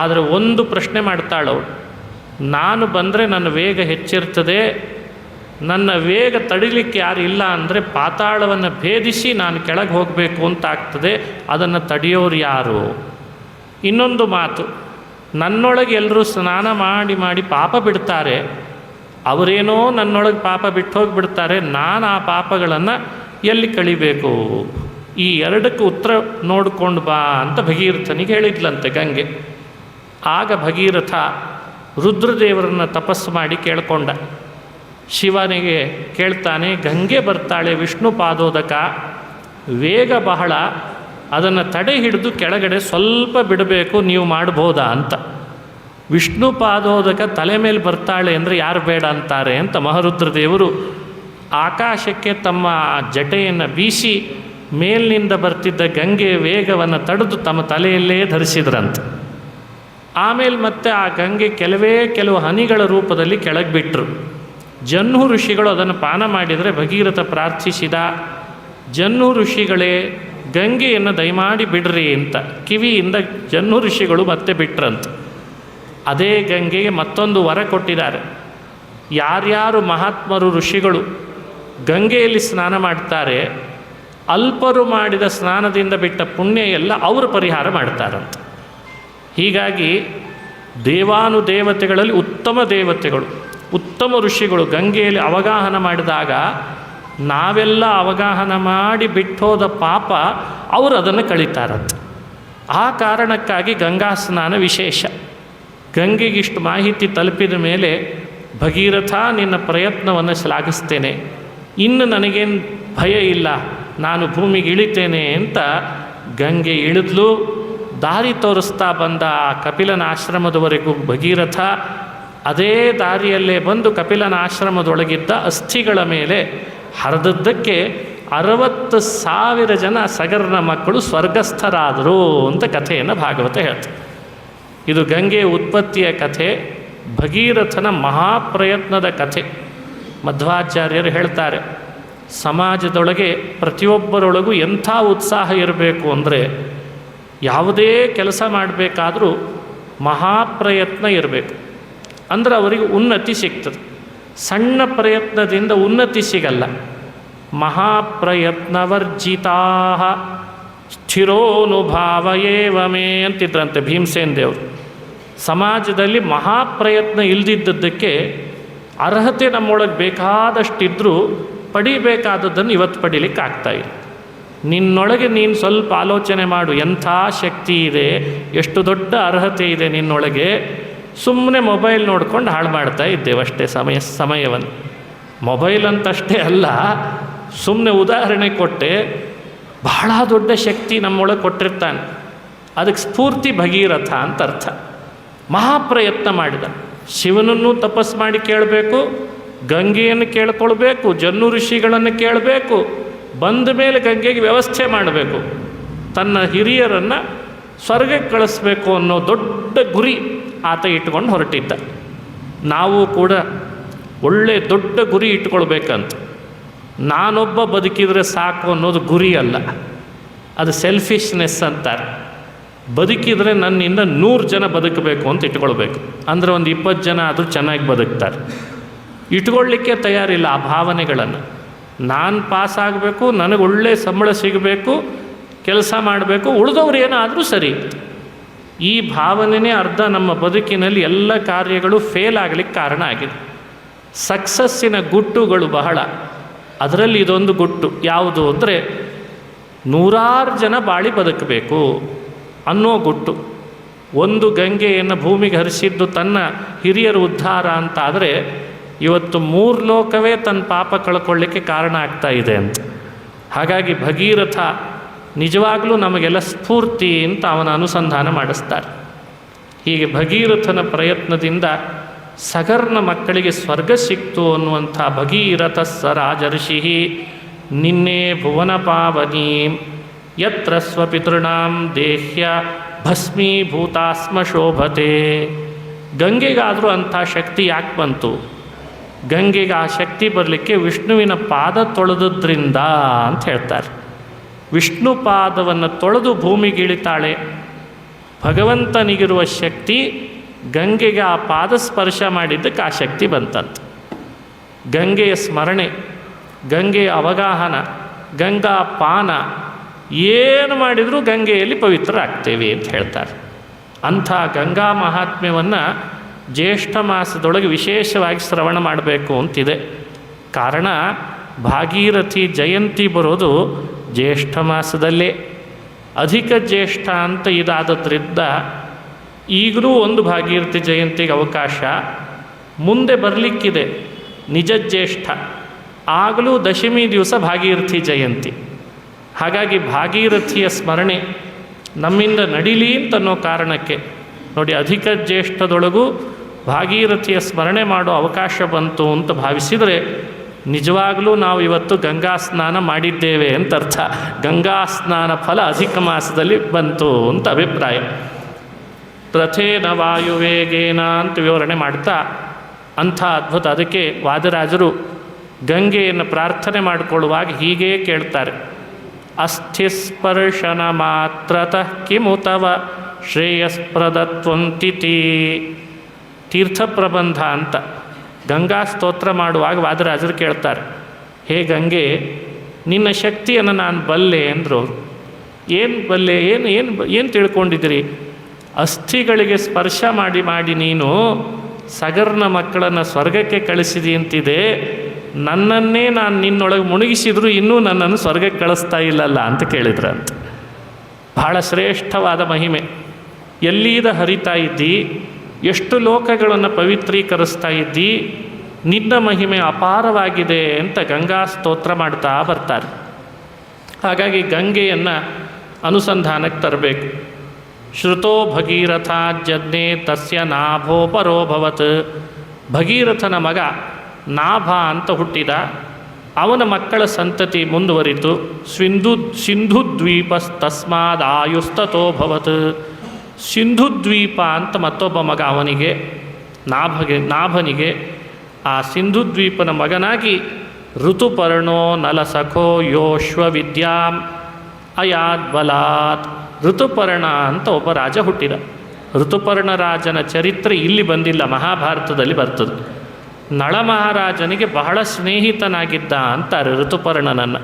ಆದರೆ ಒಂದು ಪ್ರಶ್ನೆ ಮಾಡ್ತಾಳವಳು, ನಾನು ಬಂದರೆ ನನ್ನ ವೇಗ ಹೆಚ್ಚಿರ್ತದೆ, ನನ್ನ ವೇಗ ತಡಿಲಿಕ್ಕೆ ಯಾರು ಇಲ್ಲ ಅಂದರೆ ಪಾತಾಳವನ್ನು ಭೇದಿಸಿ ನಾನು ಕೆಳಗೆ ಹೋಗಬೇಕು ಅಂತ ಆಗ್ತದೆ, ಅದನ್ನು ತಡೆಯೋರು ಯಾರು? ಇನ್ನೊಂದು ಮಾತು, ನನ್ನೊಳಗೆ ಎಲ್ಲರೂ ಸ್ನಾನ ಮಾಡಿ ಮಾಡಿ ಪಾಪ ಬಿಡ್ತಾರೆ, ಅವರೇನೋ ನನ್ನೊಳಗೆ ಪಾಪ ಬಿಟ್ಟು ಹೋಗಿಬಿಡ್ತಾರೆ, ನಾನು ಆ ಪಾಪಗಳನ್ನು ಎಲ್ಲಿ ಕಳಿಬೇಕು? ಈ ಎರಡಕ್ಕೆ ಉತ್ತರ ನೋಡಿಕೊಂಡು ಬಾ ಅಂತ ಭಗೀರಥನಿಗೆ ಹೇಳಿದ್ಲಂತೆ ಗಂಗೆ. ಆಗ ಭಗೀರಥ ರುದ್ರದೇವರನ್ನು ತಪಸ್ಸು ಮಾಡಿ ಕೇಳ್ಕೊಂಡ. ಶಿವನಿಗೆ ಕೇಳ್ತಾನೆ, ಗಂಗೆ ಬರ್ತಾಳೆ ವಿಷ್ಣು ಪಾದೋದಕ, ವೇಗ ಬಹಳ, ಅದನ್ನು ತಡೆ ಹಿಡಿದು ಕೆಳಗಡೆ ಸ್ವಲ್ಪ ಬಿಡಬೇಕು, ನೀವು ಮಾಡ್ಬೋದಾ ಅಂತ. ವಿಷ್ಣು ಪಾದೋದಕ ತಲೆ ಮೇಲೆ ಬರ್ತಾಳೆ ಅಂದರೆ ಯಾರು ಬೇಡ ಅಂತಾರೆ ಅಂತ ಮಹಾರುದ್ರದೇವರು ಆಕಾಶಕ್ಕೆ ತಮ್ಮ ಜಟೆಯನ್ನು ಬೀಸಿ ಮೇಲಿನಿಂದ ಬರ್ತಿದ್ದ ಗಂಗೆಯ ವೇಗವನ್ನು ತಡೆದು ತಮ್ಮ ತಲೆಯಲ್ಲೇ ಧರಿಸಿದ್ರಂತೆ. ಆಮೇಲೆ ಮತ್ತೆ ಆ ಗಂಗೆ ಕೆಲವು ಹನಿಗಳ ರೂಪದಲ್ಲಿ ಕೆಳಗೆ ಬಿಟ್ಟರು. ಜಹ್ನು ಋಷಿಗಳು ಅದನ್ನು ಪಾನ ಮಾಡಿದರೆ ಭಗೀರಥ ಪ್ರಾರ್ಥಿಸಿದ, ಜಹ್ನು ಋಷಿಗಳೇ ಗಂಗೆಯನ್ನು ದಯಮಾಡಿ ಬಿಡ್ರಿ ಅಂತ ಕಿವಿಯಿಂದ ಜಹ್ನು ಋಷಿಗಳು ಮತ್ತೆ ಬಿಟ್ರಂತೆ. ಅದೇ ಗಂಗೆಗೆ ಮತ್ತೊಂದು ವರ ಕೊಟ್ಟಿದ್ದಾರೆ. ಯಾರ್ಯಾರು ಮಹಾತ್ಮರು ಋಷಿಗಳು ಗಂಗೆಯಲ್ಲಿ ಸ್ನಾನ ಮಾಡ್ತಾರೆ, ಅಲ್ಪರು ಮಾಡಿದ ಸ್ನಾನದಿಂದ ಬಿಟ್ಟ ಪುಣ್ಯ ಎಲ್ಲ ಅವರು ಪರಿಹಾರ ಮಾಡ್ತಾರಂತೆ. ಹೀಗಾಗಿ ದೇವಾನುದೇವತೆಗಳಲ್ಲಿ ಉತ್ತಮ ದೇವತೆಗಳು, ಉತ್ತಮ ಋಷಿಗಳು ಗಂಗೆಯಲ್ಲಿ ಅವಗಾಹನ ಮಾಡಿದಾಗ ನಾವೆಲ್ಲ ಅವಗಾಹನ ಮಾಡಿ ಬಿಟ್ಟೋದ ಪಾಪ ಅವರು ಅದನ್ನು ಕಳೀತಾರಂತೆ. ಆ ಕಾರಣಕ್ಕಾಗಿ ಗಂಗಾ ಸ್ನಾನ ವಿಶೇಷ. ಗಂಗೆಗಿಷ್ಟು ಮಾಹಿತಿ ತಲುಪಿದ ಮೇಲೆ ಭಗೀರಥ ನಿನ್ನ ಪ್ರಯತ್ನವನ್ನು ಶ್ಲಾಘಿಸ್ತೇನೆ, ಇನ್ನು ನನಗೇನು ಭಯ ಇಲ್ಲ, ನಾನು ಭೂಮಿಗೆ ಇಳಿತೇನೆ ಅಂತ ಗಂಗೆ ಇಳಿದ್ಲು. ದಾರಿ ತೋರಿಸ್ತಾ ಬಂದ ಆ ಕಪಿಲನ ಆಶ್ರಮದವರೆಗೂ ಭಗೀರಥ ಅದೇ ದಾರಿಯಲ್ಲೇ ಬಂದು ಕಪಿಲನ ಆಶ್ರಮದೊಳಗಿದ್ದ ಅಸ್ಥಿಗಳ ಮೇಲೆ ಹರಿದದ್ದಕ್ಕೆ 60,000 ಜನ ಸಗರನ ಮಕ್ಕಳು ಸ್ವರ್ಗಸ್ಥರಾದರು ಅಂತ ಕಥೆಯನ್ನು ಭಾಗವತ ಹೇಳ್ತಾರೆ. ಇದು ಗಂಗೆಯ ಉತ್ಪತ್ತಿಯ ಕಥೆ, ಭಗೀರಥನ ಮಹಾಪ್ರಯತ್ನದ ಕಥೆ. ಮಧ್ವಾಚಾರ್ಯರು ಹೇಳ್ತಾರೆ, ಸಮಾಜದೊಳಗೆ ಪ್ರತಿಯೊಬ್ಬರೊಳಗೂ ಎಂಥ ಉತ್ಸಾಹ ಇರಬೇಕು ಅಂದರೆ ಯಾವುದೇ ಕೆಲಸ ಮಾಡಬೇಕಾದರೂ ಮಹಾಪ್ರಯತ್ನ ಇರಬೇಕು, ಅಂದರೆ ಅವರಿಗೆ ಉನ್ನತಿ ಸಿಗ್ತದೆ. ಸಣ್ಣ ಪ್ರಯತ್ನದಿಂದ ಉನ್ನತಿ ಸಿಗಲ್ಲ. ಮಹಾಪ್ರಯತ್ನವರ್ಜಿತಾ ಸ್ಥಿರೋನುಭಾವ ಏವಮೇ ಅಂತಿದ್ರಂತೆ ಭೀಮಸೇನ್ ದೇವರು. ಸಮಾಜದಲ್ಲಿ ಮಹಾಪ್ರಯತ್ನ ಇಲ್ದಿದ್ದಕ್ಕೆ ಅರ್ಹತೆ ನಮ್ಮೊಳಗೆ ಬೇಕಾದಷ್ಟಿದ್ದರೂ ಪಡಿಬೇಕಾದದ್ದನ್ನು ಇವತ್ತು ಪಡೀಲಿಕ್ಕೆ ಆಗ್ತಾಯಿಲ್ಲ. ನಿನ್ನೊಳಗೆ ನೀನು ಸ್ವಲ್ಪ ಆಲೋಚನೆ ಮಾಡು, ಎಂಥ ಶಕ್ತಿ ಇದೆ, ಎಷ್ಟು ದೊಡ್ಡ ಅರ್ಹತೆ ಇದೆ ನಿನ್ನೊಳಗೆ. ಸುಮ್ಮನೆ ಮೊಬೈಲ್ ನೋಡ್ಕೊಂಡು ಹಾಳು ಮಾಡ್ತಾ ಇದ್ದೇವಷ್ಟೇ ಸಮಯವನ್ನು. ಮೊಬೈಲ್ ಅಂತಷ್ಟೇ ಅಲ್ಲ, ಸುಮ್ಮನೆ ಉದಾಹರಣೆ ಕೊಟ್ಟೆ, ಬಹಳ ದೊಡ್ಡ ಶಕ್ತಿ ನಮ್ಮೊಳಗೆ ಕೊಟ್ಟಿರ್ತಾನೆ. ಅದಕ್ಕೆ ಸ್ಫೂರ್ತಿ ಭಗೀರಥ ಅಂತ ಅರ್ಥ. ಮಹಾಪ್ರಯತ್ನ ಮಾಡಿದ. ಶಿವನನ್ನು ತಪಸ್ಸು ಮಾಡಿ ಕೇಳಬೇಕು, ಗಂಗೆಯನ್ನು ಕೇಳ್ಕೊಳ್ಬೇಕು, ಜಹ್ನು ಋಷಿಗಳನ್ನು ಕೇಳಬೇಕು, ಬಂದ ಮೇಲೆ ಗಂಗೆಗೆ ವ್ಯವಸ್ಥೆ ಮಾಡಬೇಕು, ತನ್ನ ಹಿರಿಯರನ್ನು ಸ್ವರ್ಗಕ್ಕೆ ಕಳಿಸ್ಬೇಕು ಅನ್ನೋ ದೊಡ್ಡ ಗುರಿ ಆತ ಇಟ್ಕೊಂಡು ಹೊರಟಿದ್ದ. ನಾವು ಕೂಡ ಒಳ್ಳೆ ದೊಡ್ಡ ಗುರಿ ಇಟ್ಕೊಳ್ಬೇಕಂತ. ನಾನೊಬ್ಬ ಬದುಕಿದರೆ ಸಾಕು ಅನ್ನೋದು ಗುರಿ ಅಲ್ಲ, ಅದು ಸೆಲ್ಫಿಶ್ನೆಸ್ ಅಂತಾರೆ. ಬದುಕಿದರೆ ನನ್ನಿಂದ 100 ಜನ ಬದುಕಬೇಕು ಅಂತ ಇಟ್ಕೊಳ್ಬೇಕು. ಅಂದರೆ ಒಂದು 20 ಜನ ಆದರೂ ಚೆನ್ನಾಗಿ ಬದುಕ್ತಾರೆ. ಇಟ್ಕೊಳ್ಳಿಕ್ಕೆ ತಯಾರಿಲ್ಲ ಆ ಭಾವನೆಗಳನ್ನು. ನಾನು ಪಾಸಾಗಬೇಕು, ನನಗೆ ಒಳ್ಳೆ ಸಂಬಳ ಸಿಗಬೇಕು, ಕೆಲಸ ಮಾಡಬೇಕು, ಉಳಿದವ್ರು ಏನಾದರೂ ಸರಿ. ಈ ಭಾವನೆಯೇ ಅರ್ಧ ನಮ್ಮ ಬದುಕಿನಲ್ಲಿ ಎಲ್ಲ ಕಾರ್ಯಗಳು ಫೇಲ್ ಆಗಲಿಕ್ಕೆ ಕಾರಣ ಆಗಿದೆ. ಸಕ್ಸಸ್ಸಿನ ಗುಟ್ಟುಗಳು ಬಹಳ, ಅದರಲ್ಲಿ ಇದೊಂದು ಗುಟ್ಟು. ಯಾವುದು ಅಂದರೆ 100 ಜನ ಬಾಳಿ ಬದುಕಬೇಕು ಅನ್ನೋ ಗುಟ್ಟು. ಒಂದು ಗಂಗೆಯನ್ನು ಭೂಮಿಗೆ ಹರಿಸಿದ್ದು ತನ್ನ ಹಿರಿಯರ ಉದ್ಧಾರ ಅಂತಾದರೆ ಇವತ್ತು 3 ಲೋಕವೇ ತನ್ನ ಪಾಪ ಕಳ್ಕೊಳ್ಳಿಕ್ಕೆ ಕಾರಣ ಆಗ್ತಾ ಇದೆ ಅಂತ. ಹಾಗಾಗಿ ಭಗೀರಥ ನಿಜವಾಗಲೂ ನಮಗೆಲ್ಲ ಸ್ಫೂರ್ತಿ ಅಂತ ಅವನ ಅನುಸಂಧಾನ ಮಾಡಿಸ್ತಾರೆ. ಹೀಗೆ ಭಗೀರಥನ ಪ್ರಯತ್ನದಿಂದ ಸಗರ್ನ ಮಕ್ಕಳಿಗೆ ಸ್ವರ್ಗ ಸಿಕ್ತು ಅನ್ನುವಂಥ ಭಗೀರಥ ಸ ರಾಜರ್ಷಿ ನಿನ್ನೆ ಭುವನ ಪಾವನೀ ಯತ್ರ ಸ್ವಪಿತೃಣಾಂ ದೇಹ್ಯ ಭಸ್ಮೀಭೂತಾಸ್ಮ ಶೋಭತೆ. ಗಂಗೆಗಾದರೂ ಅಂಥ ಶಕ್ತಿ ಯಾಕೆ ಬಂತು? ಗಂಗೆಗೆ ಆ ಶಕ್ತಿ ಬರಲಿಕ್ಕೆ ವಿಷ್ಣುವಿನ ಪಾದ ತೊಳೆದದ್ರಿಂದ ಅಂತ ಹೇಳ್ತಾರೆ. ವಿಷ್ಣು ಪಾದವನ್ನು ತೊಳೆದು ಭೂಮಿಗಿಳಿತಾಳೆ. ಭಗವಂತನಿಗಿರುವ ಶಕ್ತಿ ಗಂಗೆಗೆ ಆ ಪಾದ ಸ್ಪರ್ಶ ಮಾಡಿದ್ದಕ್ಕೆ ಆ ಶಕ್ತಿ ಬಂತಂತೆ. ಗಂಗೆಯ ಸ್ಮರಣೆ, ಗಂಗೆಯ ಅವಗಾಹನ, ಗಂಗಾ ಪಾನ ಏನು ಮಾಡಿದರೂ ಗಂಗೆಯಲ್ಲಿ ಪವಿತ್ರ ಆಗ್ತೇವೆ ಅಂತ ಹೇಳ್ತಾರೆ. ಅಂಥ ಗಂಗಾ ಮಹಾತ್ಮ್ಯವನ್ನು ಜ್ಯೇಷ್ಠ ಮಾಸದೊಳಗೆ ವಿಶೇಷವಾಗಿ ಶ್ರವಣ ಮಾಡಬೇಕು ಅಂತಿದೆ. ಕಾರಣ ಭಾಗೀರಥಿ ಜಯಂತಿ ಬರೋದು ಜ್ಯೇಷ್ಠ ಮಾಸದಲ್ಲೇ. ಅಧಿಕ ಜ್ಯೇಷ್ಠ ಅಂತ ಇದಾದದ್ರಿಂದ ಈಗಲೂ ಒಂದು ಭಾಗೀರಥಿ ಜಯಂತಿಗೆ ಅವಕಾಶ. ಮುಂದೆ ಬರಲಿಕ್ಕಿದೆ ನಿಜ ಜ್ಯೇಷ್ಠ, ಆಗಲೂ ದಶಮಿ ದಿವಸ ಭಾಗೀರಥಿ ಜಯಂತಿ. ಹಾಗಾಗಿ ಭಾಗೀರಥಿಯ ಸ್ಮರಣೆ ನಮ್ಮಿಂದ ನಡೀಲಿ ಅಂತನ್ನೋ ಕಾರಣಕ್ಕೆ ನೋಡಿ, ಅಧಿಕ ಜ್ಯೇಷ್ಠದೊಳಗೂ ಭಾಗೀರಥಿಯ ಸ್ಮರಣೆ ಮಾಡೋ ಅವಕಾಶ ಬಂತು ಅಂತ ಭಾವಿಸಿದರೆ ನಿಜವಾಗಲೂ ನಾವು ಇವತ್ತು ಗಂಗಾ ಸ್ನಾನ ಮಾಡಿದ್ದೇವೆ ಅಂತ ಅರ್ಥ. ಗಂಗಾ ಸ್ನಾನ ಫಲ ಅಧಿಕ ಮಾಸದಲ್ಲಿ ಬಂತು ಅಂತ ಅಭಿಪ್ರಾಯ. ರಥೇನ ವಾಯುವೇಗೇನ ಅಂತ ವಿವರಣೆ ಮಾಡ್ತಾ ಅಂಥ ಅದ್ಭುತ. ಅದಕ್ಕೆ ವಾದರಾಜರು ಗಂಗೆಯನ್ನು ಪ್ರಾರ್ಥನೆ ಮಾಡಿಕೊಳ್ಳುವಾಗ ಹೀಗೇ ಕೇಳ್ತಾರೆ: ಅಸ್ಥಿಸ್ಪರ್ಶನ ಮಾತ್ರತಃ ಕಿಮುತವ ಶ್ರೇಯಸ್ಪ್ರದತ್ವಂತಿತಿ. ತೀರ್ಥ ಪ್ರಬಂಧ ಅಂತ ಗಂಗಾ ಸ್ತೋತ್ರ ಮಾಡುವಾಗ ವಾದರಾಜರು ಕೇಳ್ತಾರೆ, ಹೇ ಗಂಗೆ, ನಿನ್ನ ಶಕ್ತಿಯನ್ನು ನಾನು ಬಲ್ಲೆ ಅಂದರು. ಏನು ಬಲ್ಲೆ? ಏನು ತಿಳ್ಕೊಂಡಿದ್ದೀರಿ? ಅಸ್ಥಿಗಳಿಗೆ ಸ್ಪರ್ಶ ಮಾಡಿ ಮಾಡಿ ನೀನು ಸಗರ್ನ ಮಕ್ಕಳನ್ನು ಸ್ವರ್ಗಕ್ಕೆ ಕಳಿಸಿದಿ ಅಂತಿದೆ. ನನ್ನನ್ನೇ ನಾನು ನಿನ್ನೊಳಗೆ ಮುಳುಗಿಸಿದ್ರು ಇನ್ನೂ ನನ್ನನ್ನು ಸ್ವರ್ಗಕ್ಕೆ ಕಳಿಸ್ತಾ ಇಲ್ಲಲ್ಲ ಅಂತ ಕೇಳಿದ್ರಂತ. ಬಹಳ ಶ್ರೇಷ್ಠವಾದ ಮಹಿಮೆ. ಎಲ್ಲೀದ ಹರಿತಾ ಇದ್ದಿ, ಎಷ್ಟು ಲೋಕಗಳನ್ನು ಪವಿತ್ರೀಕರಿಸ್ತಾ ಇದ್ದಿ, ನಿನ್ನ ಮಹಿಮೆ ಅಪಾರವಾಗಿದೆ ಅಂತ ಗಂಗಾ ಸ್ತೋತ್ರ ಮಾಡ್ತಾ ಬರ್ತಾರೆ. ಹಾಗಾಗಿ ಗಂಗೆಯನ್ನು ಅನುಸಂಧಾನಕ್ಕೆ ತರಬೇಕು. ಶ್ರುತೋ ಭಗೀರಥ ಜಜ್ಞೆ ತಸ್ಯ ನಾಭೋಪರೋಭವತ್. ಭಗೀರಥನ ಮಗ ನಾಭ ಅಂತ ಹುಟ್ಟಿದ, ಅವನ ಮಕ್ಕಳ ಸಂತತಿ ಮುಂದುವರಿತು. ಸಿಂಧುದ್ವೀಪಸ್ತಸ್ಮಾದಾಯುಸ್ತತೋಭವತ್. ಸಿಂಧುದ್ವೀಪ ಅಂತ ಮತ್ತೊಬ್ಬ ಮಗ ಅವನಿಗೆ, ನಾಭನಿಗೆ. ಆ ಸಿಂಧುದ್ವೀಪನ ಮಗನಾಗಿ ಋತುಪರ್ಣೋ ನಲಸಖೋ ಯೋಶ್ವ ವಿದ್ಯಾಂ ಅಯಾದ್ಬಲಾತ್. ಋತುಪರ್ಣ ಅಂತ ಒಬ್ಬ ರಾಜ ಹುಟ್ಟಿದ. ಋತುಪರ್ಣ ರಾಜನ ಚರಿತ್ರೆ ಇಲ್ಲಿ ಬಂದಿಲ್ಲ, ಮಹಾಭಾರತದಲ್ಲಿ ಬರ್ತದೆ. ನಳ ಮಹಾರಾಜನಿಗೆ ಬಹಳ ಸ್ನೇಹಿತನಾಗಿದ್ದ ಅಂತಾರೆ ಋತುಪರ್ಣನನ್ನು.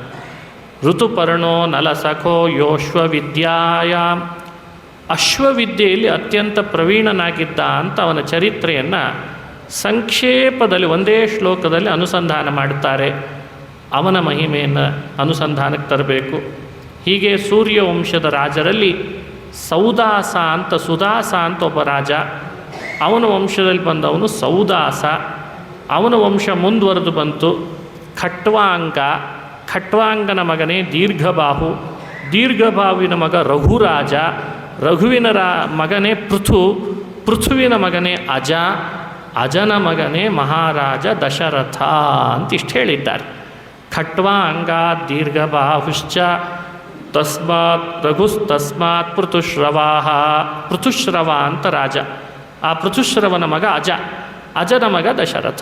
ಋತುಪರ್ಣೋ ನಲಸಖೋ ಯೋಶ್ವ ವಿದ್ಯಾಯಾಂ. ಅಶ್ವವಿದ್ಯೆಯಲ್ಲಿ ಅತ್ಯಂತ ಪ್ರವೀಣನಾಗಿದ್ದ ಅಂತ ಅವನ ಚರಿತ್ರೆಯನ್ನು ಸಂಕ್ಷೇಪದಲ್ಲಿ ಒಂದೇ ಶ್ಲೋಕದಲ್ಲಿ ಅನುಸಂಧಾನ ಮಾಡುತ್ತಾರೆ. ಅವನ ಮಹಿಮೆಯನ್ನು ಅನುಸಂಧಾನಕ್ಕೆ ತರಬೇಕು. ಹೀಗೆ ಸೂರ್ಯವಂಶದ ರಾಜರಲ್ಲಿ ಸೌದಾಸ ಅಂತ, ಸುದಾಸ ಅಂತ ಒಬ್ಬ ರಾಜ. ಅವನ ವಂಶದಲ್ಲಿ ಬಂದವನು ಸೌದಾಸ. ಅವನ ವಂಶ ಮುಂದುವರೆದು ಬಂತು ಖಟ್ವಾಂಗ. ಖಟ್ವಾಂಗನ ಮಗನೇ ದೀರ್ಘಬಾಹು. ದೀರ್ಘಬಾಹುವಿನ ಮಗ ರಘುರಾಜ. ರಘುವಿನ ಮಗನೇ ಪೃಥು. ಪೃಥುವಿನ ಮಗನೇ ಅಜ. ಅಜನ ಮಗನೇ ಮಹಾರಾಜ ದಶರಥ ಅಂತ ಇಷ್ಟು ಹೇಳಿದ್ದಾರೆ. ಖಟ್ವಾಂಗಾತ್ ದೀರ್ಘಬಾಹುಶ್ಚ ತಸ್ಮಾತ್ ರಘುಸ್ತಸ್ಮಾತ್ ಪೃಥುಶ್ರವಾಹ. ಪೃಥುಶ್ರವ ಅಂತ ರಾಜ. ಆ ಪೃಥುಶ್ರವನ ಮಗ ಅಜ. ಅಜನ ಮಗ ದಶರಥ.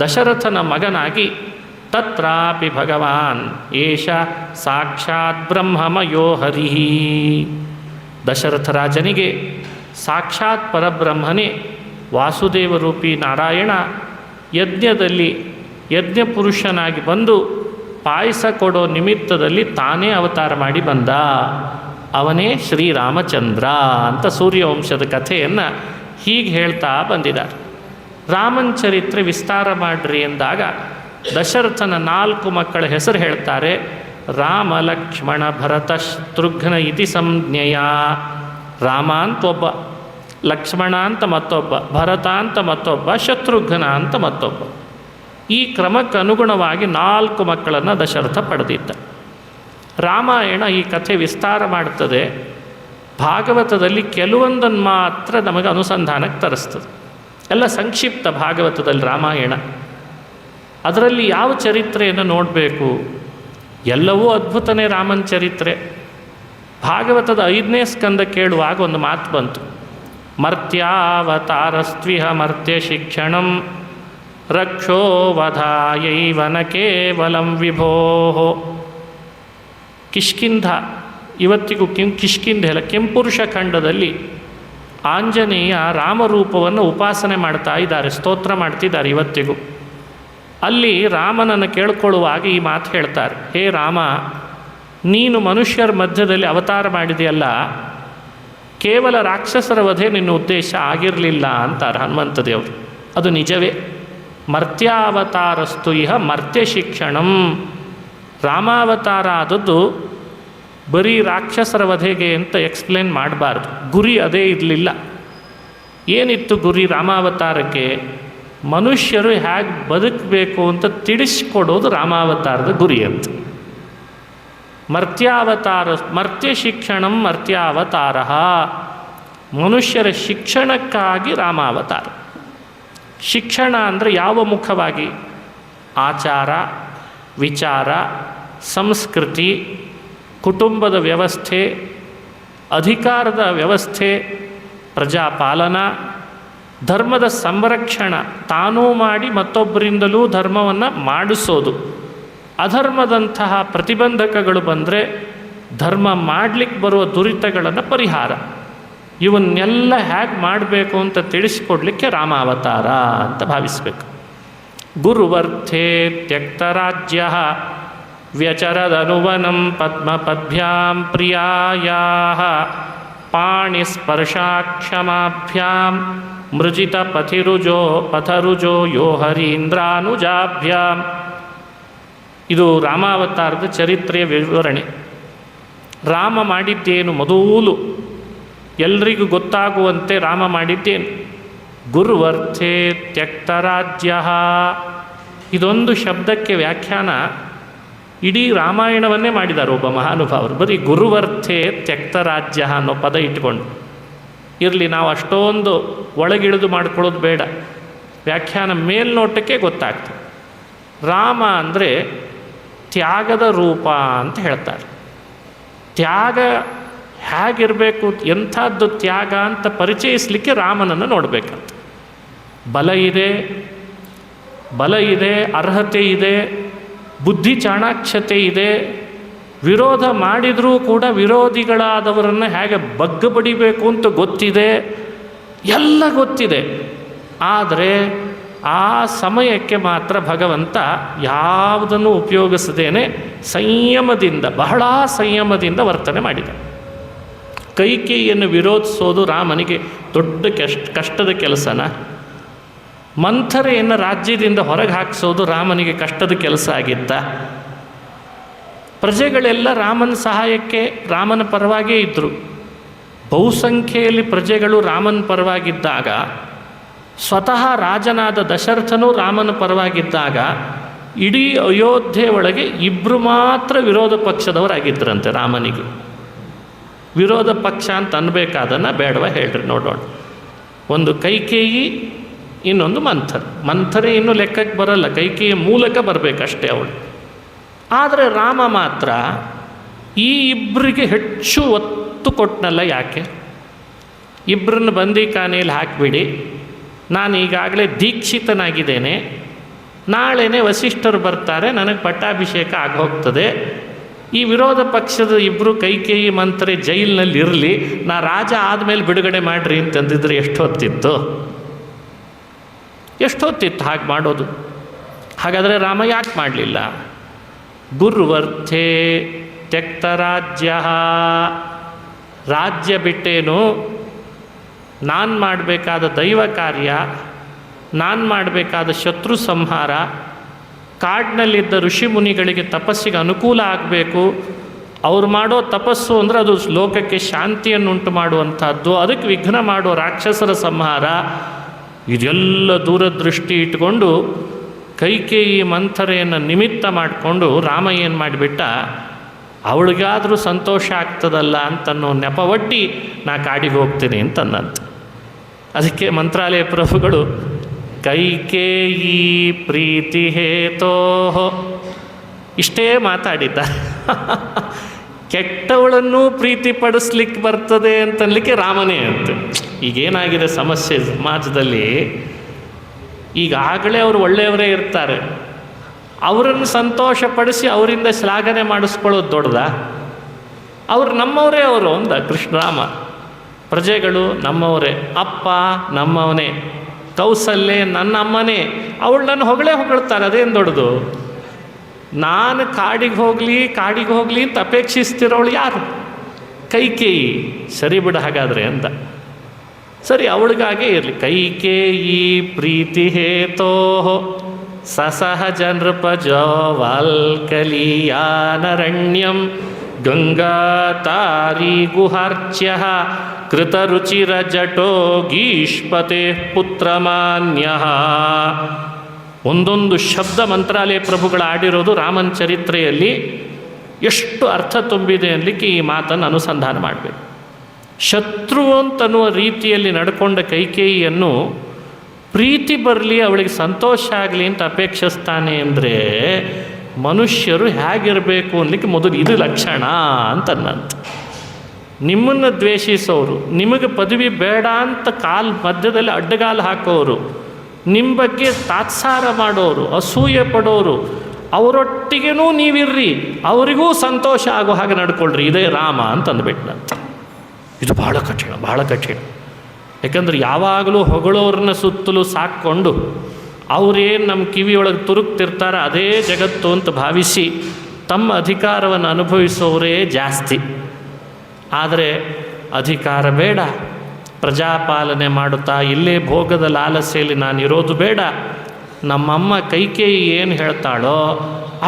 ದಶರಥನ ಮಗನಾಗಿ ತತ್ರಾಪಿ ಭಗವಾನ್ ಏಷ ಸಾಕ್ಷಾತ್ ಬ್ರಹ್ಮಮಯೋ ಹರಿಃ. ದಶರಥ ರಾಜನಿಗೆ ಸಾಕ್ಷಾತ್ ಪರಬ್ರಹ್ಮನೇ ವಾಸುದೇವರೂಪಿ ನಾರಾಯಣ ಯಜ್ಞದಲ್ಲಿ ಯಜ್ಞಪುರುಷನಾಗಿ ಬಂದು ಪಾಯಸ ಕೊಡೋ ನಿಮಿತ್ತದಲ್ಲಿ ತಾನೇ ಅವತಾರ ಮಾಡಿ ಬಂದ. ಅವನೇ ಶ್ರೀರಾಮಚಂದ್ರ ಅಂತ ಸೂರ್ಯವಂಶದ ಕಥೆಯನ್ನು ಹೀಗೆ ಹೇಳ್ತಾ ಬಂದಿದ್ದಾರೆ. ರಾಮನ ಚರಿತ್ರೆ ವಿಸ್ತಾರ ಮಾಡ್ರಿ ಎಂದಾಗ ದಶರಥನ 4 ಮಕ್ಕಳ ಹೆಸರು ಹೇಳ್ತಾರೆ. ರಾಮ ಲಕ್ಷ್ಮಣ ಭರತ ಶತ್ರುಘ್ನ ಇತಿ ಸಂಜ್ಞೆಯ. ರಾಮ ಅಂತ ಒಬ್ಬ, ಲಕ್ಷ್ಮಣ ಅಂತ ಮತ್ತೊಬ್ಬ, ಭರತ ಅಂತ ಮತ್ತೊಬ್ಬ, ಶತ್ರುಘ್ನ ಅಂತ ಮತ್ತೊಬ್ಬ. ಈ ಕ್ರಮಕ್ಕೆ ಅನುಗುಣವಾಗಿ 4 ಮಕ್ಕಳನ್ನು ದಶರಥ ಪಡೆದಿದ್ದ. ರಾಮಾಯಣ ಈ ಕಥೆ ವಿಸ್ತಾರ ಮಾಡುತ್ತದೆ. ಭಾಗವತದಲ್ಲಿ ಕೆಲವೊಂದನ್ನು ಮಾತ್ರ ನಮಗೆ ಅನುಸಂಧಾನಕ್ಕೆ ತರಿಸ್ತದೆ. ಎಲ್ಲ ಸಂಕ್ಷಿಪ್ತ ಭಾಗವತದಲ್ಲಿ ರಾಮಾಯಣ. ಅದರಲ್ಲಿ ಯಾವ ಚರಿತ್ರೆಯನ್ನು ನೋಡಬೇಕು? ಎಲ್ಲವೂ ಅದ್ಭುತನೇ ರಾಮನ ಚರಿತ್ರೆ. ಭಾಗವತದ 5ನೇ ಸ್ಕಂದ ಕೇಳುವಾಗ ಒಂದು ಮಾತು ಬಂತು. ಮರ್ತ್ಯಾವತಾರಸ್ತ್ವಿಹ ಮರ್ತ್ಯ ಶಿಕ್ಷಣಂ ರಕ್ಷೋ ವಧಾಯೈವ ನ ಕೇವಲಂ ವಿಭೋ. ಕಿಷ್ಕಿಂಧ, ಇವತ್ತಿಗೂ ಕಿಷ್ಕಿಂಧ ಅಲ್ಲ, ಕೆಂಪುರುಷ ಖಂಡದಲ್ಲಿ ಆಂಜನೇಯ ರಾಮರೂಪವನ್ನು ಉಪಾಸನೆ ಮಾಡ್ತಾ ಇದ್ದಾರೆ, ಸ್ತೋತ್ರ ಮಾಡ್ತಿದ್ದಾರೆ ಇವತ್ತಿಗೂ. ಅಲ್ಲಿ ರಾಮನನ್ನು ಕೇಳ್ಕೊಳ್ಳುವಾಗ ಈ ಮಾತು ಹೇಳ್ತಾರೆ. ಹೇ ರಾಮ, ನೀನು ಮನುಷ್ಯರ ಮಧ್ಯದಲ್ಲಿ ಅವತಾರ ಮಾಡಿದೆಯಲ್ಲ, ಕೇವಲ ರಾಕ್ಷಸರ ವಧೆ ನಿನ್ನ ಉದ್ದೇಶ ಆಗಿರಲಿಲ್ಲ ಅಂತಾರೆ ಹನುಮಂತ ದೇವರು. ಅದು ನಿಜವೇ. ಮರ್ತ್ಯಾವತಾರಸ್ತು ಇಹ ಮರ್ತ್ಯ ಶಿಕ್ಷಣಂ. ರಾಮಾವತಾರ ಆದದ್ದು ಬರೀ ರಾಕ್ಷಸರ ವಧೆಗೆ ಅಂತ ಎಕ್ಸ್ಪ್ಲೇನ್ ಮಾಡಬಾರ್ದು. ಗುರಿ ಅದೇ ಇರಲಿಲ್ಲ. ಏನಿತ್ತು ಗುರಿ ರಾಮಾವತಾರಕ್ಕೆ? ಮನುಷ್ಯರು ಹೇಗೆ ಬದುಕಬೇಕು ಅಂತ ತಿಳಿಸ್ಕೊಡೋದು ರಾಮಾವತಾರದ ಗುರಿ ಅಂತ. ಮರ್ತ್ಯಾವತಾರ ಮರ್ತ್ಯ ಶಿಕ್ಷಣಂ ಮರ್ತ್ಯಾವತಾರ. ಮನುಷ್ಯರ ಶಿಕ್ಷಣಕ್ಕಾಗಿ ರಾಮಾವತಾರ. ಶಿಕ್ಷಣ ಅಂದರೆ ಯಾವ ಮುಖವಾಗಿ? ಆಚಾರ, ವಿಚಾರ, ಸಂಸ್ಕೃತಿ, ಕುಟುಂಬದ ವ್ಯವಸ್ಥೆ, ಅಧಿಕಾರದ ವ್ಯವಸ್ಥೆ, ಪ್ರಜಾಪಾಲನ, ಧರ್ಮದ ಸಂರಕ್ಷಣ, ತಾನೂ ಮಾಡಿ ಮತ್ತೊಬ್ಬರಿಂದಲೂ ಧರ್ಮವನ್ನು ಮಾಡಿಸೋದು. ಅಧರ್ಮದಂತಹ ಪ್ರತಿಬಂಧಕಗಳು ಬಂದರೆ ಧರ್ಮ ಮಾಡಲಿಕ್ಕೆ ಬರುವ ದುರಿತಗಳನ್ನು ಪರಿಹಾರ. ಇವನ್ನೆಲ್ಲ ಹೇಗೆ ಮಾಡಬೇಕು ಅಂತ ತಿಳಿಸ್ಕೊಡ್ಲಿಕ್ಕೆ ರಾಮಾವತಾರ ಅಂತ ಭಾವಿಸಬೇಕು. ಗುರುವರ್ಥೇ ತ್ಯಕ್ತರಾಜ್ಯ ವ್ಯಚರದನುವನಂ ಪದ್ಮಪದ್ಭ್ಯಾಂ ಪ್ರಿಯಾಯಾ ಪಾಣಿಸ್ಪರ್ಶಾಕ್ಷಮಾಭ್ಯಾಂ ಮೃಜಿತ ಪಥರುಜೋ ಯೋ ಹರೀಂದ್ರಾನುಜಾಭ್ಯಾಂ. ಇದು ರಾಮಾವತಾರದ ಚರಿತ್ರೆಯ ವಿವರಣೆ. ರಾಮ ಮಾಡಿದ್ದೇನು? ಮೊದಲು ಎಲ್ರಿಗೂ ಗೊತ್ತಾಗುವಂತೆ ರಾಮ ಮಾಡಿದ್ದೇನು? ಗುರುವರ್ಥೇ ತ್ಯಕ್ತರಾಜ್ಯ. ಇದೊಂದು ಶಬ್ದಕ್ಕೆ ವ್ಯಾಖ್ಯಾನ ಇಡೀ ರಾಮಾಯಣವನ್ನೇ ಮಾಡಿದ್ದಾರೆ ಒಬ್ಬ ಮಹಾನುಭಾವರು. ಬರೀ ಗುರುವರ್ಥೇ ತ್ಯಕ್ತರಾಜ್ಯ ಅನ್ನೋ ಪದ ಇಟ್ಟುಕೊಂಡು. ಇರಲಿ, ನಾವು ಅಷ್ಟೊಂದು ಒಳಗಿಳಿದು ಮಾಡ್ಕೊಳ್ಳೋದು ಬೇಡ. ವ್ಯಾಖ್ಯಾನ ಮೇಲ್ನೋಟಕ್ಕೆ ಗೊತ್ತಾಗ್ತದೆ. ರಾಮ ಅಂದರೆ ತ್ಯಾಗದ ರೂಪ ಅಂತ ಹೇಳ್ತಾರೆ. ತ್ಯಾಗ ಹೇಗಿರಬೇಕು, ಎಂಥದ್ದು ತ್ಯಾಗ ಅಂತ ಪರಿಚಯಿಸಲಿಕ್ಕೆ ರಾಮನನ್ನು ನೋಡಬೇಕಂತ. ಬಲ ಇದೆ, ಅರ್ಹತೆ ಇದೆ, ಬುದ್ಧಿ ಚಾಣಾಕ್ಷತೆ ಇದೆ. ವಿರೋಧ ಮಾಡಿದರೂ ಕೂಡ ವಿರೋಧಿಗಳಾದವರನ್ನು ಹೇಗೆ ಬಗ್ಗ ಬಡಿಬೇಕು ಅಂತ ಗೊತ್ತಿದೆ, ಎಲ್ಲ ಗೊತ್ತಿದೆ. ಆದರೆ ಆ ಸಮಯಕ್ಕೆ ಮಾತ್ರ ಭಗವಂತ ಯಾವುದನ್ನು ಉಪಯೋಗಿಸದೇನೆ ಸಂಯಮದಿಂದ, ಬಹಳ ಸಂಯಮದಿಂದ ವರ್ತನೆ ಮಾಡಿದ. ಕೈಕೇಯಿಯನ್ನು ವಿರೋಧಿಸೋದು ರಾಮನಿಗೆ ದೊಡ್ಡ ಕಷ್ಟದ ಕೆಲಸನ? ಮಂಥರೆಯನ್ನು ರಾಜ್ಯದಿಂದ ಹೊರಗೆ ಹಾಕಿಸೋದು ರಾಮನಿಗೆ ಕಷ್ಟದ ಕೆಲಸ ಆಗಿತ್ತ? ಪ್ರಜೆಗಳೆಲ್ಲ ರಾಮನ ಸಹಾಯಕ್ಕೆ ರಾಮನ ಪರವಾಗೇ ಇದ್ದರು. ಬಹುಸಂಖ್ಯೆಯಲ್ಲಿ ಪ್ರಜೆಗಳು ರಾಮನ ಪರವಾಗಿದ್ದಾಗ, ಸ್ವತಃ ರಾಜನಾದ ದಶರಥನೂ ರಾಮನ ಪರವಾಗಿದ್ದಾಗ, ಇಡೀ ಅಯೋಧ್ಯೆ ಒಳಗೆ 2 ಮಾತ್ರ ವಿರೋಧ ಪಕ್ಷದವರಾಗಿದ್ದರಂತೆ ರಾಮನಿಗೆ. ವಿರೋಧ ಪಕ್ಷ ಅಂತ ಅನ್ಬೇಕಾದನ್ನು ಬೇಡವ ಹೇಳ್ರಿ ನೋಡೋಣ. ಒಂದು ಕೈಕೇಯಿ, ಇನ್ನೊಂದು ಮಂಥರೆ. ಮಂಥರೆ ಇನ್ನೂ ಲೆಕ್ಕಕ್ಕೆ ಬರಲ್ಲ, ಕೈಕೇಯಿಯ ಮೂಲಕ ಬರಬೇಕಷ್ಟೇ ಅವಳು. ಆದರೆ ರಾಮ ಮಾತ್ರ ಈ ಇಬ್ಬರಿಗೆ ಹೆಚ್ಚು ಒತ್ತು ಕೊಟ್ಟನಲ್ಲ. ಯಾಕೆ? ಇಬ್ಬರನ್ನ ಬಂದಿಖಾನೆಯಲ್ಲಿ ಹಾಕಿಬಿಡಿ, ನಾನು ಈಗಾಗಲೇ ದೀಕ್ಷಿತನಾಗಿದ್ದೇನೆ, ನಾಳೆನೇ ವಸಿಷ್ಠರು ಬರ್ತಾರೆ, ನನಗೆ ಪಟ್ಟಾಭಿಷೇಕ ಆಗೋಗ್ತದೆ, ಈ ವಿರೋಧ ಪಕ್ಷದ ಇಬ್ಬರು ಕೈಕೇಯಿ ಮಂತ್ರಿ ಜೈಲಿನಲ್ಲಿ ಇರಲಿ, ನಾ ರಾಜ ಆದಮೇಲೆ ಬಿಡುಗಡೆ ಮಾಡಿರಿ ಅಂತಂದಿದ್ರೆ ಎಷ್ಟೊತ್ತಿತ್ತು ಹಾಗೆ ಮಾಡೋದು. ಹಾಗಾದರೆ ರಾಮ ಯಾಕೆ ಮಾಡಲಿಲ್ಲ? ಗುರ್ವರ್ಥೇ ತ್ಯಕ್ತ ರಾಜ್ಯ, ರಾಜ್ಯ ಬಿಟ್ಟೇನು, ನಾನು ಮಾಡಬೇಕಾದ ದೈವ ಕಾರ್ಯ, ನಾನು ಮಾಡಬೇಕಾದ ಶತ್ರು ಸಂಹಾರ, ಕಾಡಿನಲ್ಲಿದ್ದ ಋಷಿ ಮುನಿಗಳಿಗೆ ತಪಸ್ಸಿಗೆ ಅನುಕೂಲ ಆಗಬೇಕು, ಅವ್ರು ಮಾಡೋ ತಪಸ್ಸು ಅಂದರೆ ಅದು ಲೋಕಕ್ಕೆ ಶಾಂತಿಯನ್ನುಂಟು ಮಾಡುವಂಥದ್ದು, ಅದಕ್ಕೆ ವಿಘ್ನ ಮಾಡೋ ರಾಕ್ಷಸರ ಸಂಹಾರ, ಇದೆಲ್ಲ ದೂರದೃಷ್ಟಿ ಇಟ್ಕೊಂಡು ಕೈಕೇಯಿ ಮಂಥರೆಯನ್ನು ನಿಮಿತ್ತ ಮಾಡಿಕೊಂಡು ರಾಮ ಏನು ಮಾಡಿಬಿಟ್ಟ, ಅವಳಿಗಾದರೂ ಸಂತೋಷ ಆಗ್ತದಲ್ಲ ಅಂತನ್ನೋ ನೆಪವಟ್ಟಿ ನಾ ಕಾಡಿಗೆ ಹೋಗ್ತೀನಿ ಅಂತಂದಂತೆ. ಅದಕ್ಕೆ ಮಂತ್ರಾಲಯ ಪ್ರಭುಗಳು ಕೈಕೇಯಿ ಪ್ರೀತಿ ಹೇತೋ ಇಷ್ಟೇ ಮಾತಾಡಿದ್ದಾರೆ. ಕೆಟ್ಟವಳನ್ನು ಪ್ರೀತಿ ಪಡಿಸ್ಲಿಕ್ಕೆ ಬರ್ತದೆ ಅಂತನ್ಲಿಕ್ಕೆ ರಾಮನೇ ಅಂತ. ಈಗೇನಾಗಿದೆ ಸಮಸ್ಯೆ ಸಮಾಜದಲ್ಲಿ, ಈಗಾಗಲೇ ಅವರು ಒಳ್ಳೆಯವರೇ ಇರ್ತಾರೆ, ಅವರನ್ನು ಸಂತೋಷಪಡಿಸಿ ಅವರಿಂದ ಶ್ಲಾಘನೆ ಮಾಡಿಸ್ಕೊಳ್ಳೋದು ದೊಡ್ಡದ? ಅವರು ನಮ್ಮವರೇ ಅವರು ಅಂದ ಕೃಷ್ಣರಾಮ. ಪ್ರಜೆಗಳು ನಮ್ಮವರೇ, ಅಪ್ಪ ನಮ್ಮವನೇ, ಕೌಸಲ್ಯೆ ನನ್ನ ಅಮ್ಮನೇ, ಅವಳು ನನ್ನ ಹೊಗಳ್ತಾರೆ, ಅದೇನು ದೊಡ್ಡದು? ನಾನು ಕಾಡಿಗೆ ಹೋಗಲಿ ಅಂತ ಅಪೇಕ್ಷಿಸ್ತಿರೋಳು ಯಾರು? ಕೈಕೇಯಿ. ಸರಿ ಬಿಡು ಹಾಗಾದರೆ ಅಂದ. ಸರಿ, ಅವಳಿಗಾಗೇ ಇರಲಿ. ಕೈಕೇಯಿ ಪ್ರೀತಿ ಹೇತೋ ಸಸಹಜ ನೃಪಜೋ ವಾಲ್ಕಲೀಯಾನರಣ್ಯಂ ಗಂಗಾ ತಾರಿ ಗುಹಾರ್ಚ್ಯ ಕೃತರುಚಿರ ಜಟೋ ಗೀಷ್ಪತೆ ಪುತ್ರಮಾನ್ಯ. ಒಂದೊಂದು ಶಬ್ದ ಮಂತ್ರಾಲಯ ಪ್ರಭುಗಳು ಆಡಿರೋದು ರಾಮನ ಚರಿತ್ರೆಯಲ್ಲಿ ಎಷ್ಟು ಅರ್ಥ ತುಂಬಿದೆ ಅನ್ನಲಿಕ್ಕೆ ಈ ಮಾತನ್ನು ಅನುಸಂಧಾನ ಮಾಡಬೇಕು. ಶತ್ರು ಅಂತನ್ನುವ ರೀತಿಯಲ್ಲಿ ನಡ್ಕೊಂಡ ಕೈಕೇಯಿಯನ್ನು ಪ್ರೀತಿ ಬರಲಿ, ಅವಳಿಗೆ ಸಂತೋಷ ಆಗಲಿ ಅಂತ ಅಪೇಕ್ಷಿಸ್ತಾನೆ ಅಂದರೆ ಮನುಷ್ಯರು ಹೇಗಿರಬೇಕು ಅನ್ನಲಿಕ್ಕೆ ಮೊದಲು ಇದು ಲಕ್ಷಣ ಅಂತನ್ನಂತ. ನಿಮ್ಮನ್ನು ದ್ವೇಷಿಸೋರು, ನಿಮಗೆ ಪದವಿ ಬೇಡ ಅಂತ ಮಧ್ಯದಲ್ಲಿ ಅಡ್ಡಗಾಲು ಹಾಕೋರು, ನಿಮ್ಮ ಬಗ್ಗೆ ತಾತ್ಸಾರ ಮಾಡೋರು, ಅಸೂಯೆ ಪಡೋರು, ಅವರೊಟ್ಟಿಗೇನೂ ನೀವಿರ್ರಿ, ಅವರಿಗೂ ಸಂತೋಷ ಆಗೋ ಹಾಗೆ ನಡ್ಕೊಳ್ರಿ, ಇದೇ ರಾಮ ಅಂತಂದ್ಬಿಟ್ನಂತ. ಇದು ಭಾಳ ಕಠಿಣ. ಯಾಕಂದ್ರೆ ಯಾವಾಗಲೂ ಹೊಗಳೋರನ್ನ ಸುತ್ತಲೂ ಸಾಕ್ಕೊಂಡು ಅವರೇನು ನಮ್ಮ ಕಿವಿಯೊಳಗೆ ತುರುಕ್ತಿರ್ತಾರೆ ಅದೇ ಜಗತ್ತು ಅಂತ ಭಾವಿಸಿ ತಮ್ಮ ಅಧಿಕಾರವನ್ನು ಅನುಭವಿಸೋರೇ ಜಾಸ್ತಿ. ಆದರೆ ಅಧಿಕಾರ ಬೇಡ, ಪ್ರಜಾಪಾಲನೆ ಮಾಡುತ್ತಾ ಇಲ್ಲೇ ಭೋಗದ ಲಾಲಸೆಯಲ್ಲಿ ನಾನಿರೋದು ಬೇಡ, ನಮ್ಮಮ್ಮ ಕೈಕೇಯಿ ಏನು ಹೇಳ್ತಾಳೋ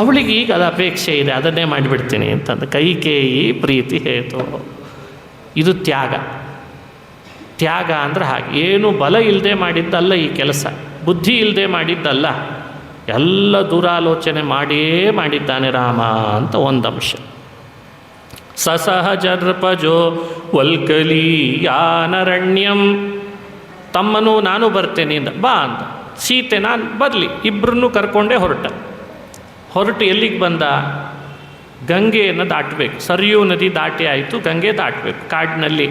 ಅವಳಿಗೆ ಈಗ ಅದು ಅಪೇಕ್ಷೆ ಇದೆ, ಅದನ್ನೇ ಮಾಡಿಬಿಡ್ತೀನಿ ಅಂತಂದು. ಕೈಕೇಯಿ ಪ್ರೀತಿ ಹೇತು. ಇದು ತ್ಯಾಗ ಅಂದರೆ ಹಾಗೆ. ಏನು ಬಲ ಇಲ್ಲದೆ ಮಾಡಿದ್ದಲ್ಲ ಈ ಕೆಲಸ, ಬುದ್ಧಿ ಇಲ್ಲದೆ ಮಾಡಿದ್ದಲ್ಲ, ಎಲ್ಲ ದುರಾಲೋಚನೆ ಮಾಡಿದ್ದಾನೆ ರಾಮ ಅಂತ ಒಂದಂಶ. ಸಸಹಜ ನೃಪಜೋ ವಲ್ಕಲೀಯಾನರಣ್ಯಂ. ತಮ್ಮನು ನಾನು ಬರ್ತೇನೆ ಅಂದ. ಬಾ ಅಂದ. ಸೀತೆ ನಾನು ಬರಲಿ, ಇಬ್ಬರನ್ನೂ ಕರ್ಕೊಂಡೇ ಹೊರಟು ಎಲ್ಲಿಗೆ ಬಂದ? ಗಂಗೆಯನ್ನು ದಾಟಬೇಕು. ಸರಿಯೂ ನದಿ ದಾಟಿ ಆಯಿತು, ಗಂಗೆ ದಾಟಬೇಕು. ಕಾಡಿನಲ್ಲಿ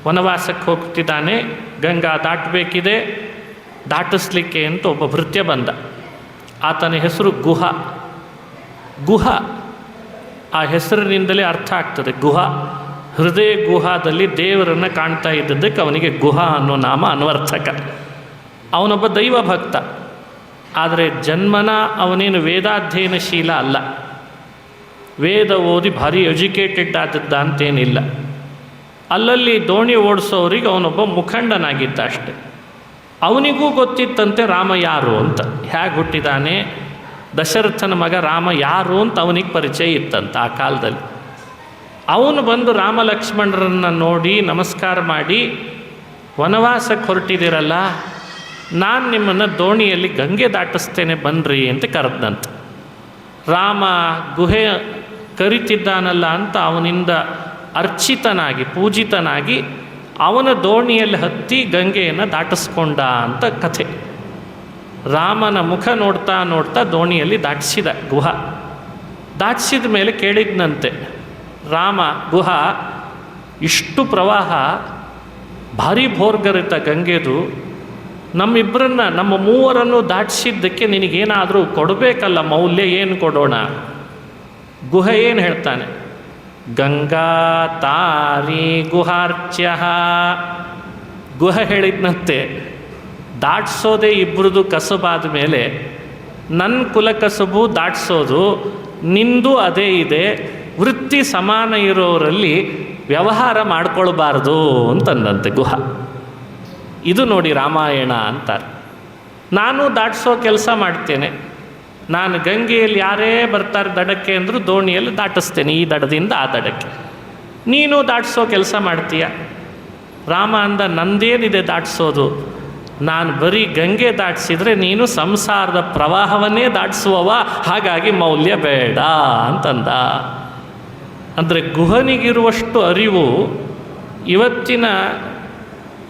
ವನವಾಸಕ್ಕೆ ಹೋಗ್ತಿದ್ದಾನೆ, ಗಂಗಾ ದಾಟಬೇಕಿದೆ, ದಾಟಿಸ್ಲಿಕ್ಕೆ ಅಂತ ಒಬ್ಬ ಭೃತ್ಯ ಬಂದ. ಆತನ ಹೆಸರು ಗುಹ. ಆ ಹೆಸರಿನಿಂದಲೇ ಅರ್ಥ ಆಗ್ತದೆ ಗುಹ. ಹೃದಯ ಗುಹಾದಲ್ಲಿ ದೇವರನ್ನು ಕಾಣ್ತಾ ಇದ್ದದ್ದಕ್ಕೆ ಅವನಿಗೆ ಗುಹ ಅನ್ನೋ ನಾಮ ಅನ್ವರ್ಥಕ. ಅವನೊಬ್ಬ ದೈವ ಭಕ್ತ, ಆದರೆ ಜನ್ಮನ ಅವನೇನು ವೇದಾಧ್ಯಯನಶೀಲ ಅಲ್ಲ, ವೇದ ಓದಿ ಭಾರಿ ಎಜುಕೇಟೆಡ್ ಆದದ್ದ ಅಂತೇನಿಲ್ಲ. ಅಲ್ಲಲ್ಲಿ ದೋಣಿ ಓಡಿಸೋರಿಗೆ ಅವನೊಬ್ಬ ಮುಖಂಡನಾಗಿದ್ದ ಅಷ್ಟೆ. ಅವನಿಗೂ ಗೊತ್ತಿತ್ತಂತೆ ರಾಮ ಯಾರು ಅಂತ, ಹೇಗೆ ಹುಟ್ಟಿದಾನೆ, ದಶರಥನ ಮಗ ರಾಮ ಯಾರು ಅಂತ ಅವನಿಗೆ ಪರಿಚಯ ಇತ್ತಂತ ಆ ಕಾಲದಲ್ಲಿ. ಅವನು ಬಂದು ರಾಮ ಲಕ್ಷ್ಮಣರನ್ನು ನೋಡಿ ನಮಸ್ಕಾರ ಮಾಡಿ, ವನವಾಸಕ್ಕೆ ಹೊರಟಿದ್ದೀರಲ್ಲ, ನಾನು ನಿಮ್ಮನ್ನು ದೋಣಿಯಲ್ಲಿ ಗಂಗೆ ದಾಟಿಸ್ತೇನೆ ಬನ್ನಿರಿ ಅಂತ ಕರೆದಂತೆ. ರಾಮ ಗುಹೆ ಕರಿತಿದ್ದಾನಲ್ಲ ಅಂತ ಅವನಿಂದ ಅರ್ಚಿತನಾಗಿ ಪೂಜಿತನಾಗಿ ಅವನ ದೋಣಿಯಲ್ಲಿ ಹತ್ತಿ ಗಂಗೆಯನ್ನು ದಾಟಿಸ್ಕೊಂಡ ಅಂತ ಕಥೆ. ರಾಮನ ಮುಖ ನೋಡ್ತಾ ದೋಣಿಯಲ್ಲಿ ದಾಟಿಸಿದ ಗುಹ. ದಾಟಿಸಿದ ಮೇಲೆ ಕೇಳಿದ್ನಂತೆ, ರಾಮ ಗುಹಾ, ಇಷ್ಟು ಪ್ರವಾಹ ಭಾರಿ ಭೋರ್ಗರಿತ ಗಂಗೆದು, ನಮ್ಮ ಮೂವರನ್ನು ದಾಟಿಸಿದ್ದಕ್ಕೆ ನಿನಗೇನಾದರೂ ಕೊಡಬೇಕಲ್ಲ, ಮೌಲ್ಯ ಏನು ಕೊಡೋಣ? ಗುಹ ಏನು ಹೇಳ್ತಾನೆ? ಗಂಗಾ ತಾರಿ ಗುಹಾರ್ಚ್ಯ. ಗುಹ ಹೇಳಿದ್ನಂತೆ, ದಾಟಿಸೋದೇ ಇಬ್ಬರದು ಕಸಬಾದ ಮೇಲೆ ನನ್ನ ಕುಲ ಕಸಬು ದಾಟಿಸೋದು, ನಿಂದು ಅದೇ ಇದೆ, ವೃತ್ತಿ ಸಮಾನ ಇರೋರಲ್ಲಿ ವ್ಯವಹಾರ ಮಾಡ್ಕೊಳ್ಬಾರ್ದು ಅಂತಂದಂತೆ ಗುಹ. ಇದು ನೋಡಿ ರಾಮಾಯಣ ಅಂತಾರೆ. ನಾನು ದಾಟಿಸೋ ಕೆಲಸ ಮಾಡ್ತೇನೆ, ನಾನು ಗಂಗೆಯಲ್ಲಿ ಯಾರೇ ಬರ್ತಾರೆ ದಡಕ್ಕೆ ಅಂದರೂ ದೋಣಿಯಲ್ಲಿ ದಾಟಿಸ್ತೇನೆ, ಈ ದಡದಿಂದ ಆ ದಡಕ್ಕೆ. ನೀನು ದಾಟಿಸೋ ಕೆಲಸ ಮಾಡ್ತೀಯ. ರಾಮ ಅಂದ, ನಂದೇನಿದೆ ದಾಟಿಸೋದು, ನಾನು ಬರೀ ಗಂಗೆ ದಾಟಿಸಿದರೆ ನೀನು ಸಂಸಾರದ ಪ್ರವಾಹವನ್ನೇ ದಾಟಿಸುವವ, ಹಾಗಾಗಿ ಮೌಲ್ಯ ಬೇಡ ಅಂತಂದ. ಅಂದರೆ ಗುಹನಿಗಿರುವಷ್ಟು ಅರಿವು ಇವತ್ತಿನ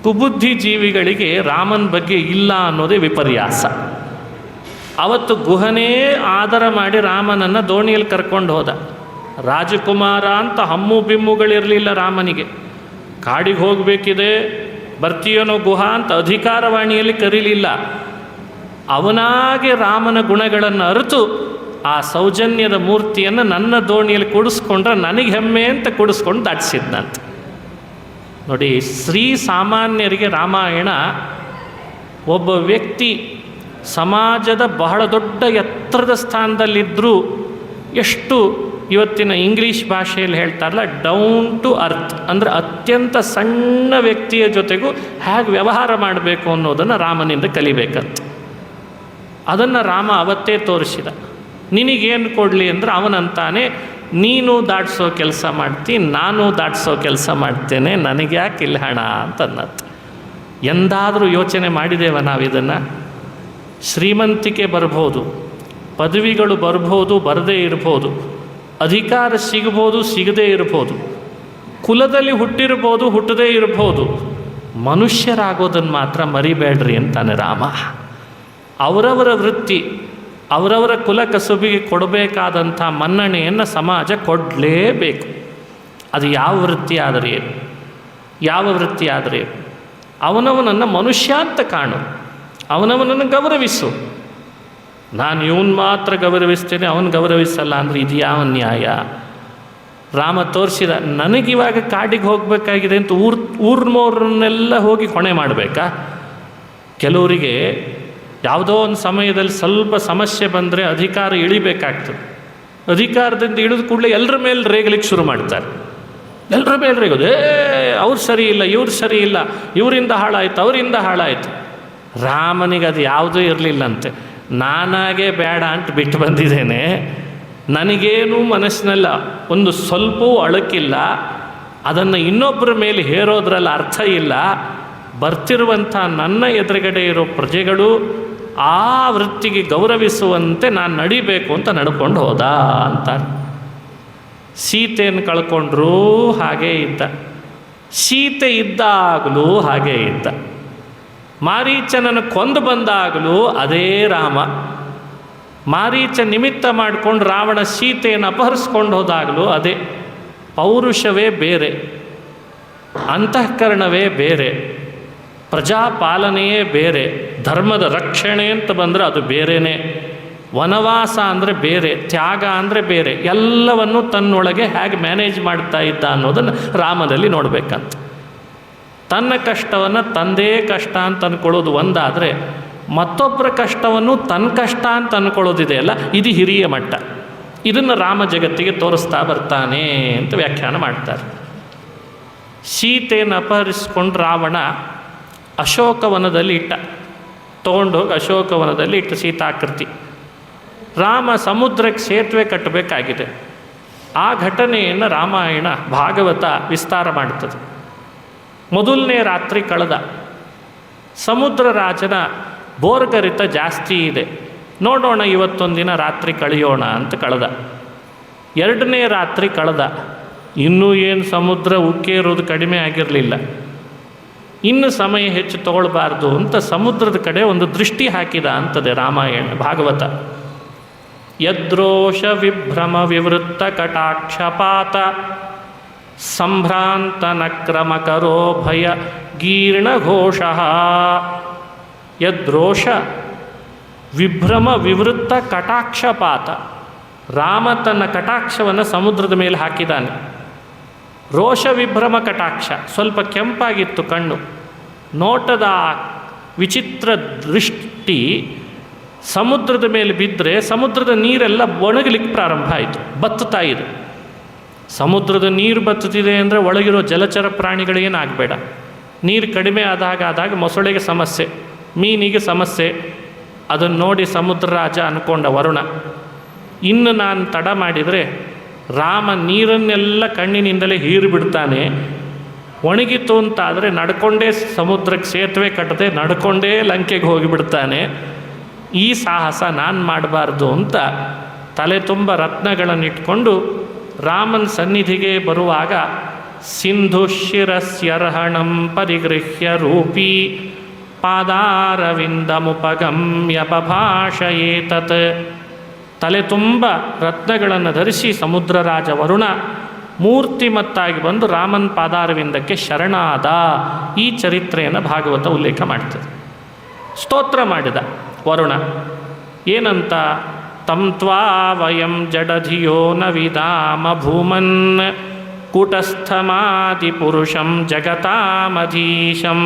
ಕುಬುದ್ಧಿ ಜೀವಿಗಳಿಗೆ ರಾಮನ ಬಗ್ಗೆ ಇಲ್ಲ ಅನ್ನೋದೇ ವಿಪರ್ಯಾಸ. ಅವತ್ತು ಗುಹನೇ ಆದರ ಮಾಡಿ ರಾಮನನ್ನು ದೋಣಿಯಲ್ಲಿ ಕರ್ಕೊಂಡು ಹೋದ. ರಾಜಕುಮಾರ ಅಂತ ಹಮ್ಮು ಬಿಮ್ಮುಗಳಿರಲಿಲ್ಲ ರಾಮನಿಗೆ. ಕಾಡಿಗೆ ಹೋಗಬೇಕಿದೆ, ಬರ್ತೀಯನೋ ಗುಹಾ ಅಂತ ಅಧಿಕಾರವಾಣಿಯಲ್ಲಿ ಕರೀಲಿಲ್ಲ. ಅವನಾಗೆ ರಾಮನ ಗುಣಗಳನ್ನು ಅರಿತು ಆ ಸೌಜನ್ಯದ ಮೂರ್ತಿಯನ್ನು ನನ್ನ ದೋಣಿಯಲ್ಲಿ ಕೂಡಿಸ್ಕೊಂಡ್ರೆ ನನಗೆ ಹೆಮ್ಮೆ ಅಂತ ಕೂಡಿಸ್ಕೊಂಡು ದಾಟಿಸಿದ್ನಂತೆ. ನೋಡಿ, ಶ್ರೀ ಸಾಮಾನ್ಯರಿಗೆ ರಾಮಾಯಣ ಒಬ್ಬ ವ್ಯಕ್ತಿ ಸಮಾಜದ ಬಹಳ ದೊಡ್ಡ ಎತ್ತರದ ಸ್ಥಾನದಲ್ಲಿದ್ದರೂ ಎಷ್ಟು ಇವತ್ತಿನ ಇಂಗ್ಲೀಷ್ ಭಾಷೆಯಲ್ಲಿ ಹೇಳ್ತಾರಲ್ಲ, ಡೌನ್ ಟು ಅರ್ತ್, ಅಂದರೆ ಅತ್ಯಂತ ಸಣ್ಣ ವ್ಯಕ್ತಿಯ ಜೊತೆಗೂ ಹೇಗೆ ವ್ಯವಹಾರ ಮಾಡಬೇಕು ಅನ್ನೋದನ್ನು ರಾಮನಿಂದ ಕಲಿಬೇಕಂತ. ಅದನ್ನು ರಾಮ ಅವತ್ತೇ ತೋರಿಸಿದ. ನಿನಗೇನು ಕೊಡಲಿ ಅಂದರೆ ಅವನಂತಾನೆ, ನೀನು ದಾಟಿಸೋ ಕೆಲಸ ಮಾಡ್ತೀನಿ, ನಾನು ದಾಟಿಸೋ ಕೆಲಸ ಮಾಡ್ತೇನೆ, ನನಗೆ ಯಾಕೆ ಇಲ್ಲ ಹಣ ಅಂತನ್ನತ್ತೆ. ಎಂದಾದರೂ ಯೋಚನೆ ಮಾಡಿದ್ದೇವೆ ನಾವಿದನ್ನು? ಶ್ರೀಮಂತಿಕೆ ಬರ್ಬೋದು, ಪದವಿಗಳು ಬರ್ಬೋದು, ಬರದೇ ಇರ್ಬೋದು, ಅಧಿಕಾರ ಸಿಗ್ಬೋದು, ಸಿಗದೇ ಇರ್ಬೋದು, ಕುಲದಲ್ಲಿ ಹುಟ್ಟಿರ್ಬೋದು, ಹುಟ್ಟದೇ ಇರ್ಬೋದು, ಮನುಷ್ಯರಾಗೋದನ್ನು ಮಾತ್ರ ಮರಿಬೇಡ್ರಿ ಅಂತಾನೆ ರಾಮ. ಅವರವರ ವೃತ್ತಿ, ಅವರವರ ಕುಲ ಕಸುಬಿಗೆ ಕೊಡಬೇಕಾದಂಥ ಮನ್ನಣೆಯನ್ನು ಸಮಾಜ ಕೊಡಲೇಬೇಕು. ಅದು ಯಾವ ವೃತ್ತಿ ಆದರೆ ಏನು, ಯಾವ ವೃತ್ತಿ ಆದರೆ ಏನು, ಅವನವನನ್ನು ಮನುಷ್ಯ ಅಂತ ಕಾಣು, ಅವನವನನ್ನು ಗೌರವಿಸು. ನಾನು ಇವನು ಮಾತ್ರ ಗೌರವಿಸ್ತೇನೆ, ಅವನು ಗೌರವಿಸಲ್ಲ ಅಂದರೆ ಇದು ಯಾವ ನ್ಯಾಯ? ರಾಮ ತೋರಿಸಿದ. ನನಗಿವಾಗ ಕಾಡಿಗೆ ಹೋಗಬೇಕಾಗಿದೆ ಅಂತ ಊರ್ನೋರನ್ನೆಲ್ಲ ಹೋಗಿ ಹೊಣೆ ಮಾಡಬೇಕಾ? ಕೆಲವರಿಗೆ ಯಾವುದೋ ಒಂದು ಸಮಯದಲ್ಲಿ ಸ್ವಲ್ಪ ಸಮಸ್ಯೆ ಬಂದರೆ ಅಧಿಕಾರ ಇಳಿಬೇಕಾಗ್ತದೆ. ಅಧಿಕಾರದಿಂದ ಇಳಿದ ಕೂಡಲೇ ಎಲ್ಲರ ಮೇಲೆ ರೇಗಲಿಕ್ಕೆ ಶುರು ಮಾಡ್ತಾರೆ. ಎಲ್ಲರ ಮೇಲೆ ರೇಗೋದು, ಅವ್ರು ಸರಿ ಇಲ್ಲ, ಇವ್ರು ಸರಿ ಇಲ್ಲ, ಇವರಿಂದ ಹಾಳಾಯಿತು, ಅವರಿಂದ ಹಾಳಾಯಿತು. ರಾಮನಿಗೆ ಅದು ಯಾವುದೂ ಇರಲಿಲ್ಲಂತೆ. ನಾನಾಗೇ ಬೇಡ ಅಂತ ಬಿಟ್ಟು ಬಂದಿದ್ದೇನೆ, ನನಗೇನೂ ಮನಸ್ಸಿನಲ್ಲ ಒಂದು ಸ್ವಲ್ಪವೂ ಅಳಕಿಲ್ಲ, ಅದನ್ನು ಇನ್ನೊಬ್ಬರ ಮೇಲೆ ಹೇರೋದ್ರಲ್ಲಿ ಅರ್ಥ ಇಲ್ಲ. ಬರ್ತಿರುವಂಥ ನನ್ನ ಎದುರುಗಡೆ ಇರೋ ಪ್ರಜೆಗಳು ಆ ವೃತ್ತಿಗೆ ಗೌರವಿಸುವಂತೆ ನಾನು ನಡಿಬೇಕು ಅಂತ ನಡ್ಕೊಂಡು ಹೋದ ಅಂತಾರೆ. ಸೀತೆಯನ್ನು ಕಳ್ಕೊಂಡ್ರೂ ಹಾಗೇ ಇದ್ದ, ಸೀತೆ ಇದ್ದಾಗಲೂ ಹಾಗೇ ಇದ್ದ. ಮಾರೀಚನನ್ನು ಕೊಂದು ಬಂದಾಗಲೂ ಅದೇ ರಾಮ. ಮಾರೀಚ ನಿಮಿತ್ತ ಮಾಡಿಕೊಂಡು ರಾವಣ ಸೀತೆಯನ್ನು ಅಪಹರಿಸ್ಕೊಂಡು ಹೋದಾಗಲೂ ಅದೇ. ಪೌರುಷವೇ ಬೇರೆ, ಅಂತಃಕರಣವೇ ಬೇರೆ, ಪ್ರಜಾಪಾಲನೆಯೇ ಬೇರೆ, ಧರ್ಮದ ರಕ್ಷಣೆ ಅಂತ ಬಂದರೆ ಅದು ಬೇರೆಯೇ. ವನವಾಸ ಅಂದರೆ ಬೇರೆ, ತ್ಯಾಗ ಅಂದರೆ ಬೇರೆ. ಎಲ್ಲವನ್ನು ತನ್ನೊಳಗೆ ಹೇಗೆ ಮ್ಯಾನೇಜ್ ಮಾಡ್ತಾ ಇದ್ದ ಅನ್ನೋದನ್ನು ರಾಮನಲ್ಲಿ ನೋಡಬೇಕಂತ. ತನ್ನ ಕಷ್ಟವನ್ನು ತಂದೇ ಕಷ್ಟ ಅಂತ ಅಂದ್ಕೊಳ್ಳೋದು ಒಂದಾದರೆ, ಮತ್ತೊಬ್ಬರ ಕಷ್ಟವನ್ನು ತನ್ನ ಕಷ್ಟ ಅಂತ ಅಂದ್ಕೊಳ್ಳೋದಿದೆಯಲ್ಲ, ಇದು ಹಿರಿಯ ಮಟ್ಟ. ಇದನ್ನು ರಾಮ ಜಗತ್ತಿಗೆ ತೋರಿಸ್ತಾ ಬರ್ತಾನೆ ಅಂತ ವ್ಯಾಖ್ಯಾನ ಮಾಡ್ತಾರೆ. ಸೀತೆಯನ್ನು ಅಪಹರಿಸ್ಕೊಂಡು ರಾವಣ ಅಶೋಕವನದಲ್ಲಿ ಇಟ್ಟ, ತೊಗೊಂಡೋಗಿ ಅಶೋಕವನದಲ್ಲಿ ಇಟ್ಟು ಸೀತಾಕೃತಿ. ರಾಮ ಸಮುದ್ರಕ್ಕೆ ಸೇತುವೆ ಕಟ್ಟಬೇಕಾಗಿದೆ. ಆ ಘಟನೆಯನ್ನು ರಾಮಾಯಣ ಭಾಗವತ ವಿಸ್ತಾರ ಮಾಡ್ತದೆ. ಮೊದಲನೇ ರಾತ್ರಿ ಕಳೆದ. ಸಮುದ್ರ ರಾಜನ ಬೋರ್ಗರಿತ ಜಾಸ್ತಿ ಇದೆ, ನೋಡೋಣ ಇವತ್ತೊಂದಿನ ರಾತ್ರಿ ಕಳೆಯೋಣ ಅಂತ ಕಳೆದ. ಎರಡನೇ ರಾತ್ರಿ ಕಳೆದ. ಇನ್ನೂ ಏನು ಸಮುದ್ರ ಉಕ್ಕೇರೋದು ಕಡಿಮೆ ಆಗಿರಲಿಲ್ಲ. ಇನ್ನು ಸಮಯ ಹೆಚ್ಚು ತಗೊಳ್ಬಾರ್ದು ಅಂತ ಸಮುದ್ರದ ಕಡೆ ಒಂದು ದೃಷ್ಟಿ ಹಾಕಿದ ಅಂತದೆ ರಾಮಾಯಣ ಭಾಗವತ. ಯದ್ರೋಷ ವಿಭ್ರಮ ವಿವೃತ್ತ ಕಟಾಕ್ಷಪಾತ ಸಂಭ್ರಾಂತ ನಕ್ರಮಕರೋ ಭಯ ಗೀರ್ಣಘೋಷ. ಯದ್ರೋಷ ವಿಭ್ರಮ ವಿವೃತ್ತ ಕಟಾಕ್ಷಪಾತ. ರಾಮ ತನ್ನ ಕಟಾಕ್ಷವನ್ನು ಸಮುದ್ರದ ಮೇಲೆ ಹಾಕಿದ್ದಾನೆ. ರೋಷ ವಿಭ್ರಮ ಕಟಾಕ್ಷ, ಸ್ವಲ್ಪ ಕೆಂಪಾಗಿತ್ತು ಕಣ್ಣು, ನೋಟದ ವಿಚಿತ್ರ ದೃಷ್ಟಿ ಸಮುದ್ರದ ಮೇಲೆ ಬಿದ್ದರೆ ಸಮುದ್ರದ ನೀರೆಲ್ಲ ಒಣಗಲಿಕ್ಕೆ ಪ್ರಾರಂಭ ಆಯಿತು, ಬತ್ತುತ್ತಾ ಇದೆ. ಸಮುದ್ರದ ನೀರು ಬತ್ತುತ್ತಿದೆ ಅಂದರೆ ಒಳಗಿರೋ ಜಲಚರ ಪ್ರಾಣಿಗಳೇನಾಗಬೇಡ. ನೀರು ಕಡಿಮೆ ಆದಾಗ ಮೊಸಳೆಗೆ ಸಮಸ್ಯೆ, ಮೀನಿಗೆ ಸಮಸ್ಯೆ. ಅದನ್ನು ನೋಡಿ ಸಮುದ್ರ ರಾಜ ಅಂದ್ಕೊಂಡ ವರುಣ, ಇನ್ನು ನಾನು ತಡ ಮಾಡಿದರೆ ರಾಮ ನೀರನ್ನೆಲ್ಲ ಕಣ್ಣಿನಿಂದಲೇ ಹೀರು ಬಿಡ್ತಾನೆ. ಒಣಗಿತು ಅಂತಾದರೆ ನಡ್ಕೊಂಡೇ ಸಮುದ್ರಕ್ಕೆ ಸೇತುವೆ ಕಟ್ಟದೆ ನಡ್ಕೊಂಡೇ ಲಂಕೆಗೆ ಹೋಗಿಬಿಡ್ತಾನೆ. ಈ ಸಾಹಸ ನಾನು ಮಾಡಬಾರ್ದು ಅಂತ ತಲೆ ತುಂಬ ರತ್ನಗಳನ್ನಿಟ್ಕೊಂಡು ರಾಮನ ಸನ್ನಿಧಿಗೆ ಬರುವಾಗ ಸಿಂಧು ಶಿರಸ್ಯರ್ಹಣಂ ಪರಿಗೃಹ್ಯ ರೂಪಿ ಪಾದಾರವಿಂದಮುಪಗಮ್ಯ ಬಭಾಷಯೇತತ್. ತಲೆ ತುಂಬ ರತ್ನಗಳನ್ನು ಧರಿಸಿ ಸಮುದ್ರ ರಾಜ ವರುಣ ಮೂರ್ತಿಮತ್ತಾಗಿ ಬಂದು ರಾಮನ ಪಾದಾರವಿಂದಕ್ಕೆ ಶರಣಾದ. ಈ ಚರಿತ್ರೆಯನ್ನು ಭಾಗವತ ಉಲ್ಲೇಖ ಮಾಡ್ತದೆ. ಸ್ತೋತ್ರ ಮಾಡಿದ ವರುಣ ಏನಂತ? ತಂ ತ್ವಾ ವಯಂ ಜಡಧಿಯೋ ನ ವಿದಾಮ ಭೂಮನ್ ಕೂಟಸ್ಥಮಾದಿ ಪುರುಷಂ ಜಗತಾಮಧೀಶಂ.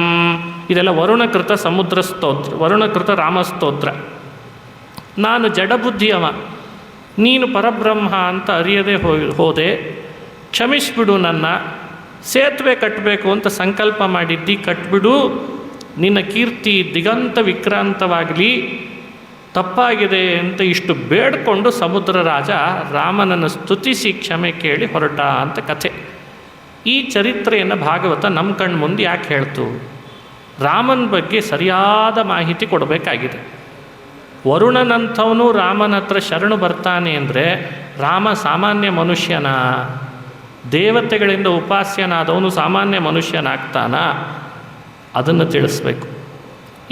ಇದೆಲ್ಲ ವರುಣಕೃತ ಸಮುದ್ರ ಸ್ತೋತ್ರ, ವರುಣಕೃತ ರಾಮಸ್ತೋತ್ರ. ನಾನು ಜಡಬುದ್ಧಿಯವ, ನೀನು ಪರಬ್ರಹ್ಮ ಅಂತ ಅರಿಯದೆ ಹೋದೆ, ಕ್ಷಮಿಸಿಬಿಡು ನನ್ನ. ಸೇತುವೆ ಕಟ್ಟಬೇಕು ಅಂತ ಸಂಕಲ್ಪ ಮಾಡಿದ್ದಿ, ಕಟ್ಬಿಡು. ನಿನ್ನ ಕೀರ್ತಿ ದಿಗಂತ ವಿಕ್ರಾಂತವಾಗಲಿ. ತಪ್ಪಾಗಿದೆ ಅಂತ ಇಷ್ಟು ಬೇಡ್ಕೊಂಡು ಸಮುದ್ರ ರಾಜ ರಾಮನನ್ನು ಸ್ತುತಿಸಿ ಕ್ಷಮೆ ಕೇಳಿ ಹೊರಟ ಅಂತ ಕಥೆ. ಈ ಚರಿತ್ರೆಯನ್ನು ಭಾಗವತ ನಮ್ಮ ಕಣ್ಣು ಮುಂದೆ ಯಾಕೆ ಹೇಳ್ತು? ರಾಮನ ಬಗ್ಗೆ ಸರಿಯಾದ ಮಾಹಿತಿ ಕೊಡಬೇಕಾಗಿದೆ. ವರುಣನಂಥವನು ರಾಮನ ಹತ್ರ ಶರಣು ಬರ್ತಾನೆ ಅಂದರೆ ರಾಮ ಸಾಮಾನ್ಯ ಮನುಷ್ಯನ? ದೇವತೆಗಳಿಂದ ಉಪಾಸ್ಯನಾದವನು ಸಾಮಾನ್ಯ ಮನುಷ್ಯನಾಗ್ತಾನ? ಅದನ್ನು ತಿಳಿಸ್ಬೇಕು.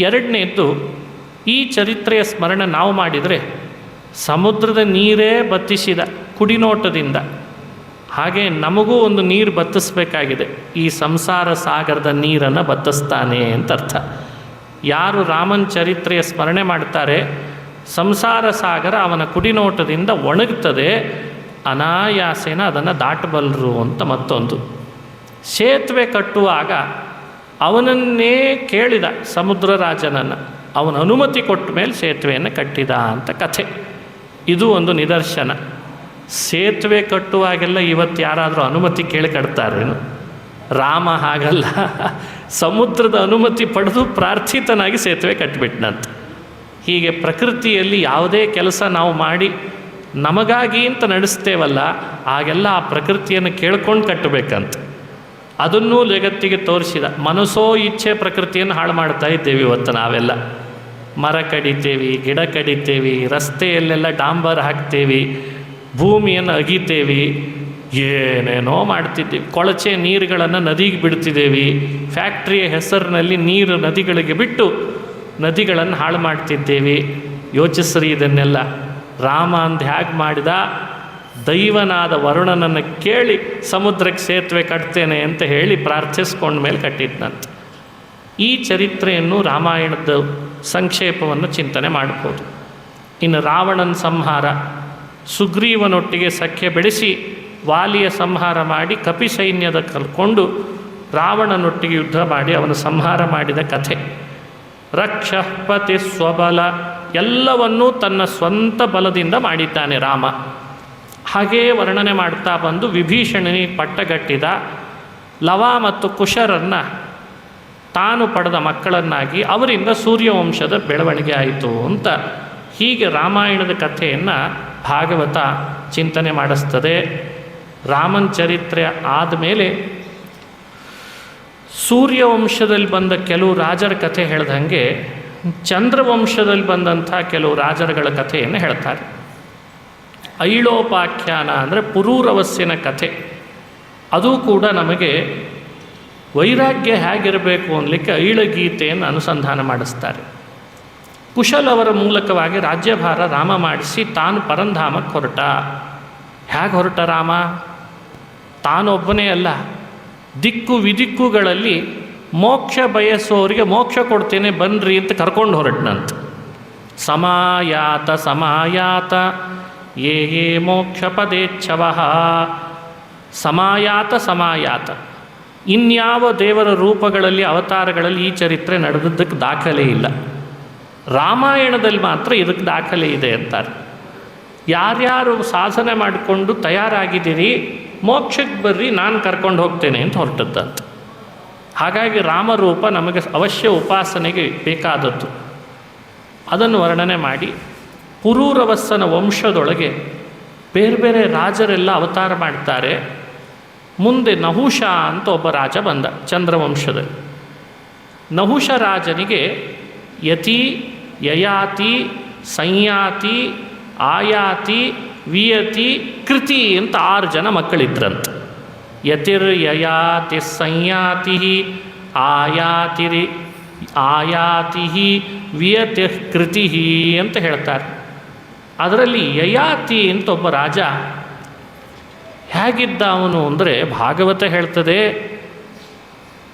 ಎರಡನೇದ್ದು, ಈ ಚರಿತ್ರೆಯ ಸ್ಮರಣೆ ನಾವು ಮಾಡಿದರೆ ಸಮುದ್ರದ ನೀರೇ ಬತ್ತಿಸಿದ ಕುಡಿನೋಟದಿಂದ, ಹಾಗೆ ನಮಗೂ ಒಂದು ನೀರು ಬತ್ತಿಸಬೇಕಾಗಿದೆ. ಈ ಸಂಸಾರ ಸಾಗರದ ನೀರನ್ನು ಬತ್ತಿಸ್ತಾನೆ ಅಂತ ಅರ್ಥ. ಯಾರು ರಾಮನ ಚರಿತ್ರೆಯ ಸ್ಮರಣೆ ಮಾಡ್ತಾರೆ, ಸಂಸಾರ ಸಾಗರ ಅವನ ಕುಡಿನೋಟದಿಂದ ಒಣಗ್ತದೆ, ಅನಾಯಾಸೇನ ಅದನ್ನು ದಾಟಬಲ್ಲರು ಅಂತ ಮತ್ತೊಂದು. ಸೇತುವೆ ಕಟ್ಟುವಾಗ ಅವನನ್ನೇ ಕೇಳಿದ ಸಮುದ್ರ ರಾಜನನ್ನು, ಅವನ ಅನುಮತಿ ಕೊಟ್ಟ ಮೇಲೆ ಸೇತುವೆಯನ್ನು ಕಟ್ಟಿದ ಅಂತ ಕಥೆ. ಇದು ಒಂದು ನಿದರ್ಶನ. ಸೇತುವೆ ಕಟ್ಟುವಾಗೆಲ್ಲ ಇವತ್ತು ಯಾರಾದರೂ ಅನುಮತಿ ಕೇಳಿ ಕಟ್ತಾರೇನು? ರಾಮ ಹಾಗಲ್ಲ, ಸಮುದ್ರದ ಅನುಮತಿ ಪಡೆದು ಪ್ರಾರ್ಥಿತನಾಗಿ ಸೇತುವೆ ಕಟ್ಟಿಬಿಟ್ನಂತ. ಹೀಗೆ ಪ್ರಕೃತಿಯಲ್ಲಿ ಯಾವುದೇ ಕೆಲಸ ನಾವು ಮಾಡಿ ನಮಗಾಗಿ ಅಂತ ನಡೆಸ್ತೇವಲ್ಲ, ಆಗೆಲ್ಲ ಆ ಪ್ರಕೃತಿಯನ್ನು ಕೇಳ್ಕೊಂಡು ಕಟ್ಟಬೇಕಂತ. ಅದನ್ನೂ ಜಗತ್ತಿಗೆ ತೋರಿಸಿದ. ಮನಸ್ಸೋ ಇಚ್ಛೆ ಪ್ರಕೃತಿಯನ್ನು ಹಾಳು ಮಾಡ್ತಾ ಇದ್ದೇವೆ ಇವತ್ತು ನಾವೆಲ್ಲ. ಮರ ಕಡಿತೇವೆ, ಗಿಡ ಕಡಿತೇವೆ, ರಸ್ತೆಯಲ್ಲೆಲ್ಲ ಡಾಂಬರ್ ಹಾಕ್ತೇವೆ, ಭೂಮಿಯನ್ನು ಅಗಿತೇವೆ, ಏನೇನೋ ಮಾಡ್ತಿದ್ದೀವಿ. ಕೊಳಚೆ ನೀರುಗಳನ್ನು ನದಿಗೆ ಬಿಡ್ತಿದ್ದೇವೆ. ಫ್ಯಾಕ್ಟ್ರಿಯ ಹೆಸರಿನಲ್ಲಿ ನೀರು ನದಿಗಳಿಗೆ ಬಿಟ್ಟು ನದಿಗಳನ್ನು ಹಾಳು ಮಾಡ್ತಿದ್ದೇವೆ. ಯೋಚಿಸ್ರಿ ಇದನ್ನೆಲ್ಲ. ರಾಮ ಅಂದು ಹೇಗೆ ಮಾಡಿದ? ದೈವನಾದ ವರುಣನನ್ನು ಕೇಳಿ ಸಮುದ್ರಕ್ಕೆ ಸೇತುವೆ ಕಟ್ತೇನೆ ಅಂತ ಹೇಳಿ ಪ್ರಾರ್ಥಿಸ್ಕೊಂಡ ಮೇಲೆ ಕಟ್ಟಿದ್ನಂತೆ. ಈ ಚರಿತ್ರೆಯನ್ನು ರಾಮಾಯಣದ ಸಂಕ್ಷೇಪವನ್ನು ಚಿಂತನೆ ಮಾಡ್ಬೋದು. ಇನ್ನು ರಾವಣನ ಸಂಹಾರ, ಸುಗ್ರೀವನೊಟ್ಟಿಗೆ ಸಖ್ಯ ಬೆಳೆಸಿ ವಾಲಿಯ ಸಂಹಾರ ಮಾಡಿ ಕಪಿ ಸೈನ್ಯದ ಕಲ್ಕೊಂಡು ರಾವಣನೊಟ್ಟಿಗೆ ಯುದ್ಧ ಮಾಡಿ ಅವನ ಸಂಹಾರ ಮಾಡಿದ ಕಥೆ. ರಕ್ಷಪತಿ ಸ್ವಬಲ, ಎಲ್ಲವನ್ನೂ ತನ್ನ ಸ್ವಂತ ಬಲದಿಂದ ಮಾಡಿದ್ದಾನೆ ರಾಮ. ಹಾಗೇ ವರ್ಣನೆ ಮಾಡ್ತಾ ಬಂದು ವಿಭೀಷಣನಿಗೆ ಪಟ್ಟಗಟ್ಟಿದ. ಲವ ಮತ್ತು ಕುಶರನ್ನು ತಾನು ಪಡೆದ ಮಕ್ಕಳನ್ನಾಗಿ ಅವರಿಂದ ಸೂರ್ಯವಂಶದ ಬೆಳವಣಿಗೆ ಆಯಿತು ಅಂತ. ಹೀಗೆ ರಾಮಾಯಣದ ಕಥೆಯನ್ನು ಭಾಗವತ ಚಿಂತನೆ ಮಾಡಿಸ್ತದೆ. ರಾಮನ ಚರಿತ್ರೆ ಆದಮೇಲೆ ಸೂರ್ಯವಂಶದಲ್ಲಿ ಬಂದ ಕೆಲವು ರಾಜರ ಕಥೆ ಹೇಳ್ದಂಗೆ ಚಂದ್ರವಂಶದಲ್ಲಿ ಬಂದಂಥ ಕೆಲವು ರಾಜರುಗಳ ಕಥೆಯನ್ನು ಹೇಳ್ತಾರೆ. ಐಳೋಪಾಖ್ಯಾನ ಅಂದರೆ ಪುರೂರವಸ್ಯನ ಕಥೆ. ಅದು ಕೂಡ ನಮಗೆ ವೈರಾಗ್ಯ ಹೇಗಿರಬೇಕು ಅನ್ನಲಿಕ್ಕೆ ಐಳಗೀತೆಯನ್ನು ಅನುಸಂಧಾನ ಮಾಡಿಸ್ತಾರೆ. ಕುಶಲವರ ಮೂಲಕವಾಗಿ ರಾಜ್ಯಭಾರ ರಾಮ ಮಾಡಿಸಿ ತಾನು ಪರಂಧಾಮಕ್ಕೆ ಹೊರಟ. ಹೇಗೆ ಹೊರಟ ರಾಮ? ತಾನೊಬ್ಬನೇ ಅಲ್ಲ, ದಿಕ್ಕು ವಿದಿಕ್ಕುಗಳಲ್ಲಿ ಮೋಕ್ಷ ಬಯಸೋರಿಗೆ ಮೋಕ್ಷ ಕೊಡ್ತೇನೆ ಬನ್ನಿರಿ ಅಂತ ಕರ್ಕೊಂಡು ಹೊರಟನಂತ. ಸಮಾಯಾತ ಸಮಾಯಾತ ಯೇ ಯೇ ಮೋಕ್ಷ ಪದೇಚ್ಛವಃ. ಸಮಾಯಾತ ಸಮಾಯಾತ, ಇನ್ಯಾವ ದೇವರ ರೂಪಗಳಲ್ಲಿ ಅವತಾರಗಳಲ್ಲಿ ಈ ಚರಿತ್ರೆ ನಡೆದದ್ದಕ್ಕೆ ದಾಖಲೆ ಇಲ್ಲ. ರಾಮಾಯಣದಲ್ಲಿ ಮಾತ್ರ ಇದಕ್ಕೆ ದಾಖಲೆ ಇದೆ ಅಂತಾರೆ. ಯಾರ್ಯಾರು ಸಾಧನೆ ಮಾಡಿಕೊಂಡು ತಯಾರಾಗಿದ್ದೀರಿ, ಮೋಕ್ಷಕ್ಕೆ ಬರ್ರಿ, ನಾನು ಕರ್ಕೊಂಡು ಹೋಗ್ತೇನೆ ಅಂತ ಹೊರಟದ್ದಂತ. ಹಾಗಾಗಿ ರಾಮರೂಪ ನಮಗೆ ಅವಶ್ಯ ಉಪಾಸನೆಗೆ ಬೇಕಾದದ್ದು. ಅದನ್ನು ವರ್ಣನೆ ಮಾಡಿ ಪುರೂರವಸ್ಸನ ವಂಶದೊಳಗೆ ಬೇರೆ ಬೇರೆ ರಾಜರೆಲ್ಲ ಅವತಾರ ಮಾಡ್ತಾರೆ. ಮುಂದೆ ನಹುಷ ಅಂತ ಒಬ್ಬ ರಾಜ ಬಂದ ಚಂದ್ರವಂಶದಲ್ಲಿ. ನಹುಷ ರಾಜನಿಗೆ ಯತಿ, ಯಯಾತಿ, ಸಂಯಾತಿ, ಆಯಾತಿ, ವಿಯತಿ, ಕೃತಿ ಅಂತ 6 ಜನ ಮಕ್ಕಳಿದ್ರಂತೆ. ಯತಿರ್ ಯಯಾತಿ ಸಂಯಾತಿ ಆಯಾತಿ ವಿಯತಿ ಕೃತಿ ಅಂತ ಹೇಳ್ತಾರೆ. ಅದರಲ್ಲಿ ಯಯಾತಿ ಅಂತ ಒಬ್ಬ ರಾಜ ಹೇಗಿದ್ದ ಅವನು ಅಂದರೆ, ಭಾಗವತ ಹೇಳ್ತದೆ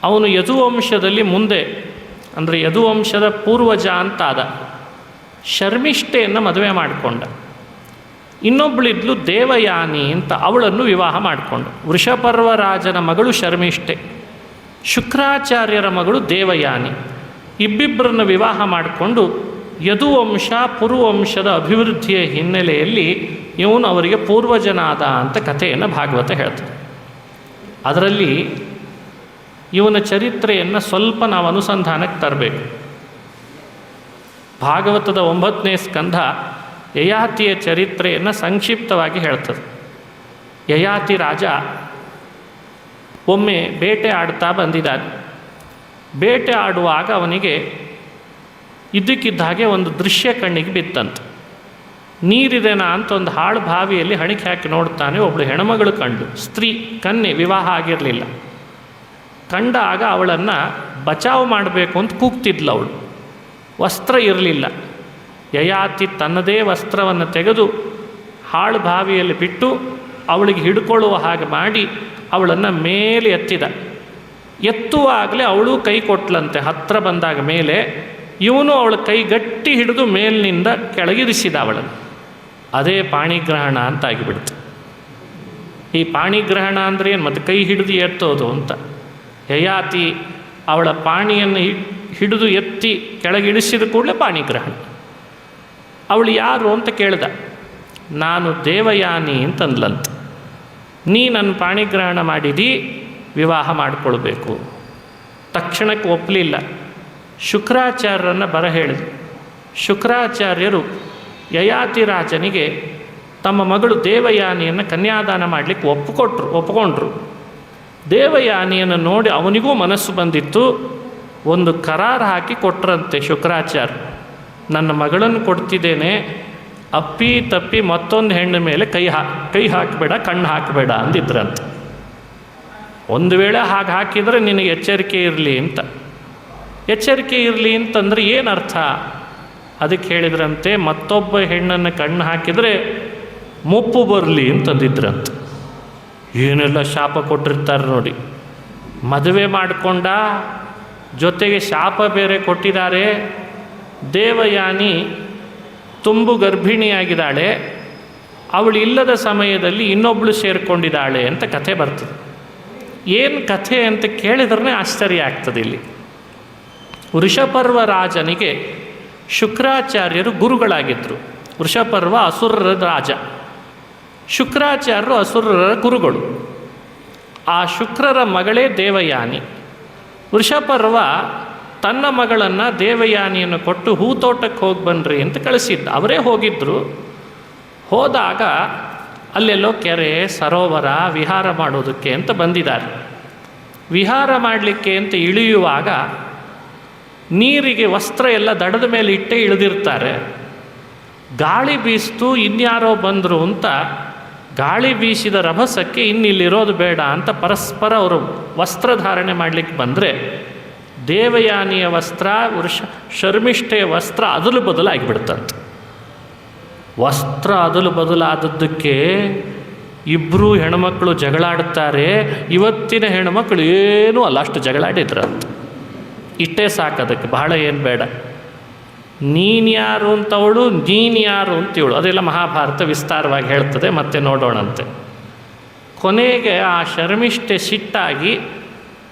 ಅವನು ಯದುವಂಶದಲ್ಲಿ ಮುಂದೆ ಅಂದರೆ ಯದುವಂಶದ ಪೂರ್ವಜ ಅಂತಾದ. ಶರ್ಮಿಷ್ಠೆಯನ್ನು ಮದುವೆ ಮಾಡಿಕೊಂಡ. ಇನ್ನೊಬ್ಬಳಿದ್ಲು ದೇವಯಾನಿ ಅಂತ, ಅವಳನ್ನು ವಿವಾಹ ಮಾಡಿಕೊಂಡ. ವೃಷಪರ್ವ ರಾಜನ ಮಗಳು ಶರ್ಮಿಷ್ಠೆ, ಶುಕ್ರಾಚಾರ್ಯರ ಮಗಳು ದೇವಯಾನಿ. ಇಬ್ಬಿಬ್ಬರನ್ನು ವಿವಾಹ ಮಾಡಿಕೊಂಡು ಯದುವಂಶ ಪುರುವಂಶದ ಅಭಿವೃದ್ಧಿಯ ಹಿನ್ನೆಲೆಯಲ್ಲಿ ಇವನು ಅವರಿಗೆ ಪೂರ್ವಜನಾದ ಅಂತ ಕಥೆಯನ್ನು ಭಾಗವತ ಹೇಳ್ತದೆ. ಅದರಲ್ಲಿ ಇವನ ಚರಿತ್ರೆಯನ್ನು ಸ್ವಲ್ಪ ನಾವು ಅನುಸಂಧಾನಕ್ಕೆ ತರಬೇಕು. ಭಾಗವತದ 9ನೇ ಸ್ಕಂಧ ಯಯಾತಿಯ ಚರಿತ್ರೆಯನ್ನು ಸಂಕ್ಷಿಪ್ತವಾಗಿ ಹೇಳ್ತದೆ. ಯಯಾತಿ ರಾಜ ಒಮ್ಮೆ ಬೇಟೆ ಆಡ್ತಾ ಬಂದಿದ್ದಾನೆ. ಬೇಟೆ ಆಡುವಾಗ ಅವನಿಗೆ ಇದ್ದಕ್ಕಿದ್ದ ಹಾಗೆ ಒಂದು ದೃಶ್ಯ ಕಣ್ಣಿಗೆ ಬಿತ್ತಂತೆ. ನೀರಿದೆನಾ ಅಂತ ಒಂದು ಹಾಳು ಬಾವಿಯಲ್ಲಿ ಹಣಿಕೆ ಹಾಕಿ ನೋಡ್ತಾನೆ. ಒಬ್ಬಳು ಹೆಣ್ಮಗಳು ಕಂಡು, ಸ್ತ್ರೀ, ಕನ್ಯೆ, ವಿವಾಹ ಆಗಿರಲಿಲ್ಲ. ಕಂಡಾಗ ಅವಳನ್ನು ಬಚಾವು ಮಾಡಬೇಕು ಅಂತ ಕೂಗ್ತಿದ್ಲು. ಅವಳು ವಸ್ತ್ರ ಇರಲಿಲ್ಲ. ಯಯಾತಿ ತನ್ನದೇ ವಸ್ತ್ರವನ್ನು ತೆಗೆದು ಹಾಳು ಬಾವಿಯಲ್ಲಿ ಬಿಟ್ಟು ಅವಳಿಗೆ ಹಿಡ್ಕೊಳ್ಳುವ ಹಾಗೆ ಮಾಡಿ ಅವಳನ್ನು ಮೇಲೆ ಎತ್ತಿದ. ಎತ್ತುವಾಗಲೇ ಅವಳು ಕೈ ಕೊಟ್ಲಂತೆ. ಹತ್ತಿರ ಬಂದಾಗ ಮೇಲೆ ಇವನು ಅವಳ ಕೈ ಗಟ್ಟಿ ಹಿಡಿದು ಮೇಲಿನಿಂದ ಕೆಳಗಿರಿಸಿದ ಅವಳನ್ನು. ಅದೇ ಪಾಣಿಗ್ರಹಣ ಅಂತ ಆಗಿಬಿಡ್ತು. ಈ ಪಾಣಿಗ್ರಹಣ ಅಂದರೆ ಏನು? ಮತ್ತು ಕೈ ಹಿಡಿದು ಎತ್ತೋದು ಅಂತ. ಯಯಾತಿ ಅವಳ ಪಾಣಿಯನ್ನು ಹಿಡಿದು ಎತ್ತಿ ಕೆಳಗಿಳಿಸಿದ ಕೂಡಲೇ ಪಾಣಿಗ್ರಹಣ. ಅವಳು ಯಾರು ಅಂತ ಕೇಳ್ದ. ನಾನು ದೇವಯಾನಿ ಅಂತಂದ್ಲಂತ. ನೀ ನನ್ನ ಪಾಣಿಗ್ರಹಣ ಮಾಡಿದಿ, ವಿವಾಹ ಮಾಡಿಕೊಳ್ಬೇಕು. ತಕ್ಷಣಕ್ಕೆ ಒಪ್ಪಲಿಲ್ಲ. ಶುಕ್ರಾಚಾರ್ಯರನ್ನು ಬರ ಹೇಳಿದರು. ಶುಕ್ರಾಚಾರ್ಯರು ಯಯಾತಿ ರಾಜನಿಗೆ ತಮ್ಮ ಮಗಳು ದೇವಯಾನಿಯನ್ನು ಕನ್ಯಾದಾನ ಮಾಡಲಿಕ್ಕೆ ಒಪ್ಪಿಕೊಂಡ್ರು. ದೇವಯಾನಿಯನ್ನು ನೋಡಿ ಅವನಿಗೂ ಮನಸ್ಸು ಬಂದಿತ್ತು. ಒಂದು ಕರಾರು ಹಾಕಿ ಕೊಟ್ರಂತೆ ಶುಕ್ರಾಚಾರ್ಯ. ನನ್ನ ಮಗಳನ್ನು ಕೊಡ್ತಿದ್ದೇನೆ, ಅಪ್ಪಿ ತಪ್ಪಿ ಮತ್ತೊಂದು ಹೆಣ್ಣು ಮೇಲೆ ಕೈ ಹಾಕಬೇಡ, ಕಣ್ಣು ಹಾಕಬೇಡ ಅಂದಿದ್ರಂತ. ಒಂದು ವೇಳೆ ಹಾಗೆ ಹಾಕಿದರೆ ನಿನಗೆ ಎಚ್ಚರಿಕೆ ಇರಲಿ ಅಂತ. ಎಚ್ಚರಿಕೆ ಇರಲಿ ಅಂತಂದರೆ ಏನರ್ಥ? ಅದಕ್ಕೆ ಹೇಳಿದ್ರಂತೆ, ಮತ್ತೊಬ್ಬ ಹೆಣ್ಣನ್ನು ಕಣ್ಣು ಹಾಕಿದರೆ ಮುಪ್ಪು ಬರಲಿ ಅಂತಂದಿದ್ರಂತ. ಏನೆಲ್ಲ ಶಾಪ ಕೊಟ್ಟಿರ್ತಾರೆ ನೋಡಿ. ಮದುವೆ ಮಾಡಿಕೊಂಡ, ಜೊತೆಗೆ ಶಾಪ ಬೇರೆ ಕೊಟ್ಟಿದ್ದಾರೆ. ದೇವಯಾನಿ ತುಂಬು ಗರ್ಭಿಣಿಯಾಗಿದ್ದಾಳೆ. ಅವಳು ಇಲ್ಲದ ಸಮಯದಲ್ಲಿ ಇನ್ನೊಬ್ಬಳು ಸೇರಿಕೊಂಡಿದ್ದಾಳೆ ಅಂತ ಕಥೆ ಬರ್ತದೆ. ಏನು ಕಥೆ ಅಂತ ಕೇಳಿದ್ರೆ ಆಶ್ಚರ್ಯ ಆಗ್ತದೆ. ಇಲ್ಲಿ ವೃಷಪರ್ವ ರಾಜನಿಗೆ ಶುಕ್ರಾಚಾರ್ಯರು ಗುರುಗಳಾಗಿದ್ದರು. ವೃಷಪರ್ವ ಅಸುರರ ರಾಜ, ಶುಕ್ರಾಚಾರ್ಯರು ಅಸುರರ ಗುರುಗಳು. ಆ ಶುಕ್ರರ ಮಗಳೇ ದೇವಯಾನಿ. ವೃಷಪರ್ವ ತನ್ನ ಮಗಳನ್ನು ದೇವಯಾನಿಯನ್ನು ಕೊಟ್ಟು ಹೂತೋಟಕ್ಕೆ ಹೋಗಿ ಬನ್ನಿರಿ ಅಂತ ಕಳಿಸಿದ್ದ. ಅವರೇ ಹೋಗಿದ್ದರು. ಹೋದಾಗ ಅಲ್ಲೆಲ್ಲೋ ಕೆರೆ, ಸರೋವರ ವಿಹಾರ ಮಾಡೋದಕ್ಕೆ ಅಂತ ಬಂದಿದ್ದಾರೆ. ವಿಹಾರ ಮಾಡಲಿಕ್ಕೆ ಅಂತ ಇಳಿಯುವಾಗ ನೀರಿಗೆ ವಸ್ತ್ರ ಎಲ್ಲ ದಡದ ಮೇಲೆ ಇಟ್ಟೇ ಇಳಿದಿರ್ತಾರೆ. ಗಾಳಿ ಬೀಸ್ತು, ಇನ್ಯಾರೋ ಬಂದರು ಅಂತ ಗಾಳಿ ಬೀಸಿದ ರಭಸಕ್ಕೆ ಇನ್ನಿಲ್ಲಿರೋದು ಬೇಡ ಅಂತ ಪರಸ್ಪರ ಅವರು ವಸ್ತ್ರಧಾರಣೆ ಮಾಡಲಿಕ್ಕೆ ಬಂದರೆ ದೇವಯಾನಿಯ ವಸ್ತ್ರ ಶರ್ಮಿಷ್ಠೆಯ ವಸ್ತ್ರ ಅದಲು ಬದಲಾಗಿಬಿಡ್ತಂತೆ. ವಸ್ತ್ರ ಅದಲು ಬದಲಾದದ್ದಕ್ಕೆ ಇಬ್ಬರು ಹೆಣ್ಮಕ್ಳು ಜಗಳಾಡ್ತಾರೆ. ಇವತ್ತಿನ ಹೆಣ್ಮಕ್ಳು ಏನೂ ಅಲ್ಲ, ಅಷ್ಟು ಜಗಳಾಡಿದ್ರಂತೆ. ಇಷ್ಟೇ ಸಾಕದಕ್ಕೆ, ಬಹಳ ಏನು ಬೇಡ. ನೀನು ಯಾರು ಅಂತವಳು, ನೀನು ಯಾರು ಅಂತೇಳು, ಅದೆಲ್ಲ ಮಹಾಭಾರತ ವಿಸ್ತಾರವಾಗಿ ಹೇಳ್ತದೆ, ಮತ್ತೆ ನೋಡೋಣಂತೆ. ಕೊನೆಗೆ ಆ ಶರ್ಮಿಷ್ಠೆ ಸಿಟ್ಟಾಗಿ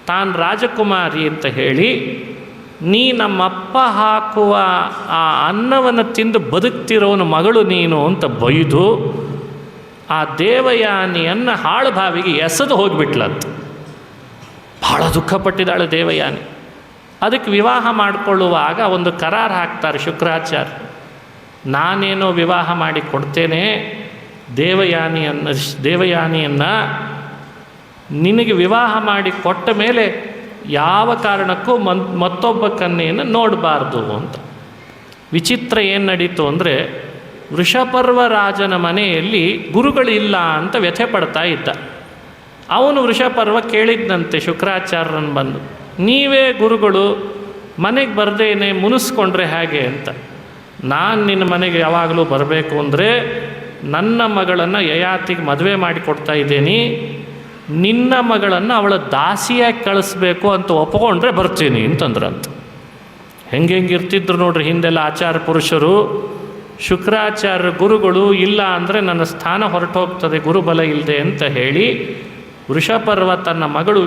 ತಾನು ರಾಜಕುಮಾರಿ ಅಂತ ಹೇಳಿ, ನೀ ನಮ್ಮಪ್ಪ ಹಾಕುವ ಆ ಅನ್ನವನ್ನು ತಿಂದು ಬದುಕ್ತಿರೋನ ಮಗಳು ನೀನು ಅಂತ ಬೈದು ಆ ದೇವಯಾನಿಯನ್ನು ಹಾಳು ಬಾವಿಗೆ ಎಸೆದು ಹೋಗಿಬಿಟ್ಲಂತ. ಭಾಳ ದುಃಖಪಟ್ಟಿದ್ದಾಳೆ ದೇವಯಾನಿ. ಅದಕ್ಕೆ ವಿವಾಹ ಮಾಡಿಕೊಳ್ಳುವಾಗ ಒಂದು ಕರಾರು ಹಾಕ್ತಾರೆ ಶುಕ್ರಾಚಾರ್ಯ. ನಾನೇನೋ ವಿವಾಹ ಮಾಡಿ ಕೊಡ್ತೇನೆ ದೇವಯಾನಿಯನ್ನು ನಿನಗೆ ವಿವಾಹ ಮಾಡಿ ಕೊಟ್ಟ ಮೇಲೆ ಯಾವ ಕಾರಣಕ್ಕೂ ಮತ್ತೊಬ್ಬ ಕನ್ಯೆಯನ್ನು ನೋಡಬಾರ್ದು ಅಂತ. ವಿಚಿತ್ರ ಏನು ನಡೀತು ಅಂದರೆ, ವೃಷಪರ್ವ ರಾಜನ ಮನೆಯಲ್ಲಿ ಗುರುಗಳಿಲ್ಲ ಅಂತ ವ್ಯಥೆ ಪಡ್ತಾ ಇದ್ದ. ಅವನು ವೃಷಪರ್ವ ಕೇಳಿದ್ದಂತೆ ಶುಕ್ರಾಚಾರ್ಯರನ್ನು ಬಂದು, ನೀವೇ ಗುರುಗಳು, ಮನೆಗೆ ಬರದೇನೆ ಮುನಿಸ್ಕೊಂಡ್ರೆ ಹೇಗೆ ಅಂತ. ನಾನು ನಿನ್ನ ಮನೆಗೆ ಯಾವಾಗಲೂ ಬರಬೇಕು ಅಂದರೆ ನನ್ನ ಮಗಳನ್ನು ಯಯಾತಿಗೆ ಮದುವೆ ಮಾಡಿಕೊಡ್ತಾ ಇದ್ದೀನಿ, ನಿನ್ನ ಮಗಳನ್ನು ಅವಳ ದಾಸಿಯಾಗಿ ಕಳಿಸ್ಬೇಕು ಅಂತ ಒಪ್ಕೊಂಡ್ರೆ ಬರ್ತೀನಿ ಅಂತಂದ್ರಂತ. ಹೆಂಗಿರ್ತಿದ್ರು ನೋಡ್ರಿ ಹಿಂದೆಲ್ಲ ಆಚಾರ ಪುರುಷರು. ಶುಕ್ರಾಚಾರ್ಯ ಗುರುಗಳು ಇಲ್ಲ ಅಂದರೆ ನನ್ನ ಸ್ಥಾನ ಹೊರಟೋಗ್ತದೆ ಗುರುಬಲ ಇಲ್ಲದೆ ಅಂತ ಹೇಳಿ ವೃಷಪರ್ವ ತನ್ನ ಮಗಳು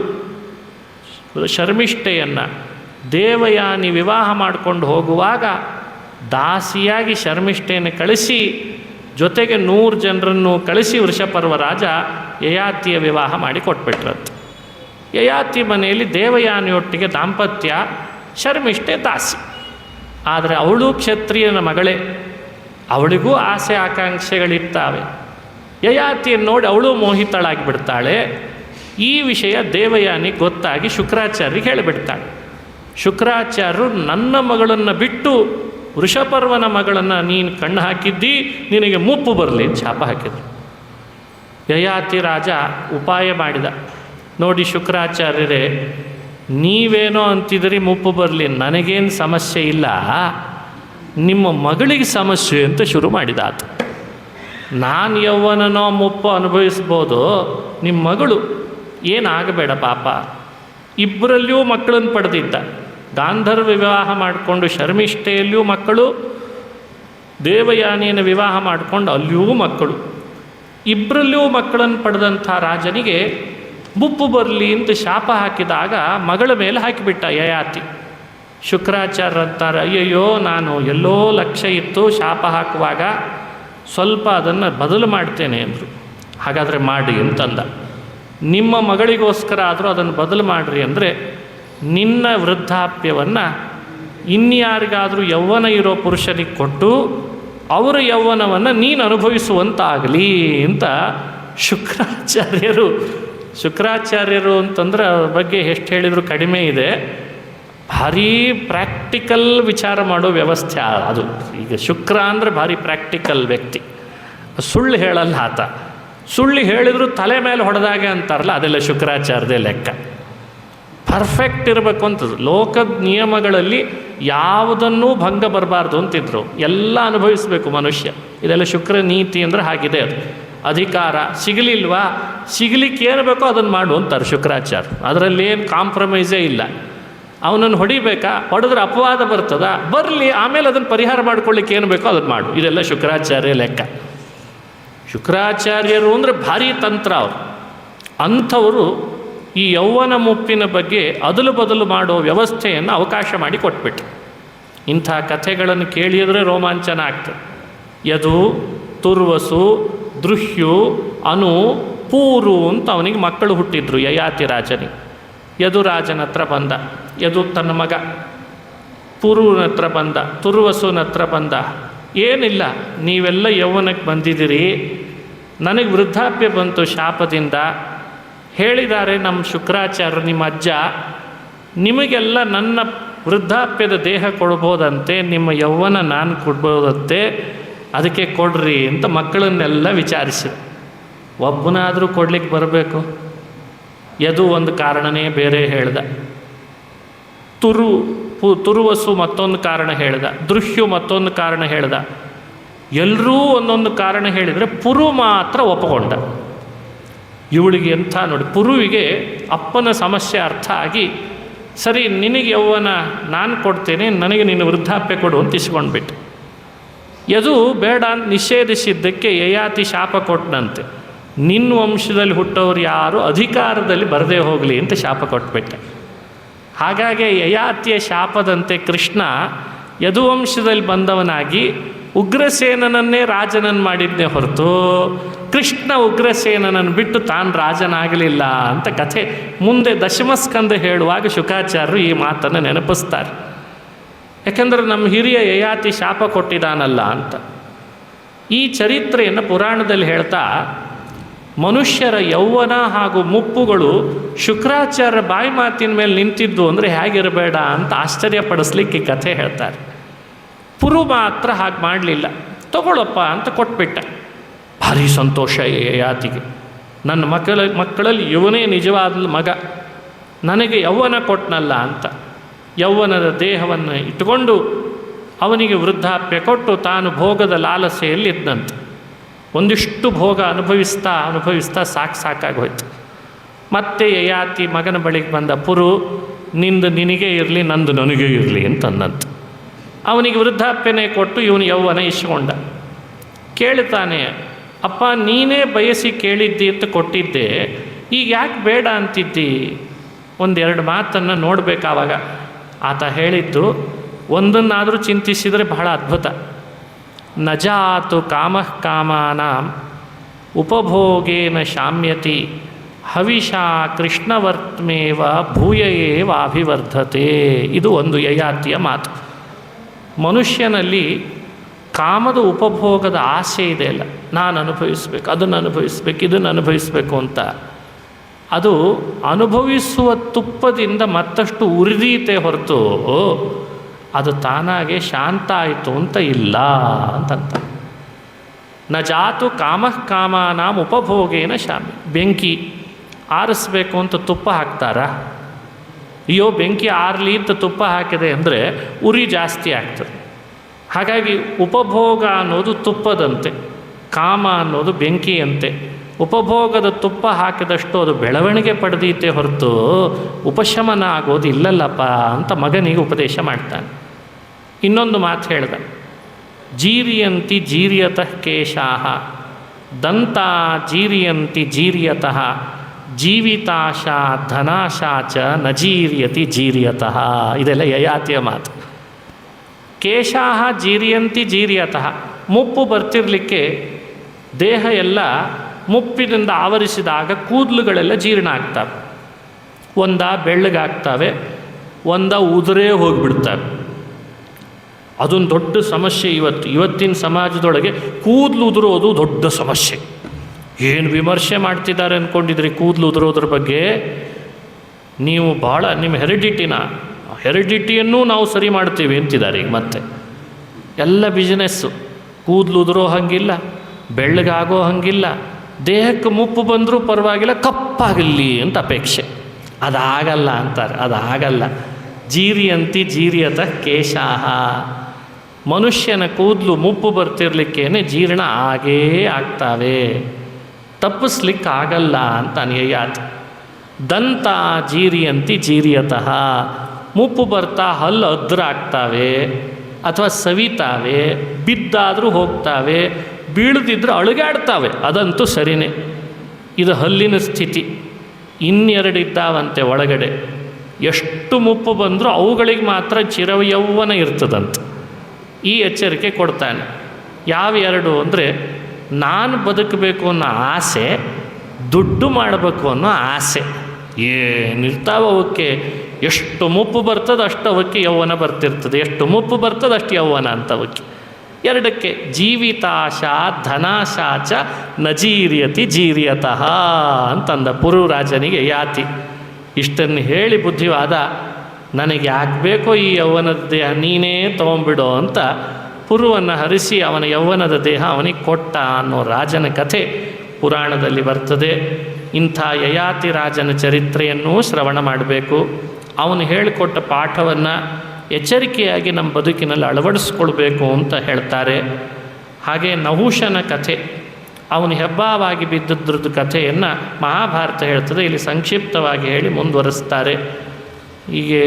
ಶರ್ಮಿಷ್ಠೆಯನ್ನು ದೇವಯಾನಿ ವಿವಾಹ ಮಾಡಿಕೊಂಡು ಹೋಗುವಾಗ ದಾಸಿಯಾಗಿ ಶರ್ಮಿಷ್ಠೆಯನ್ನು ಕಳಿಸಿ ಜೊತೆಗೆ 100 ಜನರನ್ನು ಕಳಿಸಿ ವೃಷಪರ್ವ ರಾಜ ಯಯಾತಿಯ ವಿವಾಹ ಮಾಡಿ ಕೊಟ್ಬಿಟ್ರಂತೆ. ಯಯಾತಿ ಮನೆಯಲ್ಲಿ ದೇವಯಾನಿಯೊಟ್ಟಿಗೆ ದಾಂಪತ್ಯ, ಶರ್ಮಿಷ್ಠೆ ದಾಸಿ. ಆದರೆ ಅವಳು ಕ್ಷತ್ರಿಯನ ಮಗಳೇ, ಅವಳಿಗೂ ಆಸೆ ಆಕಾಂಕ್ಷೆಗಳಿರ್ತಾವೆ. ಯಯಾತಿಯನ್ನು ನೋಡಿ ಅವಳು ಮೋಹಿತಳಾಗಿಬಿಡ್ತಾಳೆ. ಈ ವಿಷಯ ದೇವಯಾನಿ ಗೊತ್ತಾಗಿ ಶುಕ್ರಾಚಾರ್ಯರಿಗೆ ಹೇಳಿಬಿಡ್ತಾಳೆ. ಶುಕ್ರಾಚಾರ್ಯರು ನನ್ನ ಮಗಳನ್ನು ಬಿಟ್ಟು ವೃಷಪರ್ವನ ಮಗಳನ್ನು ನೀನು ಕಣ್ಣು ಹಾಕಿದ್ದಿ, ನಿನಗೆ ಮುಪ್ಪು ಬರಲಿ ಅಂತ ಶಾಪ ಹಾಕಿದ್ರು. ಯಯಾತಿ ರಾಜ ಉಪಾಯ ಮಾಡಿದ. ನೋಡಿ ಶುಕ್ರಾಚಾರ್ಯರೇ, ನೀವೇನೋ ಅಂತಿದ್ರಿ ಮುಪ್ಪು ಬರಲಿ, ನನಗೇನು ಸಮಸ್ಯೆ ಇಲ್ಲ, ನಿಮ್ಮ ಮಗಳಿಗೆ ಸಮಸ್ಯೆ ಅಂತ ಶುರು ಮಾಡಿದ ಆತ. ನಾನು ಯೌವನನೋ ಮುಪ್ಪು ಅನುಭವಿಸ್ಬೋದು, ನಿಮ್ಮ ಮಗಳು ಏನಾಗಬೇಡ ಪಾಪ. ಇಬ್ಬರಲ್ಲಿಯೂ ಮಕ್ಕಳನ್ನು ಪಡೆದಿದ್ದ. ಗಾಂಧರ್ವ ವಿವಾಹ ಮಾಡಿಕೊಂಡು ಶರ್ಮಿಷ್ಠೆಯಲ್ಲಿಯೂ ಮಕ್ಕಳು, ದೇವಯಾನಿಯನ್ನು ವಿವಾಹ ಮಾಡಿಕೊಂಡು ಅಲ್ಲಿಯೂ ಮಕ್ಕಳು. ಇಬ್ಬರಲ್ಲಿಯೂ ಮಕ್ಕಳನ್ನು ಪಡೆದಂಥ ರಾಜನಿಗೆ ಮುಪ್ಪು ಬರಲಿ ಅಂತ ಶಾಪ ಹಾಕಿದಾಗ ಮಗಳ ಮೇಲೆ ಹಾಕಿಬಿಟ್ಟ ಯಯಾತಿ. ಶುಕ್ರಾಚಾರ್ಯರಂತಾರೆ, ಅಯ್ಯಯ್ಯೋ ನಾನು ಎಲ್ಲೋ ಲಕ್ಷ್ಯ ಇತ್ತು ಶಾಪ ಹಾಕುವಾಗ, ಸ್ವಲ್ಪ ಅದನ್ನು ಬದಲು ಮಾಡ್ತೇನೆ ಅಂದರು. ಹಾಗಾದರೆ ಮಾಡಿ ಅಂತಂದ. ನಿಮ್ಮ ಮಗಳಿಗೋಸ್ಕರ ಆದರೂ ಅದನ್ನು ಬದಲು ಮಾಡಿರಿ ಅಂದರೆ, ನಿನ್ನ ವೃದ್ಧಾಪ್ಯವನ್ನು ಇನ್ಯಾರಿಗಾದರೂ ಯೌವನ ಇರೋ ಪುರುಷನಿಗೆ ಕೊಟ್ಟು ಅವರ ಯೌವನವನ್ನು ನೀನು ಅನುಭವಿಸುವಂತಾಗಲಿ ಅಂತ ಶುಕ್ರಾಚಾರ್ಯರು ಅಂತಂದರೆ ಅವ್ರ ಬಗ್ಗೆ ಎಷ್ಟು ಹೇಳಿದರೂ ಕಡಿಮೆ ಇದೆ. ಭಾರೀ ಪ್ರಾಕ್ಟಿಕಲ್ ವಿಚಾರ ಮಾಡೋ ವ್ಯವಸ್ಥೆ ಅದು. ಈಗ ಶುಕ್ರ ಅಂದರೆ ಭಾರಿ ಪ್ರಾಕ್ಟಿಕಲ್ ವ್ಯಕ್ತಿ, ಸುಳ್ಳು ಹೇಳಲ್ಲ ಆತ. ಸುಳ್ಳು ಹೇಳಿದರೂ ತಲೆ ಮೇಲೆ ಹೊಡೆದಾಗೆ ಅಂತಾರಲ್ಲ, ಅದೆಲ್ಲ ಶುಕ್ರಾಚಾರ್ಯದೇ ಲೆಕ್ಕ. ಪರ್ಫೆಕ್ಟ್ ಇರಬೇಕು ಅಂತದ್ದು. ಲೋಕದ ನಿಯಮಗಳಲ್ಲಿ ಯಾವುದನ್ನೂ ಭಂಗ ಬರಬಾರ್ದು ಅಂತಿದ್ರು. ಎಲ್ಲ ಅನುಭವಿಸಬೇಕು ಮನುಷ್ಯ. ಇದೆಲ್ಲ ಶುಕ್ರ ನೀತಿ ಅಂದರೆ ಹಾಗಿದೆ. ಅದು ಅಧಿಕಾರ ಸಿಗಲಿಲ್ವಾ, ಸಿಗಲಿಕ್ಕೆ ಏನು ಬೇಕೋ ಅದನ್ನು ಮಾಡು ಅಂತಾರೆ ಶುಕ್ರಾಚಾರ್ಯ. ಅದರಲ್ಲೇನು ಕಾಂಪ್ರಮೈಸೇ ಇಲ್ಲ. ಅವನನ್ನು ಹೊಡಿಬೇಕಾ, ಹೊಡೆದ್ರೆ ಅಪವಾದ ಬರ್ತದ, ಬರಲಿ, ಆಮೇಲೆ ಅದನ್ನು ಪರಿಹಾರ ಮಾಡ್ಕೊಳ್ಳಿಕ್ಕೆ ಏನು ಬೇಕೋ ಅದನ್ನು ಮಾಡು. ಇದೆಲ್ಲ ಶುಕ್ರಾಚಾರ್ಯ ಲೆಕ್ಕ. ಶುಕ್ರಾಚಾರ್ಯರು ಅಂದರೆ ಭಾರೀ ತಂತ್ರ ಅವರು. ಅಂಥವರು ಈ ಯೌವನ ಮುಪ್ಪಿನ ಬಗ್ಗೆ ಅದಲು ಬದಲು ಮಾಡೋ ವ್ಯವಸ್ಥೆಯನ್ನು ಅವಕಾಶ ಮಾಡಿ ಕೊಟ್ಬಿಟ್ರು. ಇಂಥ ಕಥೆಗಳನ್ನು ಕೇಳಿದರೆ ರೋಮಾಂಚನ ಆಗ್ತದೆ. ಯದು, ತುರ್ವಸು, ದೃಹ್ಯು, ಅನು, ಪೂರು ಅಂತ ಅವನಿಗೆ ಮಕ್ಕಳು ಹುಟ್ಟಿದ್ರು ಯಯಾತಿ ರಾಜನಿಗೆ. ಯದು ರಾಜನ ಹತ್ರ ಬಂದ. ಯದು ತನ್ನ ಮಗ ಪೂರ್ವನ ಹತ್ರ ಬಂದ, ತುರ್ವಸುನ ಹತ್ರ ಬಂದ. ಏನಿಲ್ಲ, ನೀವೆಲ್ಲ ಯೌವನಕ್ಕೆ ಬಂದಿದ್ದೀರಿ, ನನಗೆ ವೃದ್ಧಾಪ್ಯ ಬಂತು ಶಾಪದಿಂದ. ಹೇಳಿದ್ದಾರೆ ನಮ್ಮ ಶುಕ್ರಾಚಾರ್ಯರು, ನಿಮ್ಮ ಅಜ್ಜ, ನಿಮಗೆಲ್ಲ ನನ್ನ ವೃದ್ಧಾಪ್ಯದ ದೇಹ ಕೊಡ್ಬೋದಂತೆ, ನಿಮ್ಮ ಯೌವನ ನಾನು ಕೊಡ್ಬೋದಂತೆ, ಅದಕ್ಕೆ ಕೊಡ್ರಿ ಅಂತ ಮಕ್ಕಳನ್ನೆಲ್ಲ ವಿಚಾರಿಸಿದ. ಒಬ್ಬನಾದರೂ ಕೊಡ್ಲಿಕ್ಕೆ ಬರಬೇಕು. ಯದು ಒಂದು ಕಾರಣನೇ ಬೇರೆ ಹೇಳ್ದ. ತುರುವಸು ಮತ್ತೊಂದು ಕಾರಣ ಹೇಳ್ದ, ದೃಶ್ಯು ಮತ್ತೊಂದು ಕಾರಣ ಹೇಳ್ದ. ಎಲ್ಲರೂ ಒಂದೊಂದು ಕಾರಣ ಹೇಳಿದರೆ ಪುರು ಮಾತ್ರ ಒಪ್ಪಕೊಂಡ. ಇವಳಿಗೆ ಎಂಥ ನೋಡಿ, ಪುರುವಿಗೆ ಅಪ್ಪನ ಸಮಸ್ಯೆ ಅರ್ಥ ಆಗಿ, ಸರಿ ನಿನಗೆ ಯೌವನ ನಾನು ಕೊಡ್ತೇನೆ, ನನಗೆ ನೀನು ವೃದ್ಧಾಪ್ಯ ಕೊಡು ಅಂತ ಇಸ್ಕೊಂಡ್ಬಿಟ್ಟು. ಯದು ಬೇಡ ಅಂತ ನಿಷೇಧಿಸಿದ್ದಕ್ಕೆ ಯಯಾತಿ ಶಾಪ ಕೊಟ್ಟನಂತೆ, ನಿನ್ನ ವಂಶದಲ್ಲಿ ಹುಟ್ಟೋರು ಯಾರು ಅಧಿಕಾರದಲ್ಲಿ ಬರದೇ ಹೋಗಲಿ ಅಂತ ಶಾಪ ಕೊಟ್ಬಿಟ್ಟೆ. ಹಾಗಾಗಿ ಯಯಾತಿಯ ಶಾಪದಂತೆ ಕೃಷ್ಣ ಯದುವಂಶದಲ್ಲಿ ಬಂದವನಾಗಿ ಉಗ್ರಸೇನನ್ನೇ ರಾಜನನ್ನು ಮಾಡಿದ್ನೇ ಹೊರತು ಕೃಷ್ಣ ಉಗ್ರಸೇನನನ್ನು ಬಿಟ್ಟು ತಾನು ರಾಜನಾಗಲಿಲ್ಲ ಅಂತ ಕಥೆ ಮುಂದೆ ದಶಮಸ್ಕಂದ ಹೇಳುವಾಗ ಶುಕಾಚಾರ್ಯರು ಈ ಮಾತನ್ನು ನೆನಪಿಸ್ತಾರೆ. ಯಾಕೆಂದರೆ ನಮ್ಮ ಹಿರಿಯ ಯಯಾತಿ ಶಾಪ ಕೊಟ್ಟಿದ್ದಾನಲ್ಲ ಅಂತ. ಈ ಚರಿತ್ರೆಯನ್ನು ಪುರಾಣದಲ್ಲಿ ಹೇಳ್ತಾ ಮನುಷ್ಯರ ಯೌವನ ಹಾಗೂ ಮುಪ್ಪುಗಳು ಶುಕ್ರಾಚಾರ್ಯ ಬಾಯಿ ಮಾತಿನ ಮೇಲೆ ನಿಂತಿದ್ದು ಅಂದರೆ ಹೇಗಿರಬೇಡ ಅಂತ ಆಶ್ಚರ್ಯಪಡಿಸ್ಲಿಕ್ಕೆ ಕಥೆ ಹೇಳ್ತಾರೆ. ಪುರು ಮಾತ್ರ ಹಾಗೆ ಮಾಡಲಿಲ್ಲ, ತಗೊಳ್ಳಪ್ಪ ಅಂತ ಕೊಟ್ಬಿಟ್ಟ. ಭಾರಿ ಸಂತೋಷ ಯಯಾತಿಗೆ, ನನ್ನ ಮಕ್ಕಳಲ್ಲಿ ಇವನೇ ನಿಜವಾದ ಮಗ, ನನಗೆ ಯೌವನ ಕೊಟ್ಟನಲ್ಲ ಅಂತ. ಯೌವನದ ದೇಹವನ್ನು ಇಟ್ಟುಕೊಂಡು ಅವನಿಗೆ ವೃದ್ಧಾಪ್ಯ ಕೊಟ್ಟು ತಾನು ಭೋಗದ ಲಾಲಸೆಯಲ್ಲಿದ್ದಂತೆ. ಒಂದಿಷ್ಟು ಭೋಗ ಅನುಭವಿಸ್ತಾ ಸಾಕಾಗೋಯ್ತು. ಮತ್ತೆ ಯಯಾತಿ ಮಗನ ಬಳಿಗೆ ಬಂದ, ಪುರು ನಿಂದು ನಿನಗೆ ಇರಲಿ, ನಂದು ನನಗೇ ಇರಲಿ ಅಂತಂದಂತೆ. ಅವನಿಗೆ ವೃದ್ಧಾಪ್ಯನೇ ಕೊಟ್ಟು ಇವನು ಯೌವನ ಇಸ್ಕೊಂಡ. ಕೇಳ್ತಾನೆ, ಅಪ್ಪ ನೀನೇ ಬಯಸಿ ಕೇಳಿದ್ದಿ ಅಂತ ಕೊಟ್ಟಿದ್ದೆ, ಈಗ ಯಾಕೆ ಬೇಡ ಅಂತಿದ್ದಿ? ಒಂದೆರಡು ಮಾತನ್ನು ನೋಡಬೇಕಾವಾಗ ಆತ ಹೇಳಿದ್ದು ಒಂದನ್ನಾದರೂ ಚಿಂತಿಸಿದರೆ ಬಹಳ ಅದ್ಭುತ. ನಜಾತು ಕಾಮಃ ಕಾಮಾನಾಂ ಉಪಭೋಗೇನ ಶಾಮ್ಯತಿ ಹವಿಷಾ ಕೃಷ್ಣವರ್ತ್ಮೇವ ಭೂಯಯೇವ ಅಭಿವರ್ಧತೆ. ಇದು ಒಂದು ಯಯಾತಿಯ ಮಾತು. ಮನುಷ್ಯನಲ್ಲಿ ಕಾಮದ ಉಪಭೋಗದ ಆಸೆ ಇದೆ ಅಲ್ಲ, ನಾನು ಅನುಭವಿಸ್ಬೇಕು, ಅದನ್ನು ಅನುಭವಿಸ್ಬೇಕು, ಇದನ್ನು ಅನುಭವಿಸ್ಬೇಕು ಅಂತ. ಅದು ಅನುಭವಿಸುವ ತುಪ್ಪದಿಂದ ಮತ್ತಷ್ಟು ಉರಿದೀತೆ ಹೊರತು ಅದು ತಾನಾಗೆ ಶಾಂತ ಆಯಿತು ಅಂತ ಇಲ್ಲ ಅಂತಂತ. ನ ಜಾತು ಕಾಮಃ ಕಾಮಾನಾಂ ಉಪಭೋಗೇನ ಶಾಮಿ. ಬೆಂಕಿ ಆರಿಸ್ಬೇಕು ಅಂತ ತುಪ್ಪ ಹಾಕ್ತಾರಾ? ಅಯ್ಯೋ ಬೆಂಕಿ ಆರಲಿ ಅಂತ ತುಪ್ಪ ಹಾಕಿದೆ ಅಂದರೆ ಉರಿ ಜಾಸ್ತಿ ಆಗ್ತದೆ. ಹಾಗಾಗಿ ಉಪಭೋಗ ಅನ್ನೋದು ತುಪ್ಪದಂತೆ, ಕಾಮ ಅನ್ನೋದು ಬೆಂಕಿಯಂತೆ. ಉಪಭೋಗದ ತುಪ್ಪ ಹಾಕಿದಷ್ಟು ಅದು ಬೆಳವಣಿಗೆ ಪಡೆದೀತೆ ಹೊರತು ಉಪಶಮನ ಆಗೋದು ಇಲ್ಲಲ್ಲಪ್ಪ ಅಂತ ಮಗನಿಗೆ ಉಪದೇಶ ಮಾಡ್ತಾನೆ. ಇನ್ನೊಂದು ಮಾತು ಹೇಳ್ದ, ಜೀರಿಯಂತಿ ಜೀರ್ಯತಃ ಕೇಶಾಃ ದಂತಾ ಜೀರಿಯಂತಿ ಜೀರ್ಯತಃ ಜೀವಿತಾಶಾ ಧನಾಶಾ ಚ ನ ಜೀರ್ಯತಿ ಜೀರ್ಯತಃ. ಇದೆಲ್ಲ ಯಯಾತಿಯ ಮಾತು. ಕೇಶಾಃ ಜೀರಿಯಂತಿ ಜೀರ್ಯತಃ. ಮುಪ್ಪು ಬರ್ತಿರಲಿಕ್ಕೆ ದೇಹ ಎಲ್ಲ ಮುಪ್ಪಿನಿಂದ ಆವರಿಸಿದಾಗ ಕೂದಲುಗಳೆಲ್ಲ ಜೀರ್ಣ ಆಗ್ತವೆ. ಒಂದ ಬೆಳ್ಳಗಾಗ್ತವೆ, ಒಂದ ಉದುರೇ ಹೋಗಿಬಿಡ್ತವೆ. ಅದೊಂದು ದೊಡ್ಡ ಸಮಸ್ಯೆ. ಇವತ್ತಿನ ಸಮಾಜದೊಳಗೆ ಕೂದಲು ಉದುರೋದು ದೊಡ್ಡ ಸಮಸ್ಯೆ. ಏನು ವಿಮರ್ಶೆ ಮಾಡ್ತಿದ್ದಾರೆ ಅಂದ್ಕೊಂಡಿದ್ರಿ ಕೂದಲು ಉದುರೋದ್ರ ಬಗ್ಗೆ? ನೀವು ಭಾಳ ನಿಮ್ಮ ಹೆರಿಡಿಟಿಯನ್ನು ನಾವು ಸರಿ ಮಾಡ್ತೀವಿ ಅಂತಿದ್ದಾರೆ ಈಗ. ಮತ್ತೆ ಎಲ್ಲ ಬಿಸ್ನೆಸ್ಸು. ಕೂದಲು ಉದುರೋ ಹಾಗಿಲ್ಲ, ಬೆಳ್ಳಗಾಗೋ ಹಾಗಿಲ್ಲ, ದೇಹಕ್ಕೆ ಮುಪ್ಪು ಬಂದರೂ ಪರವಾಗಿಲ್ಲ, ಕಪ್ಪಾಗಲಿ ಅಂತ ಅಪೇಕ್ಷೆ. ಅದಾಗಲ್ಲ ಅಂತಾರೆ, ಅದಾಗಲ್ಲ. ಜೀರಿಯಂತಿ ಜೀರ್ಯತಃ ಕೇಶಾಃ. ಮನುಷ್ಯನ ಕೂದಲು ಮುಪ್ಪು ಬರ್ತಿರ್ಲಿಕ್ಕೇನೆ ಜೀರ್ಣ ಆಗೇ ಆಗ್ತಾವೆ, ತಪ್ಪಿಸ್ಲಿಕ್ಕಾಗಲ್ಲ ಅಂತ ಯಯಾತಿ. ದಂತ ಜೀರಿಯಂತಿ ಜೀರ್ಯತಃ. ಮುಪ್ಪು ಬರ್ತಾ ಹಲ್ಲು ಅದ್ರಾಗ್ತಾವೆ ಅಥವಾ ಸವಿತಾವೆ, ಬಿದ್ದಾದರೂ ಹೋಗ್ತಾವೆ, ಬೀಳದಿದ್ರೂ ಅಳುಗಾಡ್ತಾವೆ. ಅದಂತೂ ಸರಿಯೇ. ಇದು ಹಲ್ಲಿನ ಸ್ಥಿತಿ. ಇನ್ನೆರಡಿದ್ದಾವಂತೆ ಒಳಗಡೆ. ಎಷ್ಟು ಮುಪ್ಪು ಬಂದರೂ ಅವುಗಳಿಗೆ ಮಾತ್ರ ಚಿರಯೌವನ ಇರ್ತದಂತೆ. ಈ ಎಚ್ಚರಿಕೆ ಕೊಡ್ತಾನೆ. ಯಾವ ಎರಡು ಅಂದರೆ, ನಾನು ಬದುಕಬೇಕು ಅನ್ನೋ ಆಸೆ, ದುಡ್ಡು ಮಾಡಬೇಕು ಅನ್ನೋ ಆಸೆ. ಏನಿರ್ತಾವೆ ಅವಕ್ಕೆ. ಎಷ್ಟು ಮುಪ್ಪು ಬರ್ತದೆ ಅಷ್ಟು ಅವಕ್ಕೆ ಯೌವನ ಬರ್ತಿರ್ತದೆ, ಎಷ್ಟು ಮುಪ್ಪು ಬರ್ತದೆ ಅಷ್ಟು ಯೌವನ ಅಂತವಕ್ಕೆ. ಎರಡಕ್ಕೆ ಜೀವಿತಾಶಾ ಧನಾಶಾ ಚ ನ ಜೀರ್ಯತಿ ಜೀರ್ಯತಃ ಅಂತಂದ ಪುರುರಾಜನಿಗೆ ಯಾತಿ. ಇಷ್ಟನ್ನು ಹೇಳಿ ಬುದ್ಧಿವಾದ, ನನಗೆ ಯಾಕೆ ಬೇಕೋ ಈ ಯೌವನದ ದೇಹ, ನೀನೇ ತೊಗೊಂಬಿಡೋ ಅಂತ ಪುರುವನ್ನು ಹರಿಸಿ ಅವನ ಯೌವನದ ದೇಹ ಅವನಿಗೆ ಕೊಟ್ಟ ಅನ್ನೋ ರಾಜನ ಕಥೆ ಪುರಾಣದಲ್ಲಿ ಬರ್ತದೆ. ಇಂಥ ಯಯಾತಿ ರಾಜನ ಚರಿತ್ರೆಯನ್ನೂ ಶ್ರವಣ ಮಾಡಬೇಕು. ಅವನು ಹೇಳಿಕೊಟ್ಟ ಪಾಠವನ್ನು ಎಚ್ಚರಿಕೆಯಾಗಿ ನಮ್ಮ ಬದುಕಿನಲ್ಲಿ ಅಳವಡಿಸ್ಕೊಳ್ಬೇಕು ಅಂತ ಹೇಳ್ತಾರೆ. ಹಾಗೆ ನಹುಷನ ಕಥೆ, ಅವನು ಹೆಬ್ಬಾವಾಗಿ ಬಿದ್ದದ್ರದ್ದು ಕಥೆಯನ್ನು ಮಹಾಭಾರತ ಹೇಳ್ತದೆ, ಇಲ್ಲಿ ಸಂಕ್ಷಿಪ್ತವಾಗಿ ಹೇಳಿ ಮುಂದುವರಿಸ್ತಾರೆ. ಹೀಗೆ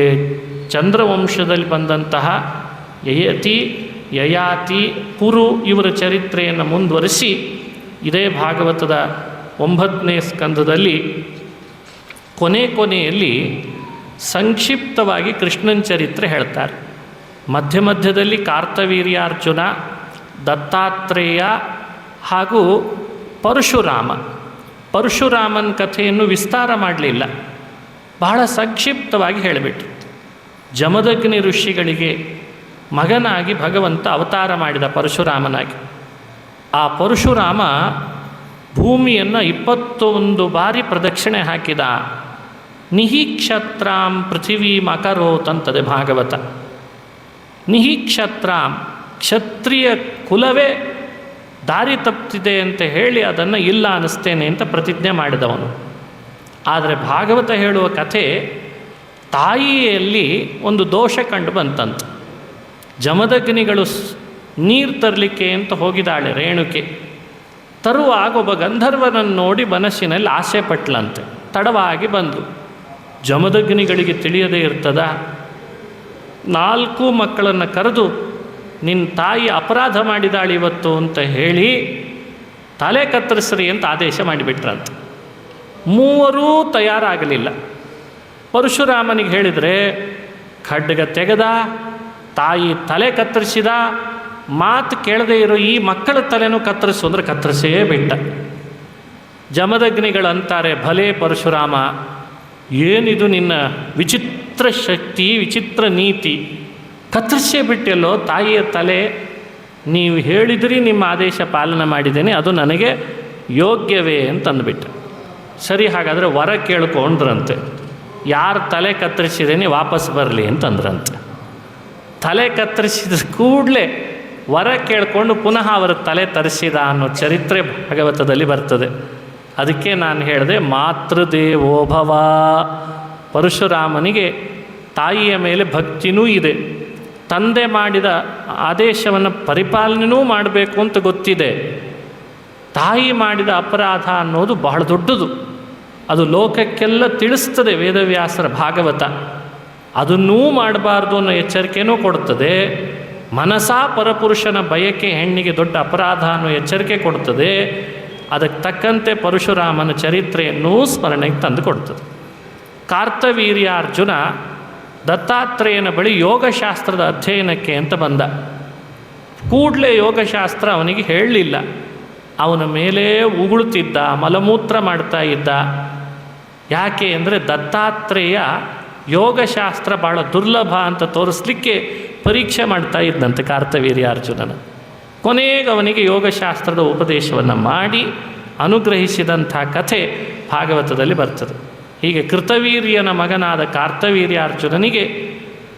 ಚಂದ್ರವಂಶದಲ್ಲಿ ಬಂದಂತಹ ಯಯತಿ, ಯಯಾತಿ, ಪುರು ಇವರ ಚರಿತ್ರೆಯನ್ನು ಮುಂದುವರಿಸಿ ಇದೇ ಭಾಗವತದ 9ನೇ ಸ್ಕಂದದಲ್ಲಿ ಕೊನೆಯಲ್ಲಿ ಸಂಕ್ಷಿಪ್ತವಾಗಿ ಕೃಷ್ಣನ ಚರಿತ್ರೆ ಹೇಳ್ತಾರೆ. ಮಧ್ಯದಲ್ಲಿ ಕಾರ್ತವೀರ್ಯಾರ್ಜುನ, ದತ್ತಾತ್ರೇಯ ಹಾಗೂ ಪರಶುರಾಮನ ಕಥೆಯನ್ನು ವಿಸ್ತಾರ ಮಾಡಲಿಲ್ಲ, ಬಹಳ ಸಂಕ್ಷಿಪ್ತವಾಗಿ ಹೇಳಿಬಿಟ್ರು. ಜಮದಗ್ನಿ ಋಷಿಗಳಿಗೆ ಮಗನಾಗಿ ಭಗವಂತ ಅವತಾರ ಮಾಡಿದ ಪರಶುರಾಮನಾಗಿ. ಆ ಪರಶುರಾಮ ಭೂಮಿಯನ್ನು 21 ಬಾರಿ ಪ್ರದಕ್ಷಿಣೆ ಹಾಕಿದ. ನಿಹಿಕ್ಷತ್ರಾಂ ಪೃಥಿವೀಂ ಅಕರೋತ್ ಅಂತದೆ ಭಾಗವತ. ನಿಹಿಕ್ಷತ್ರಾಂ, ಕ್ಷತ್ರಿಯ ಕುಲವೇ ದಾರಿ ತಪ್ಪಿದೆ ಅಂತ ಹೇಳಿ ಅದನ್ನು ಇಲ್ಲ ಅನ್ನಿಸ್ತೇನೆ ಅಂತ ಪ್ರತಿಜ್ಞೆ ಮಾಡಿದವನು. ಆದರೆ ಭಾಗವತ ಹೇಳುವ ಕಥೆ, ತಾಯಿಯಲ್ಲಿ ಒಂದು ದೋಷ ಕಂಡು ಬಂತಂತ. ಜಮದಗ್ನಿಗಳು ನೀರು ತರಲಿಕ್ಕೆ ಅಂತ ಹೋಗಿದ್ದಾಳೆ ರೇಣುಕೆ. ತರುವಾಗ ಒಬ್ಬ ಗಂಧರ್ವನನ್ನು ನೋಡಿ ಮನಸ್ಸಿನಲ್ಲಿ ಆಸೆ ಪಟ್ಲಂತೆ. ತಡವಾಗಿ ಬಂದು ಜಮದಗ್ನಿಗಳಿಗೆ ತಿಳಿಯದೇ ಇರ್ತದ, 4 ಮಕ್ಕಳನ್ನು ಕರೆದು ನಿನ್ನ ತಾಯಿ ಅಪರಾಧ ಮಾಡಿದಾಳೆ ಇವತ್ತು ಅಂತ ಹೇಳಿ ತಲೆ ಕತ್ತರಿಸ್ರಿ ಅಂತ ಆದೇಶ ಮಾಡಿಬಿಟ್ರಂತೆ. 3 ತಯಾರಾಗಲಿಲ್ಲ. ಪರಶುರಾಮನಿಗೆ ಹೇಳಿದರೆ ಖಡ್ಗ ತೆಗೆದ, ತಾಯಿ ತಲೆ ಕತ್ತರಿಸಿದ, ಮಾತು ಕೇಳದೇ ಇರೋ ಈ ಮಕ್ಕಳ ತಲೆನೂ ಕತ್ತರಿಸು ಅಂದರೆ ಕತ್ತರಿಸೇ ಬಿಟ್ಟ. ಜಮದಗ್ನಿಗಳಂತಾರೆ, ಭಲೇ ಪರಶುರಾಮ, ಏನಿದು ನಿನ್ನ ವಿಚಿತ್ರ ಶಕ್ತಿ, ವಿಚಿತ್ರ ನೀತಿ, ಕತ್ತರಿಸೇ ಬಿಟ್ಟೆಲ್ಲೋ ತಾಯಿಯ ತಲೆ. ನೀವು ಹೇಳಿದ್ರಿ, ನಿಮ್ಮ ಆದೇಶ ಪಾಲನೆ ಮಾಡಿದ್ದೇನೆ, ಅದು ನನಗೆ ಯೋಗ್ಯವೇ ಅಂತಂದುಬಿಟ್ಟ. ಸರಿ, ಹಾಗಾದರೆ ವರ ಕೇಳ್ಕೊಂಡ್ರಂತೆ. ಯಾರು ತಲೆ ಕತ್ತರಿಸಿದೇನೆ ವಾಪಸ್ ಬರಲಿ ಅಂತಂದ್ರಂತೆ. ತಲೆ ಕತ್ತರಿಸಿದ ಕೂಡಲೇ ವರ ಕೇಳಿಕೊಂಡು ಪುನಃ ಅವರ ತಲೆ ತರಿಸಿದ ಅನ್ನೋ ಚರಿತ್ರೆ ಭಾಗವತದಲ್ಲಿ ಬರ್ತದೆ. ಅದಕ್ಕೆ ನಾನು ಹೇಳಿದೆ, ಮಾತೃದೇವೋಭವ. ಪರಶುರಾಮನಿಗೆ ತಾಯಿಯ ಮೇಲೆ ಭಕ್ತಿನೂ ಇದೆ, ತಂದೆ ಮಾಡಿದ ಆದೇಶವನ್ನು ಪರಿಪಾಲನೆಯೂ ಮಾಡಬೇಕು ಅಂತ ಗೊತ್ತಿದೆ. ತಾಯಿ ಮಾಡಿದ ಅಪರಾಧ ಅನ್ನೋದು ಬಹಳ ದೊಡ್ಡದು, ಅದು ಲೋಕಕ್ಕೆಲ್ಲ ತಿಳಿಸ್ತದೆ ವೇದವ್ಯಾಸರ ಭಾಗವತ. ಅದನ್ನೂ ಮಾಡಬಾರ್ದು ಅನ್ನೋ ಎಚ್ಚರಿಕೆಯೂ ಕೊಡ್ತದೆ. ಮನಸಾ ಪರಪುರುಷನ ಬಯಕೆ ಹೆಣ್ಣಿಗೆ ದೊಡ್ಡ ಅಪರಾಧ ಅನ್ನೋ ಎಚ್ಚರಿಕೆ ಕೊಡ್ತದೆ. ಅದಕ್ಕೆ ತಕ್ಕಂತೆ ಪರಶುರಾಮನ ಚರಿತ್ರೆಯನ್ನೂ ಸ್ಮರಣೆಗೆ ತಂದು ಕೊಡ್ತದೆ. ಕಾರ್ತವೀರ್ಯಾರ್ಜುನ ದತ್ತಾತ್ರೇಯನ ಬಳಿ ಯೋಗಶಾಸ್ತ್ರದ ಅಧ್ಯಯನಕ್ಕೆ ಅಂತ ಬಂದ. ಕೂಡಲೇ ಯೋಗಶಾಸ್ತ್ರ ಅವನಿಗೆ ಹೇಳಲಿಲ್ಲ. ಅವನ ಮೇಲೆ ಉಗುಳುತ್ತಿದ್ದ, ಮಲಮೂತ್ರ ಮಾಡ್ತಾ ಇದ್ದ. ಯಾಕೆ ಅಂದರೆ ದತ್ತಾತ್ರೇಯ ಯೋಗಶಾಸ್ತ್ರ ಭಾಳ ದುರ್ಲಭ ಅಂತ ತೋರಿಸ್ಲಿಕ್ಕೆ ಪರೀಕ್ಷೆ ಮಾಡ್ತಾ ಇದ್ದಂತೆ ಕಾರ್ತವೀರ್ಯಾರ್ಜುನನ. ಕೊನೆಗೆ ಅವನಿಗೆ ಯೋಗಶಾಸ್ತ್ರದ ಉಪದೇಶವನ್ನು ಮಾಡಿ ಅನುಗ್ರಹಿಸಿದಂಥ ಕಥೆ ಭಾಗವತದಲ್ಲಿ ಬರ್ತದೆ. ಹೀಗೆ ಕೃತವೀರ್ಯನ ಮಗನಾದ ಕಾರ್ತವೀರ್ಯಾರ್ಜುನನಿಗೆ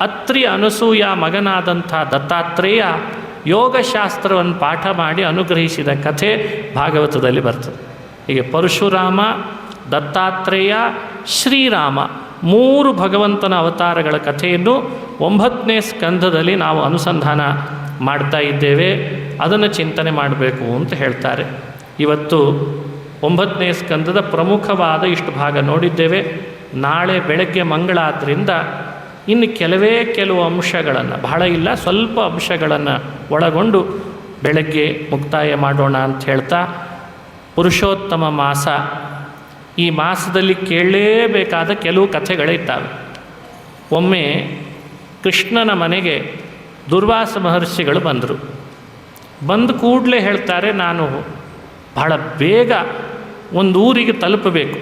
ಅತ್ರಿ ಅನಸೂಯ ಮಗನಾದಂಥ ದತ್ತಾತ್ರೇಯ ಯೋಗಶಾಸ್ತ್ರವನ್ನು ಪಾಠ ಮಾಡಿ ಅನುಗ್ರಹಿಸಿದ ಕಥೆ ಭಾಗವತದಲ್ಲಿ ಬರ್ತದೆ. ಹೀಗೆ ಪರಶುರಾಮ, ದತ್ತಾತ್ರೇಯ, ಶ್ರೀರಾಮ 3 ಭಗವಂತನ ಅವತಾರಗಳ ಕಥೆಯನ್ನು 9ನೇ ಸ್ಕಂದದಲ್ಲಿ ನಾವು ಅನುಸಂಧಾನ ಮಾಡ್ತಾ ಇದ್ದೇವೆ. ಅದನ್ನು ಚಿಂತನೆ ಮಾಡಬೇಕು ಅಂತ ಹೇಳ್ತಾರೆ. ಇವತ್ತು 9ನೇ ಸ್ಕಂದದ ಪ್ರಮುಖವಾದ ಇಷ್ಟು ಭಾಗ ನೋಡಿದ್ದೇವೆ. ನಾಳೆ ಬೆಳಗ್ಗೆ ಮಂಗಳ ಆದ್ದರಿಂದ ಇನ್ನು ಕೆಲವು ಅಂಶಗಳನ್ನು, ಬಹಳ ಇಲ್ಲ, ಸ್ವಲ್ಪ ಅಂಶಗಳನ್ನು ಒಳಗೊಂಡು ಬೆಳಗ್ಗೆ ಮುಕ್ತಾಯ ಮಾಡೋಣ ಅಂತ ಹೇಳ್ತಾ, ಪುರುಷೋತ್ತಮ ಮಾಸ, ಈ ಮಾಸದಲ್ಲಿ ಕೇಳಲೇಬೇಕಾದ ಕೆಲವು ಕಥೆಗಳಿದ್ದಾವೆ. ಒಮ್ಮೆ ಕೃಷ್ಣನ ಮನೆಗೆ ದುರ್ವಾಸ ಮಹರ್ಷಿಗಳು ಬಂದರು. ಬಂದು ಕೂಡಲೇ ಹೇಳ್ತಾರೆ, ನಾನು ಬಹಳ ಬೇಗ ಒಂದು ಊರಿಗೆ ತಲುಪಬೇಕು,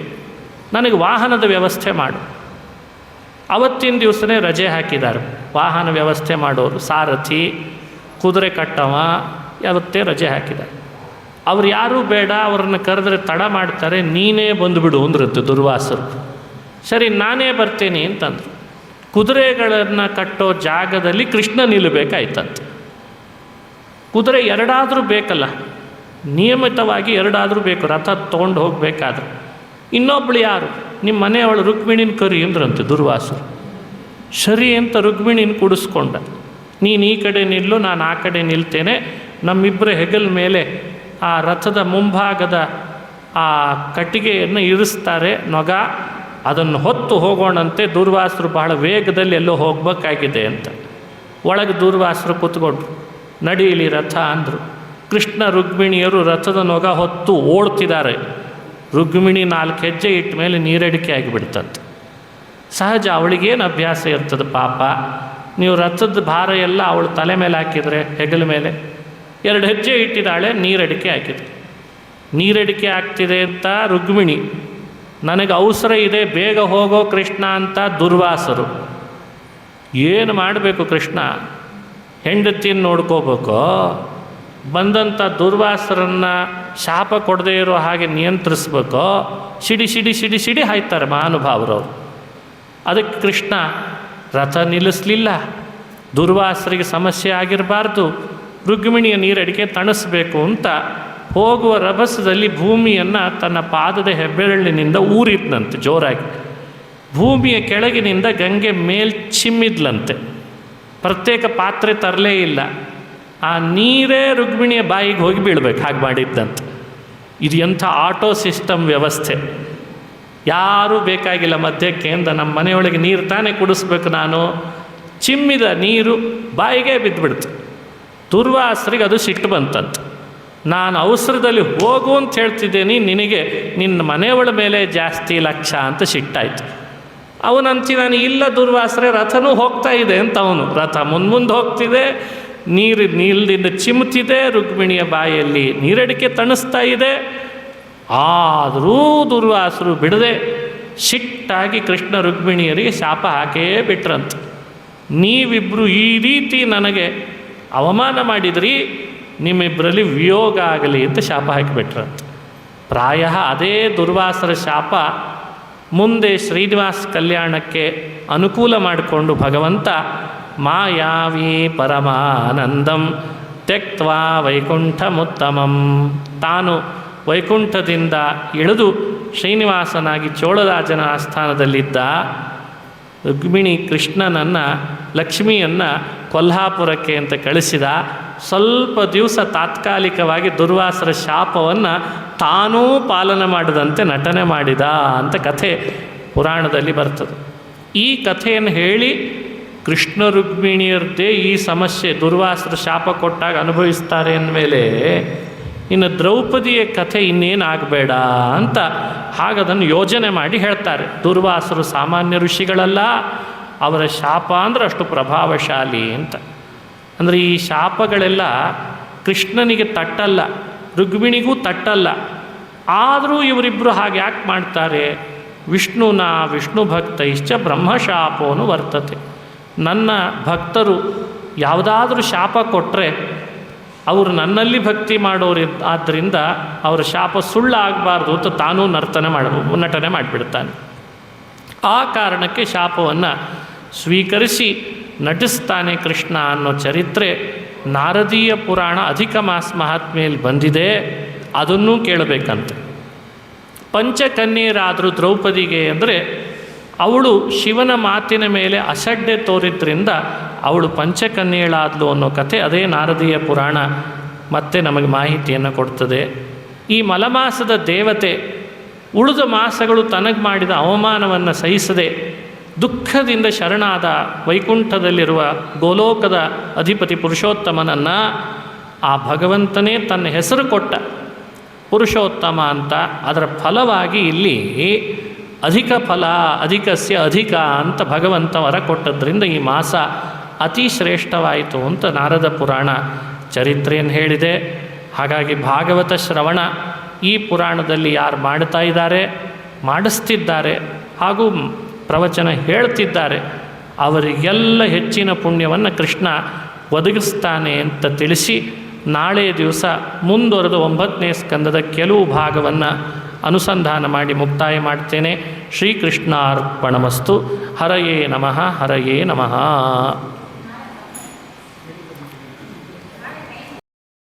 ನನಗೆ ವಾಹನದ ವ್ಯವಸ್ಥೆ ಮಾಡು. ಅವತ್ತಿನ ದಿವಸನೇ ರಜೆ ಹಾಕಿದ್ದಾರೆ ವಾಹನ ವ್ಯವಸ್ಥೆ ಮಾಡೋರು, ಸಾರಥಿ, ಕುದುರೆ ಕಟ್ಟವ, ಯಾವತ್ತೇ ರಜೆ ಹಾಕಿದ್ದಾರೆ. ಅವ್ರು ಯಾರೂ ಬೇಡ, ಅವ್ರನ್ನ ಕರೆದ್ರೆ ತಡ ಮಾಡ್ತಾರೆ, ನೀನೇ ಬಂದುಬಿಡು ಅಂದ್ರಂತೆ ದುರ್ವಾಸರು. ಸರಿ, ನಾನೇ ಬರ್ತೇನೆ ಅಂತಂದರು. ಕುದುರೆಗಳನ್ನು ಕಟ್ಟೋ ಜಾಗದಲ್ಲಿ ಕೃಷ್ಣ ನಿಲ್ಲಬೇಕಾಯ್ತಂತೆ. ಕುದುರೆ 2 ಬೇಕಲ್ಲ, ನಿಯಮಿತವಾಗಿ 2 ಬೇಕು, ರಥ ತೊಗೊಂಡು ಹೋಗಬೇಕಾದ್ರೆ. ಇನ್ನೊಬ್ಳು ಯಾರು, ನಿಮ್ಮ ಮನೆಯವಳು ರುಕ್ಮಿಣಿನ ಕರಿ ಅಂದ್ರಂತೆ ದುರ್ವಾಸರು. ಸರಿ ಅಂತ ರುಕ್ಮಿಣಿನ ಕೂಡಿಸ್ಕೊಂಡ. ನೀನು ಈ ಕಡೆ ನಿಲ್ಲು, ನಾನು ಆ ಕಡೆ ನಿಲ್ತೇನೆ. ನಮ್ಮಿಬ್ಬರ ಹೆಗಲ ಮೇಲೆ ಆ ರಥದ ಮುಂಭಾಗದ ಆ ಕಟ್ಟಿಗೆಯನ್ನು ಇರಿಸ್ತಾರೆ, ನೊಗ. ಅದನ್ನು ಹೊತ್ತು ಹೋಗೋಣಂತೆ. ದೂರ್ವಾಸರು ಬಹಳ ವೇಗದಲ್ಲಿ ಎಲ್ಲೋ ಹೋಗಬೇಕಾಗಿದೆ ಅಂತ. ಒಳಗೆ ದೂರ್ವಾಸರು ಕೂತ್ಕೊಂಡ್ರು. ನಡೀಲಿ ರಥ ಅಂದರು. ಕೃಷ್ಣ ರುಕ್ಮಿಣಿಯರು ರಥದ ನೊಗ ಹೊತ್ತು ಓಡ್ತಿದ್ದಾರೆ. ರುಕ್ಮಿಣಿ 4 ಹೆಜ್ಜೆ ಇಟ್ಟ ಮೇಲೆ ನೀರಡಿಕೆ ಆಗಿಬಿಡ್ತಂತೆ. ಸಹಜ, ಅವಳಿಗೇನು ಅಭ್ಯಾಸ ಇರ್ತದೆ ಪಾಪ. ನೀವು ರಥದ ಭಾರ ಎಲ್ಲ ಅವಳು ತಲೆ ಮೇಲೆ ಹಾಕಿದರೆ, ಹೆಗಲ ಮೇಲೆ 2 ಹೆಜ್ಜೆ ಇಟ್ಟಿದ್ದಾಳೆ, ನೀರಡಿಕೆ ಹಾಕಿದೆ. ನೀರಡಿಕೆ ಆಗ್ತಿದೆ ಅಂತ ರುಕ್ಮಿಣಿ, ನನಗೆ ಅವಸರ ಇದೆ, ಬೇಗ ಹೋಗೋ ಕೃಷ್ಣ ಅಂತ ದುರ್ವಾಸರು. ಏನು ಮಾಡಬೇಕು ಕೃಷ್ಣ? ಹೆಂಡತಿಯನ್ನು ನೋಡ್ಕೋಬೇಕೋ, ಬಂದಂಥ ದುರ್ವಾಸರನ್ನು ಶಾಪ ಕೊಡದೇ ಇರೋ ಹಾಗೆ ನಿಯಂತ್ರಿಸ್ಬೇಕೋ? ಸಿಡಿ ಸಿಡಿ ಸಿಡಿ ಸಿಡಿ ಹಾಯ್ತಾರೆ ಮಹಾನುಭಾವರವರು. ಅದಕ್ಕೆ ಕೃಷ್ಣ ರಥ ನಿಲ್ಲಿಸಲಿಲ್ಲ. ದುರ್ವಾಸರಿಗೆ ಸಮಸ್ಯೆ ಆಗಿರಬಾರ್ದು, ರುಕ್ಮಿಣಿಯ ನೀರಡಿಕೆ ತಣಿಸ್ಬೇಕು ಅಂತ ಹೋಗುವ ರಭಸದಲ್ಲಿ ಭೂಮಿಯನ್ನು ತನ್ನ ಪಾದದ ಹೆಬ್ಬೆರಳಿನಿಂದ ಊರಿದ್ನಂತೆ ಜೋರಾಗಿ. ಭೂಮಿಯ ಕೆಳಗಿನಿಂದ ಗಂಗೆ ಮೇಲ್ ಚಿಮ್ಮಿದ್ಲಂತೆ. ಪ್ರತ್ಯೇಕ ಪಾತ್ರೆ ತರಲೇ ಇಲ್ಲ. ಆ ನೀರೇ ರುಕ್ಮಿಣಿಯ ಬಾಯಿಗೆ ಹೋಗಿ ಬೀಳ್ಬೇಕು, ಹಾಗೆ ಮಾಡಿದ್ದಂತೆ. ಇದು ಎಂಥ ಆಟೋ ಸಿಸ್ಟಮ್ ವ್ಯವಸ್ಥೆ. ಯಾರೂ ಬೇಕಾಗಿಲ್ಲ ಮಧ್ಯಕ್ಕೆ ಅಂತ. ನಮ್ಮ ಮನೆಯೊಳಗೆ ನೀರು ತಾನೇ ಕುಡಿಸ್ಬೇಕು ನಾನು. ಚಿಮ್ಮಿದ ನೀರು ಬಾಯಿಗೆ ಬಿದ್ದುಬಿಡ್ತು. ದುರ್ವಾಸರಿಗೆ ಅದು ಸಿಟ್ಟು ಬಂತಂತೆ. ನಾನು ಅವಸರದಲ್ಲಿ ಹೋಗು ಅಂತ ಹೇಳ್ತಿದ್ದೇನೆ, ನಿನಗೆ ನಿನ್ನ ಮನೆಯವಳ ಮೇಲೆ ಜಾಸ್ತಿ ಲಕ್ಷ್ಯ ಅಂತ ಸಿಟ್ಟಾಯಿತು. ಅವನಂತಿ ನಾನು ಇಲ್ಲ ದುರ್ವಾಸರೆ, ರಥನೂ ಹೋಗ್ತಾ ಇದೆ ಅಂತ. ಅವನು ರಥ ಮುಂದೆ ಹೋಗ್ತಿದೆ, ನೀರು ನೀಲ್ದಿಂದ ಚಿಮ್ತಿದೆ, ರುಕ್ಮಿಣಿಯ ಬಾಯಲ್ಲಿ ನೀರಡಿಕೆ ತಣಿಸ್ತಾ ಇದೆ. ಆದರೂ ದುರ್ವಾಸರು ಬಿಡದೆ ಸಿಟ್ಟಾಗಿ ಕೃಷ್ಣ ರುಕ್ಮಿಣಿಯರಿಗೆ ಶಾಪ ಹಾಕೇ ಬಿಟ್ರಂತ. ನೀವಿಬ್ಬರು ಈ ರೀತಿ ನನಗೆ ಅವಮಾನ ಮಾಡಿದ್ರಿ, ನಿಮ್ಮಿಬ್ಬರಲ್ಲಿ ವಿಯೋಗ ಆಗಲಿ ಅಂತ ಶಾಪ ಹಾಕಿಬಿಟ್ರಂತ. ಪ್ರಾಯ ಅದೇ ದುರ್ವಾಸರ ಶಾಪ ಮುಂದೆ ಶ್ರೀನಿವಾಸ ಕಲ್ಯಾಣಕ್ಕೆ ಅನುಕೂಲ ಮಾಡಿಕೊಂಡು ಭಗವಂತ ಮಾಯಾವಿ ಪರಮಾನಂದಂ ತ್ಯಕ್ತ್ವಾ ವೈಕುಂಠಮುತ್ತಮಂ, ತಾನು ವೈಕುಂಠದಿಂದ ಇಳಿದು ಶ್ರೀನಿವಾಸನಾಗಿ ಚೋಳರಾಜನ ಆಸ್ಥಾನದಲ್ಲಿದ್ದ ರುಕ್ಮಿಣಿ ಕೃಷ್ಣನನ್ನು, ಲಕ್ಷ್ಮಿಯನ್ನು ಕೊಲ್ಹಾಪುರಕ್ಕೆ ಅಂತ ಕಳಿಸಿದ. ಸ್ವಲ್ಪ ದಿವಸ ತಾತ್ಕಾಲಿಕವಾಗಿ ದುರ್ವಾಸರ ಶಾಪವನ್ನು ತಾನೂ ಪಾಲನೆ ಮಾಡಿದಂತೆ ನಟನೆ ಮಾಡಿದ ಅಂತ ಕಥೆ ಪುರಾಣದಲ್ಲಿ ಬರ್ತದೆ. ಈ ಕಥೆಯನ್ನು ಹೇಳಿ ಕೃಷ್ಣ ರುಕ್ಮಿಣಿಯರದ್ದೇ ಈ ಸಮಸ್ಯೆ ದುರ್ವಾಸರ ಶಾಪ ಕೊಟ್ಟಾಗ ಅನುಭವಿಸ್ತಾರೆ ಅಂದಮೇಲೆ ಇನ್ನು ದ್ರೌಪದಿಯ ಕಥೆ ಇನ್ನೇನಾಗಬೇಡ ಅಂತ ಹಾಗದನ್ನು ಯೋಜನೆ ಮಾಡಿ ಹೇಳ್ತಾರೆ. ದುರ್ವಾಸರು ಸಾಮಾನ್ಯ ಋಷಿಗಳಲ್ಲ, ಅವರ ಶಾಪ ಅಂದರೆ ಅಷ್ಟು ಪ್ರಭಾವಶಾಲಿ ಅಂತ. ಅಂದರೆ ಈ ಶಾಪಗಳೆಲ್ಲ ಕೃಷ್ಣನಿಗೆ ತಟ್ಟಲ್ಲ, ರುಕ್ಮಿಣಿಗೂ ತಟ್ಟಲ್ಲ. ಆದರೂ ಇವರಿಬ್ಬರು ಹಾಗೆ ಯಾಕೆ ಮಾಡ್ತಾರೆ? ವಿಷ್ಣು ಭಕ್ತೈಶ್ಚ ಬ್ರಹ್ಮಶಾಪೋನು ವರ್ತತೆ. ನನ್ನ ಭಕ್ತರು ಯಾವುದಾದ್ರೂ ಶಾಪ ಕೊಟ್ಟರೆ ಅವರು ನನ್ನಲ್ಲಿ ಭಕ್ತಿ ಮಾಡೋರು ಆದ್ದರಿಂದ ಅವರ ಶಾಪ ಸುಳ್ಳಾಗಬಾರ್ದು ಅಂತ ತಾನೂ ನಟನೆ ಮಾಡಿಬಿಡ್ತಾನೆ. ಆ ಕಾರಣಕ್ಕೆ ಶಾಪವನ್ನು ಸ್ವೀಕರಿಸಿ ನಟಿಸ್ತಾನೆ ಕೃಷ್ಣ ಅನ್ನೋ ಚರಿತ್ರೆ ನಾರದೀಯ ಪುರಾಣ ಅಧಿಕ ಮಹಾತ್ಮೆಯಲ್ಲಿ ಬಂದಿದೆ. ಅದನ್ನೂ ಕೇಳಬೇಕಂತೆ. ಪಂಚಕನ್ಯೆಯರಾದರೂ ದ್ರೌಪದಿಗೆ ಅಂದರೆ ಅವಳು ಶಿವನ ಮಾತಿನ ಮೇಲೆ ಅಸಡ್ಡೆ ತೋರಿದ್ರಿಂದ ಅವಳು ಪಂಚಕನ್ಯೆಗಳಾದ್ಲು ಅನ್ನೋ ಕಥೆ ಅದೇ ನಾರದೀಯ ಪುರಾಣ ಮತ್ತೆ ನಮಗೆ ಮಾಹಿತಿಯನ್ನು ಕೊಡ್ತದೆ. ಈ ಮಲಮಾಸದ ದೇವತೆ ಉಳಿದ ಮಾಸಗಳು ತನಗೆ ಮಾಡಿದ ಅವಮಾನವನ್ನು ಸಹಿಸದೆ ದುಃಖದಿಂದ ಶರಣಾದ ವೈಕುಂಠದಲ್ಲಿರುವ ಗೋಲೋಕದ ಅಧಿಪತಿ ಪುರುಷೋತ್ತಮನನ್ನು ಆ ಭಗವಂತನೇ ತನ್ನ ಹೆಸರು ಕೊಟ್ಟ ಪುರುಷೋತ್ತಮ ಅಂತ. ಅದರ ಫಲವಾಗಿ ಇಲ್ಲಿ ಅಧಿಕ ಫಲ, ಅಧಿಕಸ್ಯ ಅಧಿಕ ಅಂತ ಭಗವಂತ ವರ ಕೊಟ್ಟದ್ರಿಂದ ಈ ಮಾಸ ಅತಿ ಶ್ರೇಷ್ಠವಾಯಿತು ಅಂತ ನಾರದ ಪುರಾಣ ಚರಿತ್ರೆಯನ್ನು ಹೇಳಿದೆ. ಹಾಗಾಗಿ ಭಾಗವತ ಶ್ರವಣ ಈ ಪುರಾಣದಲ್ಲಿ ಯಾರು ಮಾಡ್ತಾ ಇದ್ದಾರೆ, ಮಾಡಿಸ್ತಿದ್ದಾರೆ ಹಾಗೂ ಪ್ರವಚನ ಹೇಳ್ತಿದ್ದಾರೆ ಅವರಿಗೆಲ್ಲ ಹೆಚ್ಚಿನ ಪುಣ್ಯವನ್ನು ಕೃಷ್ಣ ಒದಗಿಸ್ತಾನೆ ಅಂತ ತಿಳಿಸಿ, ನಾಳೆ ದಿವಸ ಮುಂದುವರೆದ 9ನೇ ಸ್ಕಂದದ ಕೆಲವು ಭಾಗವನ್ನು ಅನುಸಂಧಾನ ಮಾಡಿ ಮುಕ್ತಾಯ ಮಾಡ್ತೇನೆ. ಶ್ರೀಕೃಷ್ಣಾರ್ಪಣಮಸ್ತು. ಹರಯೇ ನಮಃ. ಹರಯೇ ನಮಃ.